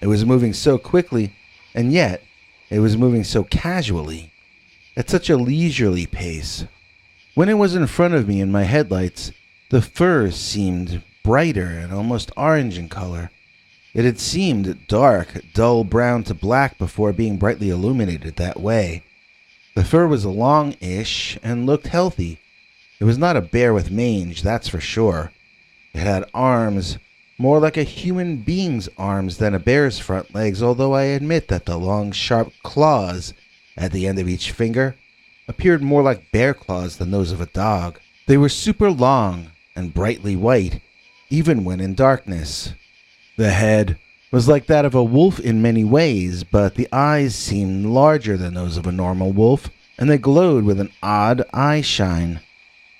It was moving so quickly, and yet it was moving so casually, at such a leisurely pace. When it was in front of me in my headlights, the fur seemed brighter and almost orange in color. It had seemed dark, dull brown to black before being brightly illuminated that way. The fur was long-ish and looked healthy. It was not a bear with mange, that's for sure. It had arms, more like a human being's arms than a bear's front legs, although I admit that the long, sharp claws at the end of each finger appeared more like bear claws than those of a dog. They were super long and brightly white, even when in darkness. The head was like that of a wolf in many ways, but the eyes seemed larger than those of a normal wolf, and they glowed with an odd eye shine.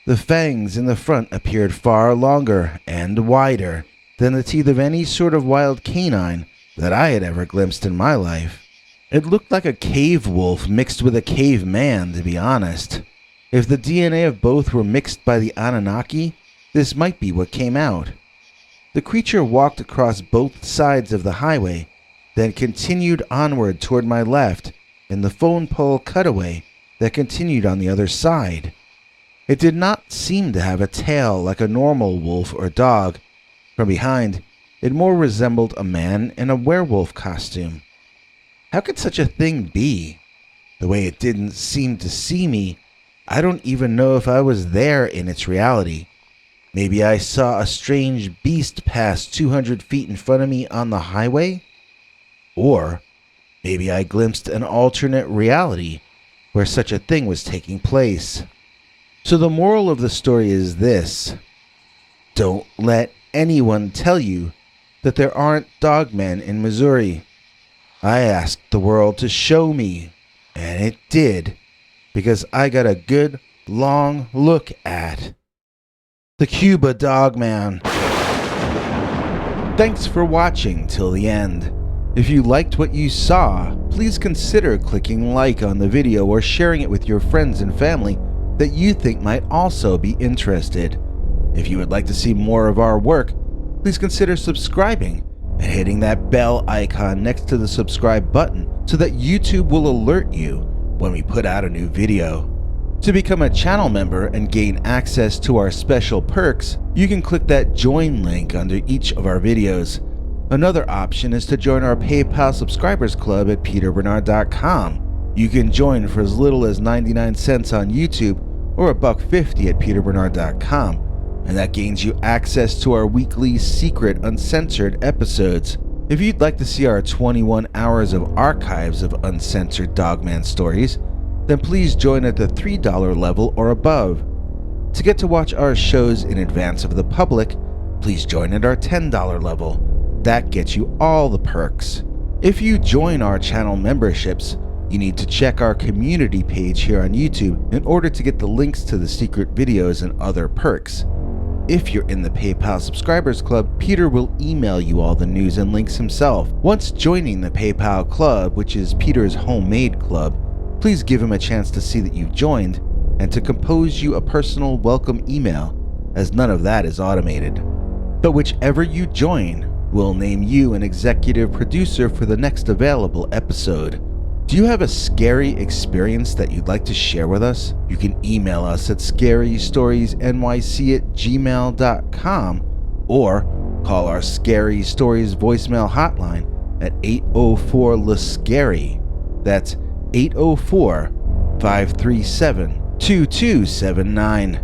The fangs in the front appeared far longer and wider than the teeth of any sort of wild canine that I had ever glimpsed in my life. It looked like a cave wolf mixed with a caveman, to be honest. If the DNA of both were mixed by the Anunnaki, this might be what came out. The creature walked across both sides of the highway, then continued onward toward my left in the phone pole cutaway that continued on the other side. It did not seem to have a tail like a normal wolf or dog. From behind, it more resembled a man in a werewolf costume. How could such a thing be? The way it didn't seem to see me, I don't even know if I was there in its reality. Maybe I saw a strange beast pass 200 feet in front of me on the highway? Or maybe I glimpsed an alternate reality where such a thing was taking place. So the moral of the story is this: don't let anyone tell you that there aren't dogmen in Missouri. I asked the world to show me, and it did, because I got a good long look at the Cuba Dogman. Thanks for watching till the end. If you liked what you saw, please consider clicking like on the video or sharing it with your friends and family that you think might also be interested. If you would like to see more of our work, please consider subscribing and hitting that bell icon next to the subscribe button so that YouTube will alert you when we put out a new video. To become a channel member and gain access to our special perks, you can click that join link under each of our videos. Another option is to join our PayPal subscribers club at peterbernard.com. You can join for as little as 99 cents on YouTube or $1.50 at peterbernard.com, and that gains you access to our weekly secret uncensored episodes. If you'd like to see our 21 hours of archives of uncensored Dogman stories, then please join at the $3 level or above. To get to watch our shows in advance of the public, please join at our $10 level. That gets you all the perks. If you join our channel memberships, you need to check our community page here on YouTube in order to get the links to the secret videos and other perks. If you're in the PayPal subscribers club, Peter will email you all the news and links himself. Once joining the PayPal club, which is Peter's homemade club, please give him a chance to see that you've joined and to compose you a personal welcome email, as none of that is automated. But whichever you join, we'll name you an executive producer for the next available episode. Do you have a scary experience that you'd like to share with us? You can email us at scarystoriesnyc@gmail.com or call our Scary Stories voicemail hotline at 804-LA-SCARY. That's 804-537-2279.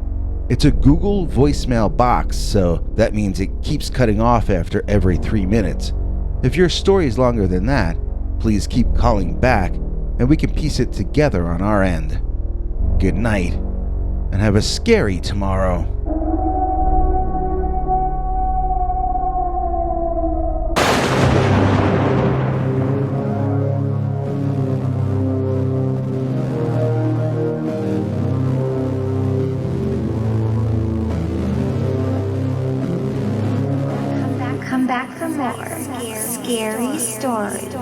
It's a Google voicemail box, so that means it keeps cutting off after every 3 minutes. If your story is longer than that, please keep calling back and we can piece it together on our end. Good night, and have a scary tomorrow. Come back for more scary stories.